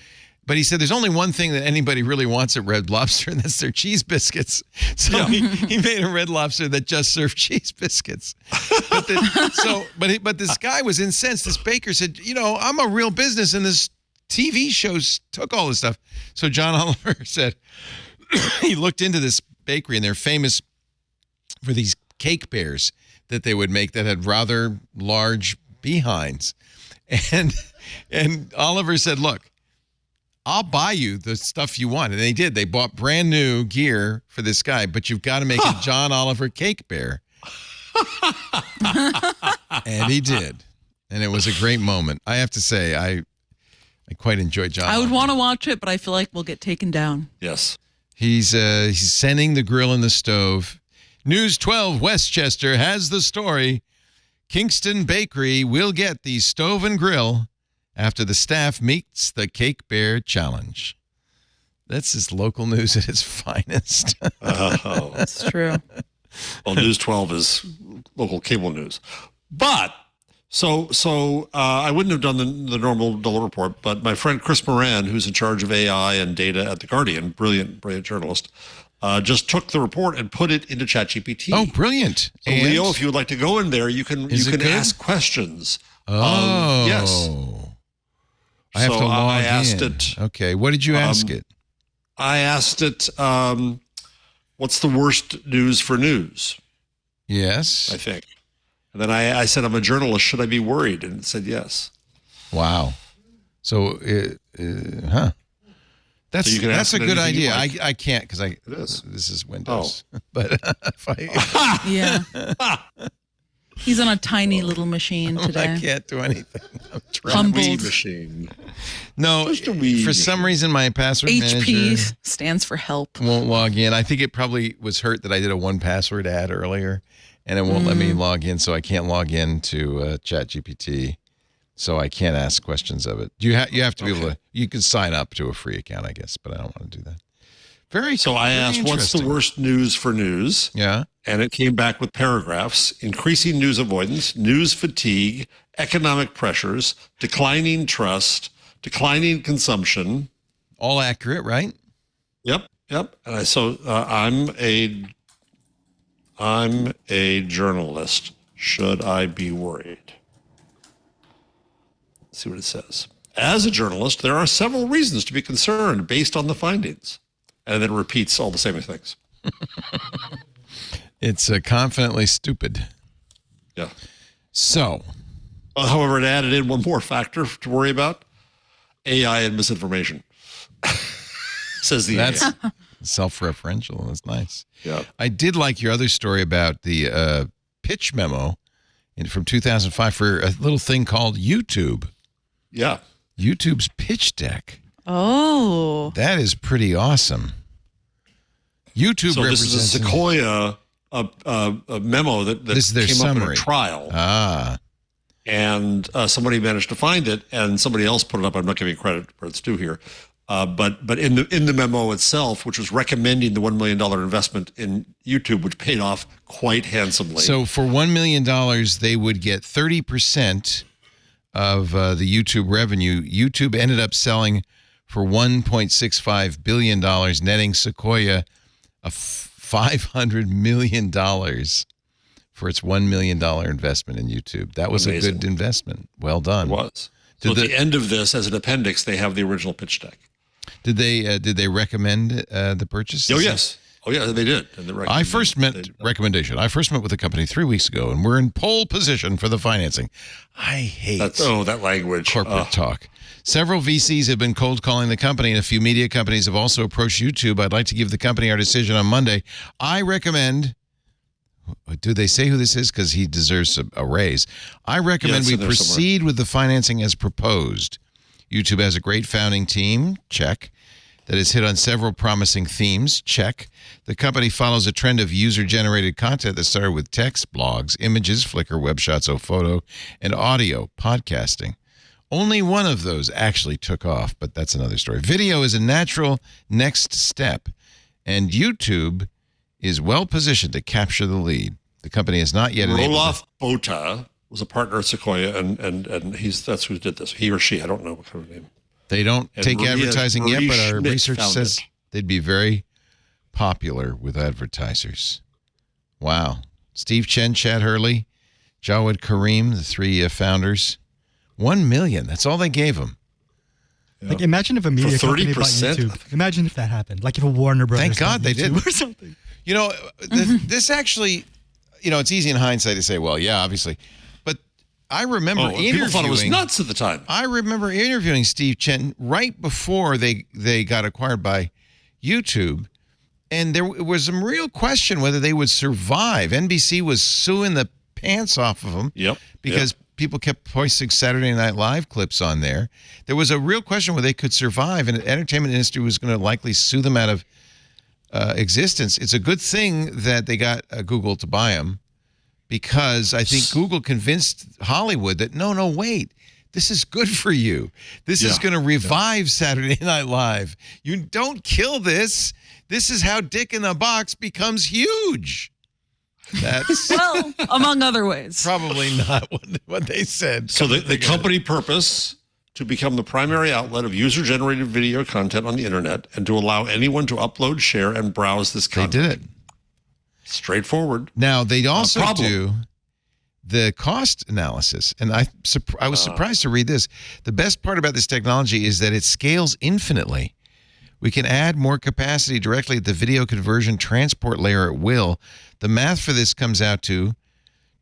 But he said there's only one thing that anybody really wants at Red Lobster, and that's their cheese biscuits. So he made a Red Lobster that just served cheese biscuits. But this guy was incensed. This baker said, I'm a real business, and this TV shows took all this stuff. So John Oliver said he looked into this bakery, and they're famous for these cake bears that they would make that had rather large behinds. And Oliver said, look, I'll buy you the stuff you want. And they did. They bought brand new gear for this guy, but you've got to make a John Oliver cake bear. And he did. And it was a great moment. I have to say, I quite enjoyed John I would Oliver. want to watch it, but I feel like we'll get taken down. Yes. He's sending the grill in the stove. News 12 Westchester has the story. Kingston Bakery will get the stove and grill after the staff meets the Cake Bear Challenge. That's just local news at its finest. Oh, It's true. well, News 12 is local cable news. But so I wouldn't have done the normal Dole report, but my friend Chris Moran, who's in charge of AI and data at The Guardian, brilliant journalist, just took the report and put it into ChatGPT. Oh, brilliant. So And? Leo, if you would like to go in there, you can Is it good? ask questions. Oh. Yes. I have So to log I asked in. it. Okay. What did you ask it? I asked it, what's the worst news for news, Yes. I think. And then I said, I'm a journalist. Should I be worried? And it said yes. Wow. So, That's So you can that's ask a it good anything you idea. like. I can't because is. this is Windows. But if Yeah. He's on a tiny little machine today. I can't do anything. I'm trying. Humbled. Weed machine. No, Just a weed for some reason my password HP manager stands for help. won't log in. I think it probably was hurt that I did a 1Password ad earlier, and it won't let me log in, so I can't log in to ChatGPT. So I can't ask questions of it. You have to be able to. You can sign up to a free account, I guess, but I don't want to do that. So I asked, what's the worst news for news? Yeah. And it came back with paragraphs: increasing news avoidance, news fatigue, economic pressures, declining trust, declining consumption. All accurate, right? Yep. And I'm a journalist. Should I be worried? Let's see what it says. As a journalist, there are several reasons to be concerned based on the findings. And then it repeats all the same things. It's confidently stupid. Yeah. So, However, it added in one more factor to worry about: AI and misinformation. Says the that's AI. self-referential. That's nice. Yeah. I did like your other story about the pitch memo from 2005 for a little thing called YouTube. Yeah. YouTube's pitch deck. Oh. That is pretty awesome. YouTube So this represents is a Sequoia a memo that This is their came summary. up in a trial. Ah. And somebody managed to find it, and somebody else put it up. I'm not giving credit where it's due here. But in the memo itself, which was recommending the $1 million investment in YouTube, which paid off quite handsomely. So for $1 million, they would get 30% of the YouTube revenue. YouTube ended up selling for $1.65 billion, netting Sequoia a $500 million for its $1 million investment in YouTube. That was Amazing. a good investment. Well done. It was. So at the end of this, as an appendix, they have the original pitch deck. Did they recommend the purchase? Oh, yes. Oh, yeah, they did. And I first met with the company 3 weeks ago, and we're in pole position for the financing. I hate that language. Corporate talk. Several VCs have been cold calling the company, and a few media companies have also approached YouTube. I'd like to give the company our decision on Monday. I recommend. Do they say who this is? Because he deserves a raise. I recommend we proceed with the financing as proposed. YouTube has a great founding team. Check. That has hit on several promising themes. Check. The company follows a trend of user-generated content that started with text, blogs, images, Flickr, web shots, photo, and audio, podcasting. Only one of those actually took off, but that's another story. Video is a natural next step, and YouTube is well-positioned to capture the lead. The company is not yet enabled Roloff Bota was a partner at Sequoia, and that's who did this. He or she, I don't know what kind of name. They don't take advertising yet, but our Schmidt research says they'd be very popular with advertisers. Wow. Steve Chen, Chad Hurley, Jawed Karim, the three founders. $1 million. That's all they gave them. Like, imagine if a media company bought 30%? YouTube. Imagine if that happened. Like, if a Warner Brothers Thank God bought they YouTube did. or something. You know, this actually, you know, it's easy in hindsight to say, well, yeah, obviously. But I remember interviewing. People thought it was nuts at the time. I remember interviewing Steve Chen right before they got acquired by YouTube. And there was some real question whether they would survive. NBC was suing the pants off of them because people kept posting Saturday Night Live clips on there. There was a real question whether they could survive, and the entertainment industry was going to likely sue them out of existence. It's a good thing that they got Google to buy them, because I think Google convinced Hollywood that, no, wait, this is good for you. This is going to revive Saturday Night Live. You don't kill this. This is how Dick in a Box becomes huge. That's Well, among other ways. probably not what they said. So the company purpose to become the primary outlet of user-generated video content on the internet and to allow anyone to upload, share, and browse this They content. did it. Straightforward. Now, they also problem. do the cost analysis. And I was surprised to read this. The best part about this technology is that it scales infinitely. We can add more capacity directly at the video conversion transport layer at will. The math for this comes out to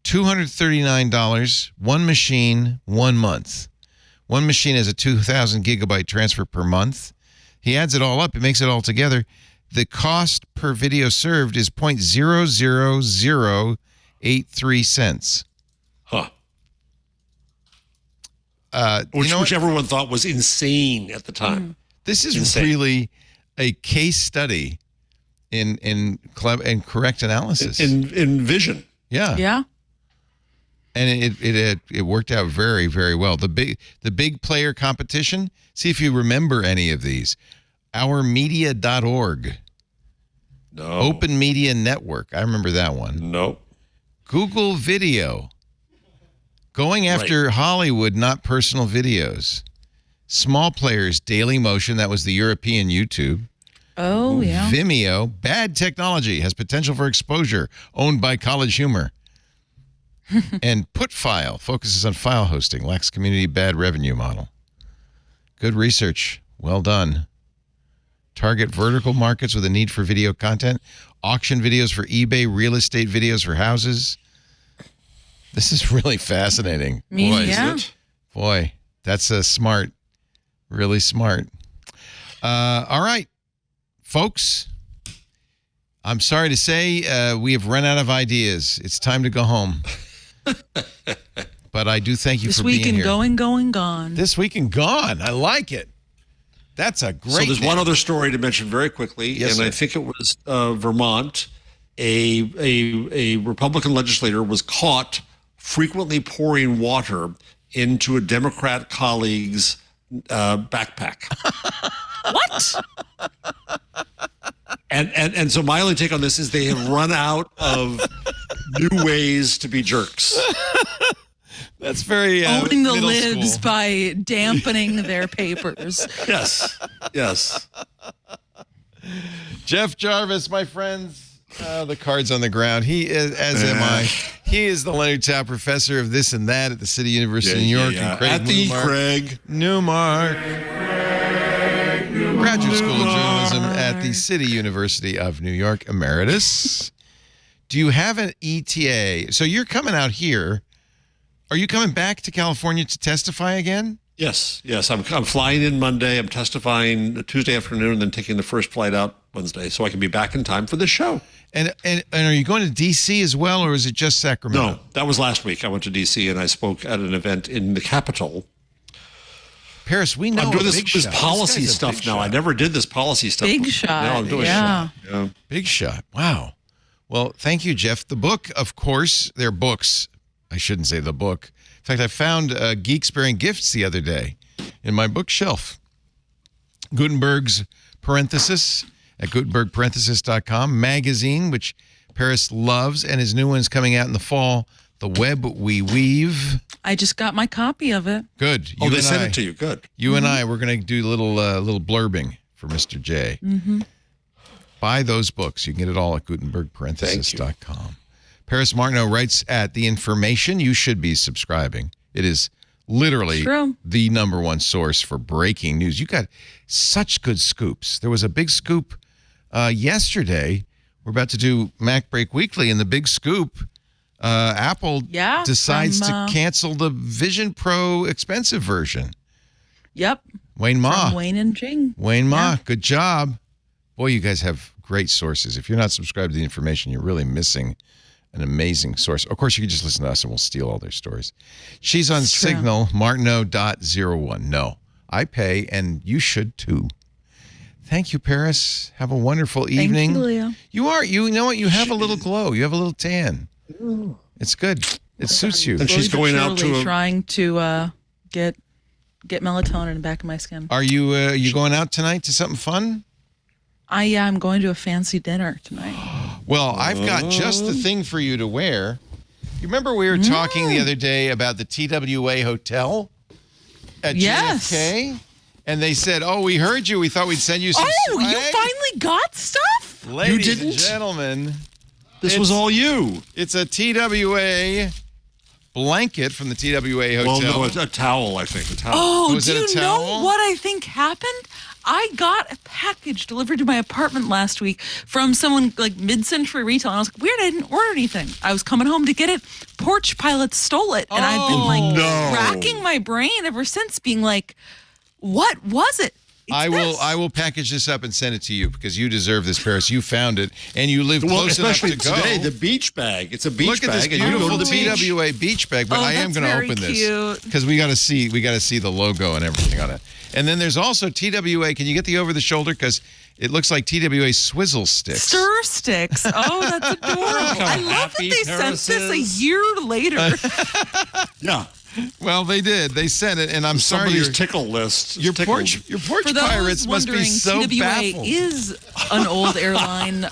$239, one machine, 1 month. One machine has a 2,000 gigabyte transfer per month. He adds it all up. He makes it all together. The cost per video served is 0.00083 cents. Huh. You know Which what? everyone thought was insane at the time. This is Insane. really a case study in correct analysis. In vision. Yeah. Yeah. And it worked out very, very well. The big player competition, see if you remember any of these. Ourmedia.org. No. Open Media Network. I remember that one. Nope. Google Video. Going after Hollywood, not personal videos. Small players, Daily Motion. That was the European YouTube. Oh, yeah. Vimeo. Bad technology. Has potential for exposure. Owned by College Humor. And Putfile focuses on file hosting, lacks community, bad revenue model. Good research. Well done. Target vertical markets with a need for video content. Auction videos for eBay, real estate videos for houses. This is really fascinating. Boy, that's smart. Really smart. All right, folks. I'm sorry to say we have run out of ideas. It's time to go home. But I do thank you This for being week in here. Going, Gone. This week and gone. I like it. That's a great. So there's name. one other story to mention very quickly, Yes, and I sir. think it was Vermont. A Republican legislator was caught frequently pouring water into a Democrat colleague's backpack. What? And so my only take on this is they have run out of new ways to be jerks. That's very Owning the middle libs school. by dampening their papers. Yes, yes. Jeff Jarvis, my friends. The card's on the ground. He is, as am I. He is the Leonard Tao Professor of this and that at the City University of New York. And Craig At the Newmark. Craig. Newmark. Graduate School of Journalism at the City University of New York, Emeritus. Do you have an ETA? So you're coming out here. Are you coming back to California to testify again? Yes. I'm flying in Monday. I'm testifying Tuesday afternoon and then taking the first flight out Wednesday so I can be back in time for this show. And are you going to D.C. as well, or is it just Sacramento? No, that was last week. I went to D.C. and I spoke at an event in the Capitol. Paris, we know I'm doing a this big shot. policy This guy's a stuff big now. shot. I never did this policy stuff. Big before. shot, Now I'm doing yeah. it. Yeah. Big shot. Wow. Well, thank you, Jeff. The book, of course, they're books. I shouldn't say the book. In fact, I found Geeks Bearing Gifts the other day in my bookshelf. Gutenberg's Parenthesis at gutenbergparenthesis.com. Magazine, which Paris loves, and his new one's coming out in the fall, The Web We Weave. I just got my copy of it. Good. Oh, they and sent I- it to you. Good. You and I, we're going to do a little blurbing for Mr. J. Buy those books. You can get it all at gutenbergparenthesis.com. Paris Martineau writes at The Information. You should be subscribing. It is Literally True. the number one source for breaking news. You got such good scoops. There was a big scoop yesterday. We're about to do Mac Break Weekly, and the big scoop, Apple decides to cancel the Vision Pro expensive version. Yep. Wayne Ma. From Wayne and Jing. Wayne Ma, good job. Boy, you guys have great sources. If you're not subscribed to the information, you're really missing an amazing source. Of course, you can just listen to us and we'll steal all their stories. She's on Signal, Martineau.01. No, I pay, and you should too. Thank you, Paris. Have a wonderful evening. Thank you, Ilya. You know what? You have a little glow. You have a little tan. It's good. It suits you. And she's going out to trying to get melatonin in the back of my skin. Are you going out tonight to something fun? I'm going to a fancy dinner tonight. Well, I've got just the thing for you to wear. You remember we were talking the other day about the TWA hotel at JFK? And they said, "Oh, we heard you. We thought we'd send you some swag." You finally got stuff? Ladies and gentlemen. This was all you. It's a TWA blanket from the TWA hotel. Well, no, it's a towel, I think. A towel. Oh, do you know what I think happened? I got a package delivered to my apartment last week from someone like mid-century retail, and I was like, weird, I didn't order anything. I was coming home to get it. Porch Pilot stole it, and I've been racking my brain ever since, being like, what was it? I will package this up and send it to you because you deserve this, Paris. You found it, and you live close enough to go. Today, the beach bag. It's a beach bag. Look at this beautiful TWA beach bag. But I am going to open this because we got to see the logo and everything on it. And then there's also TWA. Can you get the over the shoulder? Because it looks like TWA swizzle sticks. Stir sticks. Oh, that's adorable. I love that they sent this a year later. Yeah. Well, they did. They sent it, and I'm sorry. Somebody's tickle list. Your porch pirates must be so TWA baffled. Is an old airline.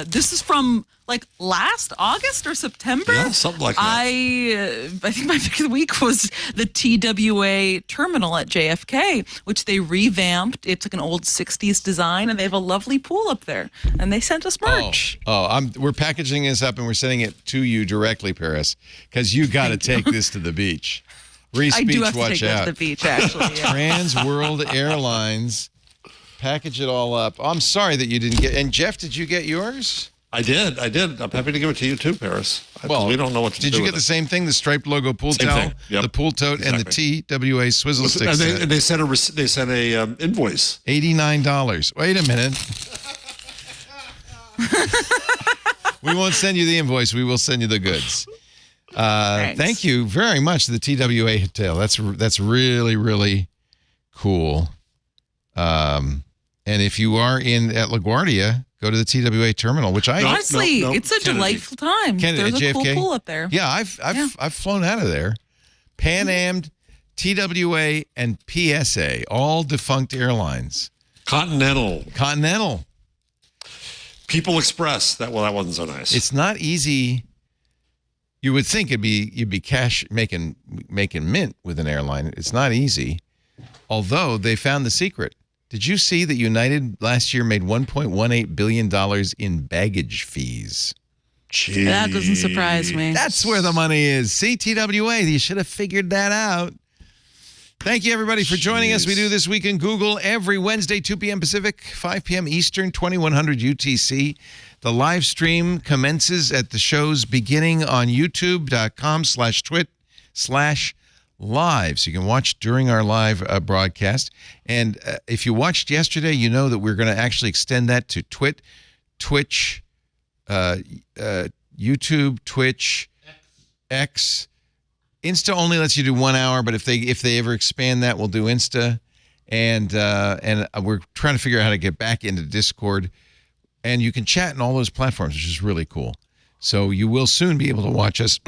This is from like last August or September. Yeah, something like that. I think my pick of the week was the TWA terminal at JFK, which they revamped. It's like an old 60s design, and they have a lovely pool up there. And they sent us merch. We're packaging this up, and we're sending it to you directly, Paris, because you got to take this to the beach. Reese I Beach, do have to watch take out. that to the beach, actually. Yeah. Trans World Airlines. Package it all up. I'm sorry that you didn't get. And Jeff, did you get yours? I did. I'm happy to give it to you too, Paris. Well, we don't know what to do. Did you get the same thing? The striped logo pool towel, the pool tote, and the TWA swizzle stick set. And they sent a invoice. $89. Wait a minute. We won't send you the invoice. We will send you the goods. Thank you very much to the TWA hotel. That's really, really cool. And if you are at LaGuardia, go to the TWA terminal, which honestly, it's a delightful time. There's a cool pool up there. Yeah, I've flown out of there. Pan Am, TWA, and PSA, all defunct airlines. Continental. People Express. That wasn't so nice. It's not easy. You would think you'd be cash making mint with an airline. It's not easy. Although they found the secret. Did you see that United last year made $1.18 billion in baggage fees? Jeez. That doesn't surprise me. That's where the money is. See, TWA, you should have figured that out. Thank you, everybody, for joining us. We do This Week in Google every Wednesday, 2 p.m. Pacific, 5 p.m. Eastern, 2100 UTC. The live stream commences at the show's beginning on youtube.com/twit/live. So you can watch during our live broadcast. And if you watched yesterday, you know that we're going to actually extend that to Twitch, YouTube, Twitch, X. Insta only lets you do 1 hour, but if they ever expand that, we'll do Insta. And we're trying to figure out how to get back into Discord. And you can chat in all those platforms, which is really cool. So you will soon be able to watch us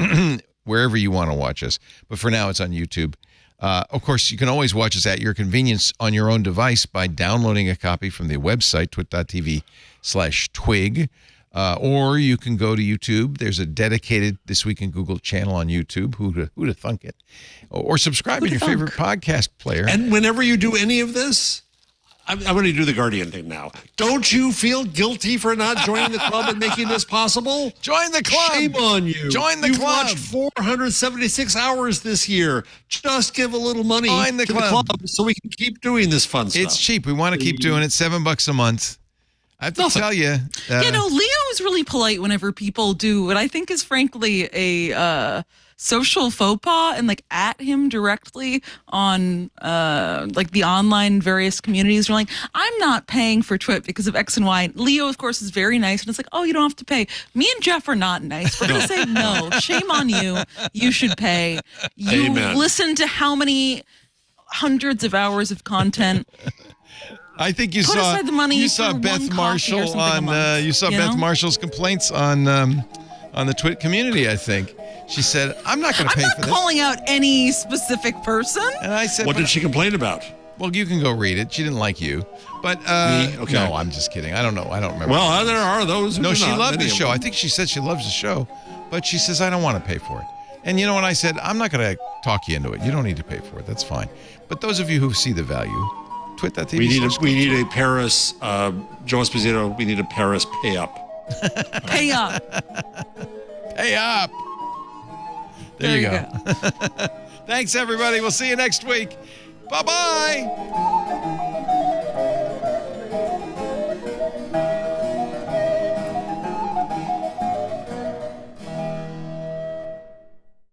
wherever you want to watch us. But for now, it's on YouTube. Of course, you can always watch us at your convenience on your own device by downloading a copy from the website, twit.tv/twig. Or you can go to YouTube. There's a dedicated This Week in Google channel on YouTube. Who'd have thunk it? Or subscribe in your favorite podcast player. And whenever you do any of this, I'm going to do the Guardian thing now. Don't you feel guilty for not joining the club and making this possible? Join the club. Shame on you. Join the You've club. watched 476 hours this year. Just give a little money Join the to club. the club so we can keep doing this fun stuff. It's cheap. We want to keep doing it. $7 a month. I have to tell you. Leo is really polite whenever people do what I think is frankly a social faux pas and like at him directly on like the online various communities. You're like, I'm not paying for Twit because of X and Y. Leo, of course, is very nice. And it's like, oh, you don't have to pay. Me and Jeff are not nice. We're going to say, no, shame on you. You should pay. You Amen. listen to how many hundreds of hours of content. I think you Put saw aside the money you saw for Beth one coffee or Marshall something a on month, you saw you Beth know? Marshall's complaints on the Twit community. I think she said, "I'm not going to pay I'm for not this." calling out any specific person. And I said, What did she complain about? Well, you can go read it. She didn't like you, but Me? Okay. no, I'm just kidding. I don't know. I don't remember. Well, there are those who no, do she not, loved many the of show. them. I think she said she loves the show, but she says I don't want to pay for it. And you know what I said? I'm not going to talk you into it. You don't need to pay for it. That's fine. But those of you who see the value, Twit.tv. We need a Paris, Joe Esposito, we need a Paris pay up. Pay up. Pay up. There you go. Thanks, everybody. We'll see you next week. Bye-bye.